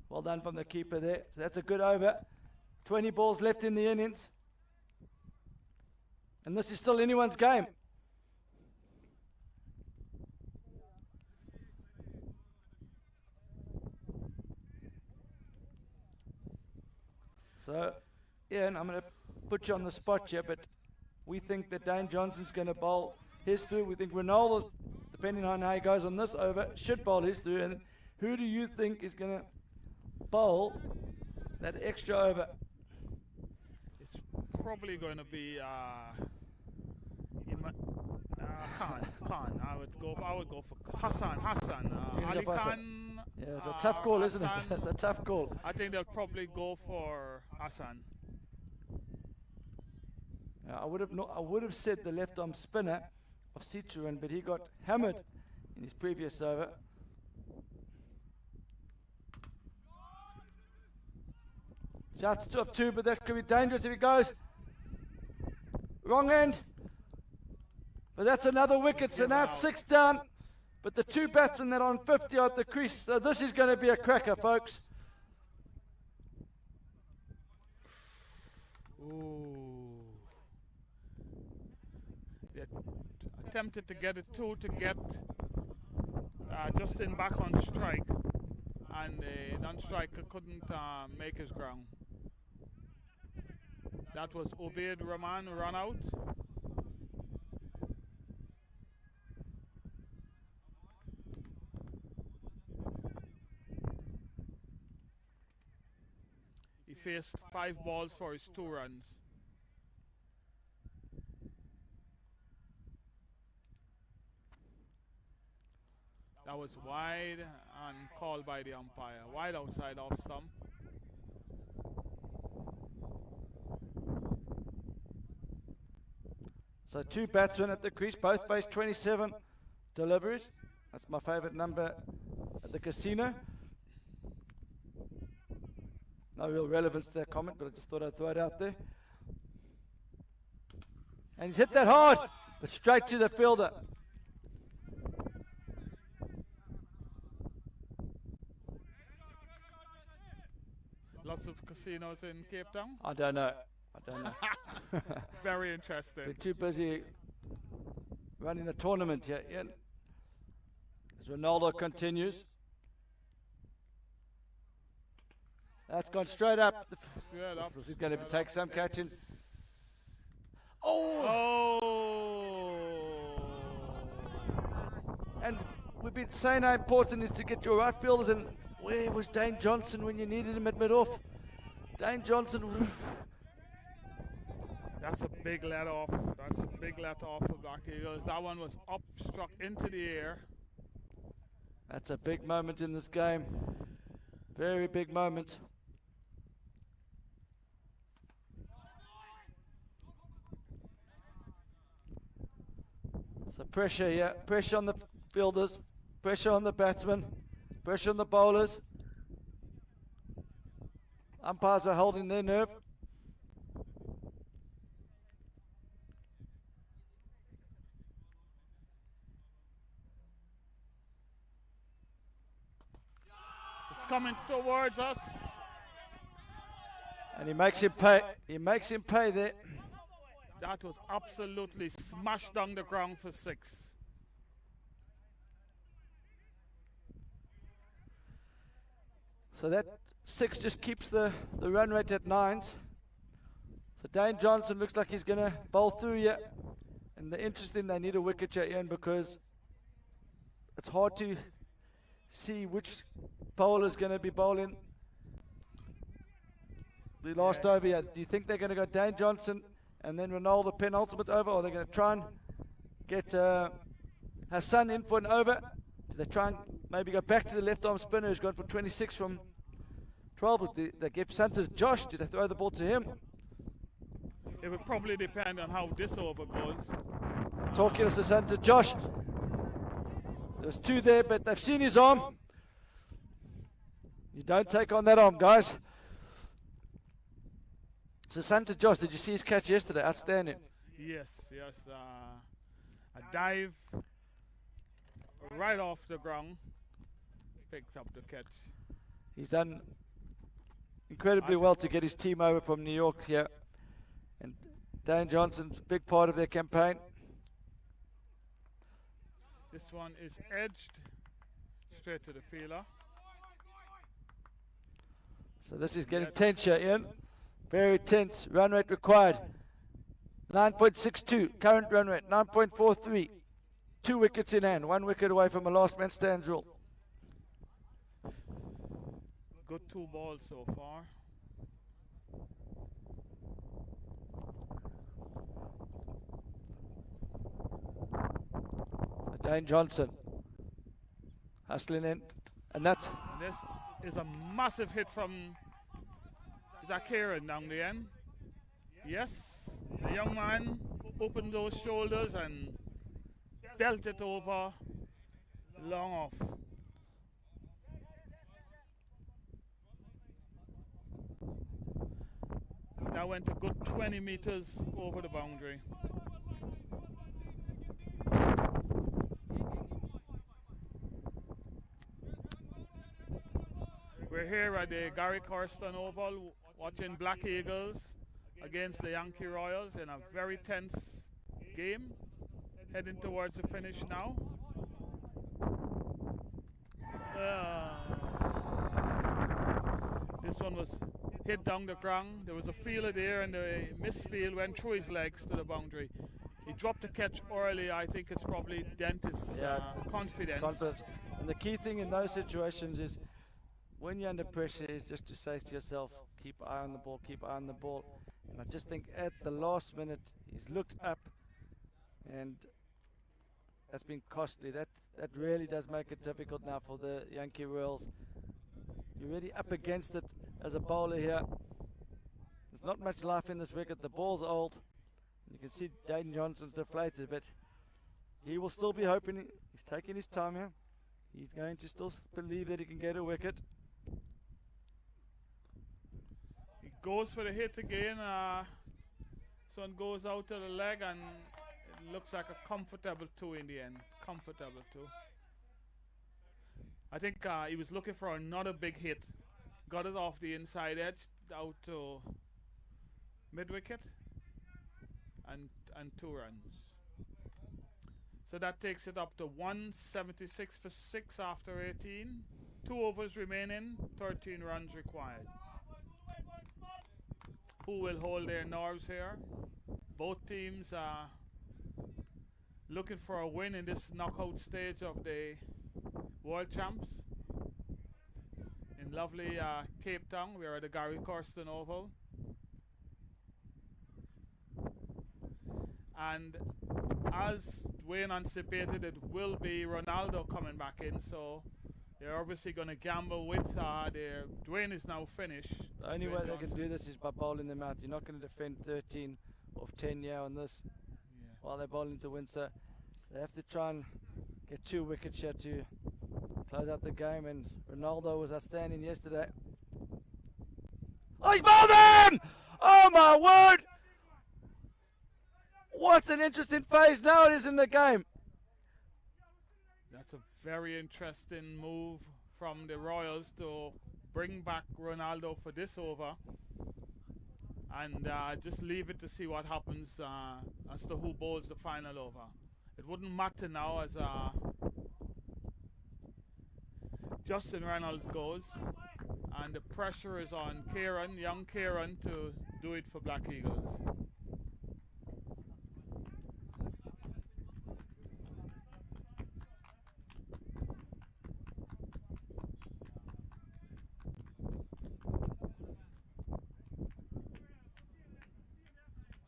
Well done from the keeper there. So that's a good over. 20 balls left in the innings. And this is still anyone's game. So, Ian, I'm going to put you on the spot here, but we think that Dane Johnson's going to bowl his through. We think Reynolds, depending on how he goes on this over, should bowl his through. And who do you think is going to bowl that extra over? It's probably going to be Khan. I would go for Hassan. Ali Khan. Yeah, it's a tough call, isn't it? It's a tough call. I think they'll probably go for Hassan. I would have said the left arm spinner of Citroen, but he got hammered in his previous over. Shots of 2, but that could be dangerous if he goes wrong end. But that's another wicket, so now it's 6 down. But the 2 batsmen that are on 50 are at the crease, so this is going to be a cracker, folks. Ooh. They attempted to get it 2 to get Justin back on strike, and the non-striker couldn't make his ground. That was Ubaid Rahman run out. He faced 5 balls for his 2 runs. That was wide and called by the umpire. Wide outside off stump. So 2 batsmen at the crease, both faced 27 deliveries. That's my favorite number at the casino. No real relevance to that comment, but I just thought I'd throw it out there. And he's hit that hard, but straight to the fielder. Lots of casinos in Cape Town. I don't know. Very interesting. They're too busy running a tournament here, Ian. As Ronaldo continues. That's gone straight up. Straight up. He's going to take some catching. Oh! And we've been saying how important it is to get your right fielders, and where was Dane Johnson when you needed him at mid-off? Dane Johnson. That's a big let off. That's a big let off for Black Eagles. That one was up, struck into the air. That's a big moment in this game. Very big moment. So pressure here, pressure on the fielders, pressure on the batsmen, pressure on the bowlers. Umpires are holding their nerve. It's coming towards us. And he makes him pay. He makes him pay there. That was absolutely smashed down the ground for 6. So that 6 just keeps the run rate at 9s. So Dane Johnson looks like he's going to bowl through here. And the interesting, they need a wicket here, Ian, because it's hard to see which bowler is going to be bowling the last over here. Do you think they're going to go Dane Johnson and then Ronaldo penultimate over, or are they going to try and get Hassan in for an over? Do they try and maybe go back to the left arm spinner who's gone for 26 from 12? Do they give Santos Josh? Do they throw the ball to him? It would probably depend on how this over goes. Talking of Santos Josh. There's 2 there, but they've seen his arm. You don't take on that arm, guys. So Santos Josh, did you see his catch yesterday? Outstanding. Yes. A dive right off the ground. Picked up the catch. He's done incredibly well to get his team over from New York here. And Dane Johnson's a big part of their campaign. This one is edged straight to the fielder. So this is getting tense here, Ian. Very tense. Run rate required. 9.62. Current run rate. 9.43. 2 wickets in hand. 1 wicket away from a last man stands rule. Good 2 balls so far. So Dane Johnson hustling in. And that's... This is a massive hit from... Is that Kieran down the end? Yes. The young man opened those shoulders and dealt it over long off. That went a good 20 meters over the boundary. We're here at the Gary Corston Oval watching Black Eagles against the Yankee Royals in a very tense game, heading towards the finish now. This one was hit down the ground. There was a fielder there and the misfield went through his legs to the boundary. He dropped the catch early. I think it's probably dentist confidence. And the key thing in those situations is when you're under pressure is just to say to yourself, keep eye on the ball, keep eye on the ball. And I just think at the last minute he's looked up, and that's been costly. That really does make it difficult now for the Yankee Royals. You're really up against it as a bowler here. There's not much life in this wicket. The ball's old. You can see Dane Johnson's deflated, but he will still be hoping. He's taking his time here. He's going to still believe that he can get a wicket. goes for the hit again. This one goes out to the leg, and it looks like a comfortable 2 in the end. Comfortable 2. I think he was looking for another big hit. Got it off the inside edge out to mid wicket, and 2 runs. So that takes it up to 176 for 6 after 18. 2 overs remaining, 13 runs required. Who will hold their nerves here? Both teams are looking for a win in this knockout stage of the World Champs. In lovely Cape Town, we are at the Gary Corsten Oval. And as Dwayne anticipated, it will be Ronaldo coming back in, so they're obviously going to gamble with their... Dwayne is now finished. The only Dwayne way they Johnson. can do this is by bowling them out. You're not going to defend 13 of 10 on this while they're bowling to win, so they have to try and get 2 wickets here to close out the game, and Ronaldo was outstanding yesterday. Oh, he's bowled him! Oh my word! What an interesting phase now it is in the game. That's a very interesting move from the Royals to bring back Ronaldo for this over, and just leave it to see what happens as to who bowls the final over. It wouldn't matter now as Justin Reynolds goes, and the pressure is on Kieran, young Kieran, to do it for Black Eagles.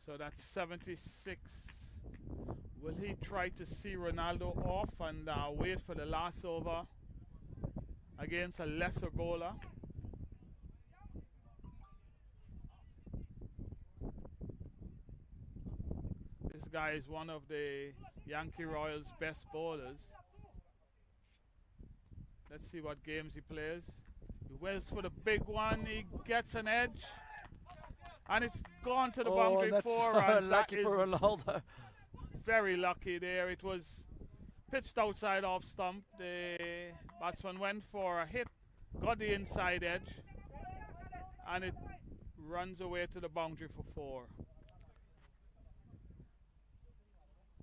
So that's 76. Will he try to see Ronaldo off and wait for the last over against a lesser bowler? This guy is one of the Yankee Royals' best bowlers. Let's see what games he plays. He waits for the big one. He gets an edge. And it's gone to the boundary. That's 4 so runs. lucky for Ronaldo. Very lucky there. It was pitched outside off stump. The batsman went for a hit, got the inside edge, and it runs away to the boundary for 4.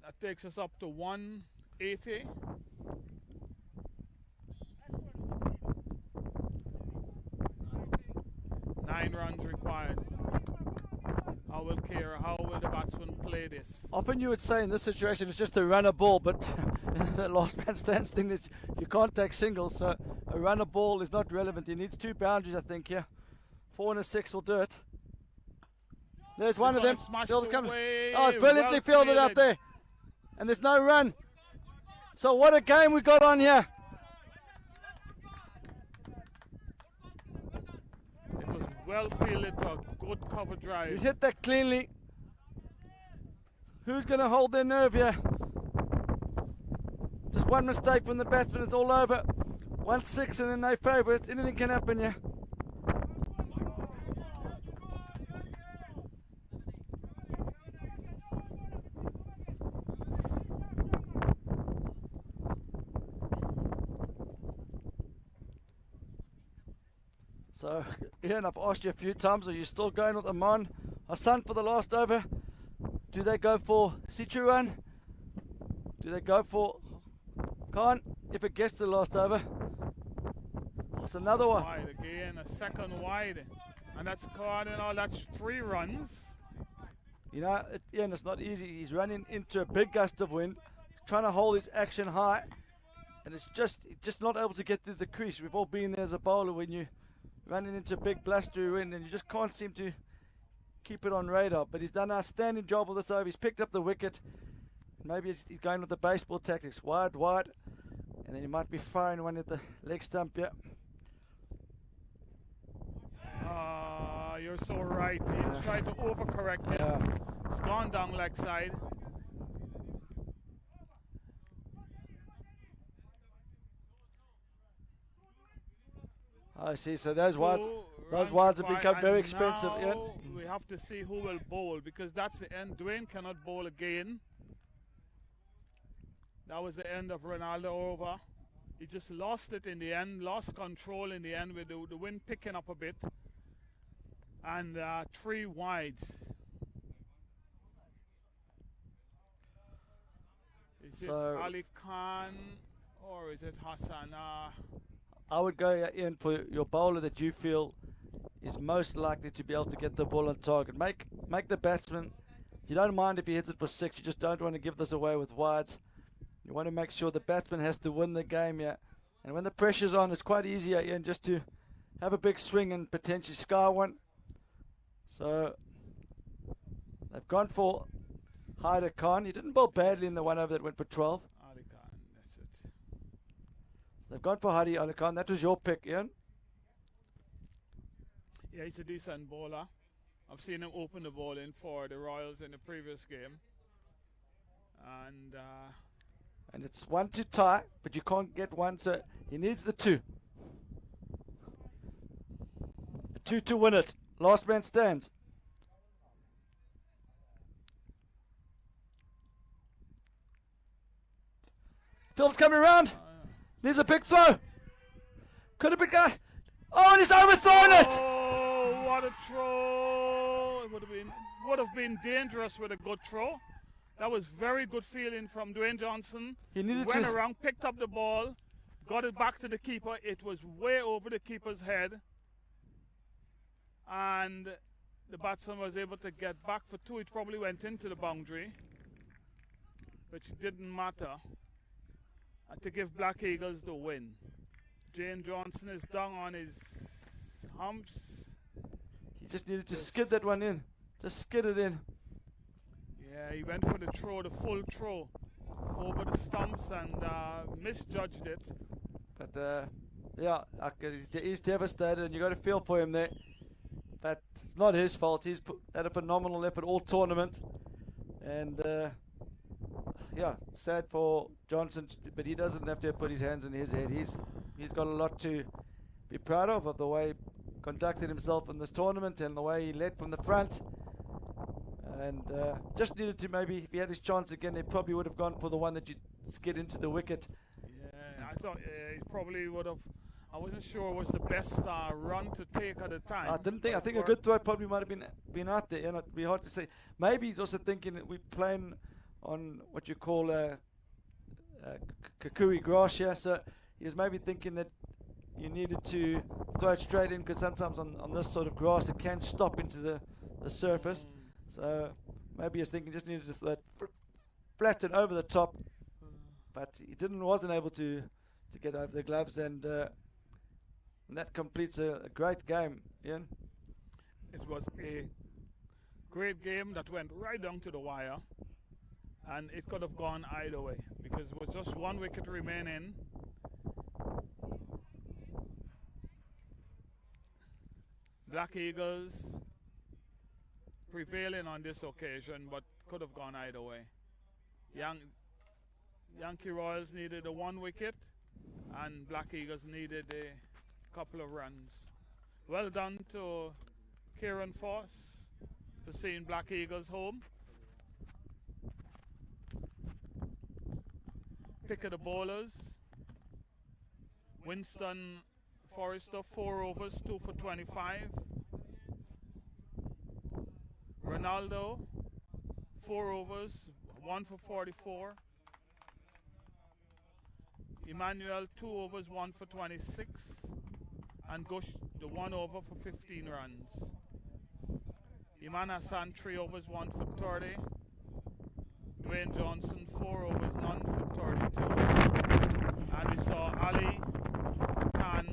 That takes us up to 180. Nine runs required. How will the batsman play this? Often you would say in this situation it's just a runner ball, but the last man stands thing that you can't take singles, so a runner ball is not relevant. He needs 2 boundaries, I think, here. 4 and a 6 will do it. There's one of them. Field's coming. Oh, it's brilliantly fielded out there. And there's no run. So what a game we got on here. It was well fielded to a good cover drive. He's hit that cleanly. Who's going to hold their nerve here? Just one mistake from the batsman, it's all over. 1-6 and then no favourites. Anything can happen here. So, Ian, I've asked you a few times, are you still going with Aman Hassan for the last over? Do they go for Sichuan? Do they go for Khan if it gets to the last over? What's another one? Wide again, a second wide. And that's Khan, that's 3 runs. You know, Ian, it's not easy. He's running into a big gust of wind, trying to hold his action high, and it's just not able to get through the crease. We've all been there as a bowler when you running into a big blustery wind and you just can't seem to keep it on radar. But he's done an outstanding job with this over. He's picked up the wicket. Maybe he's going with the baseball tactics. Wide, and then he might be firing one at the leg stump. Yeah. You're so right. He's tried to overcorrect it. Yeah. It's gone down leg side. I see. So those wides. those wides have become very And expensive. now Ian. we have to see who will bowl, because that's the end. Dwayne cannot bowl again. That was the end of Ronaldo over. He just lost it in the end, lost control in the end with the wind picking up a bit. And 3 wides. Is it Ali Khan or is it Hassan? I would go in for your bowler that you feel is most likely to be able to get the ball on target. Make the batsman. You don't mind if he hits it for 6. You just don't want to give this away with wides. You want to make sure the batsman has to win the game here. And when the pressure's on, it's quite easy Ian, just to have a big swing and potentially scar one. So they've gone for Hyder Khan. He didn't bowl badly in the one over that went for 12. Ali Khan, that's it. They've gone for Hadi Ali Khan. That was your pick, Ian. Yeah, he's a decent bowler. I've seen him open the ball in for the Royals in the previous game. And it's 1-2 tie, but you can't get 1, so he needs the 2. The 2 to win it. Last man stands. Phil's coming around. Needs a big throw. Could have been guy. Oh, and he's overthrown it. Oh, what a throw! It would have been dangerous with a good throw. That was very good feeling from Dwayne Johnson. He needed went to around, picked up the ball, got it back to the keeper. It was way over the keeper's head, and the batsman was able to get back for 2. It probably went into the boundary, which didn't matter. And to give Black Eagles the win. Dwayne Johnson is down on his humps. He just needed to skid that one in. Just skid it in. Yeah, he went for the throw, the full throw over the stumps, and misjudged it. But yeah, he's devastated, and you got to feel for him there. But it's not his fault. He's had a phenomenal effort all tournament, and yeah, sad for Johnson, but he doesn't have to put his hands in his head. He's got a lot to be proud of the way he conducted himself in this tournament and the way he led from the front. And just needed to, maybe if he had his chance again, they probably would have gone for the one that you skid into the wicket. Yeah, I thought he probably would have. I wasn't sure it was the best run to take at the time. I think a good throw probably might have been out there. It'd be hard to say. Maybe he's also thinking that we're playing on what you call kukui grass here, so he was maybe thinking that you needed to throw it straight in, because sometimes on this sort of grass it can stop into the surface. So maybe he was thinking just needed to throw it flat and over the top, but he wasn't able to get over the gloves, and that completes a great game, Ian. It was a great game that went right down to the wire, and it could have gone either way because it was just 1 wicket remaining. Black Eagles prevailing on this occasion, but could have gone either way. Yankee Royals needed a 1 wicket, and Black Eagles needed a couple of runs. Well done to Kieran Foss for seeing Black Eagles home. Pick of the bowlers. Winston Forrester, 4 overs, 2 for 25. Ronaldo, 4 overs, 1 for 44. Emmanuel, 2 overs, 1 for 26. And Gush, the 1 over for 15 runs. Iman Hassan, 3 overs, 1 for 30. Dwayne Johnson, 4 overs, none for 32. And we saw Ali Khan,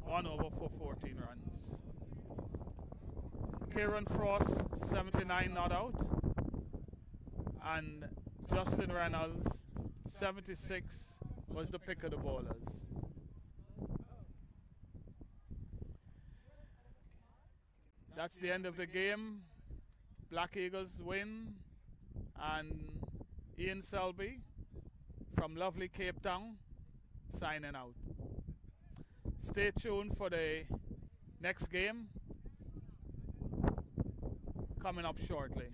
1 over for 14 runs. Kieran Frost, 79 not out. And Justin Reynolds, 76 was the pick of the bowlers. That's the end of the game. Black Eagles win, and Ian Selby from lovely Cape Town signing out. Stay tuned for the next game coming up shortly.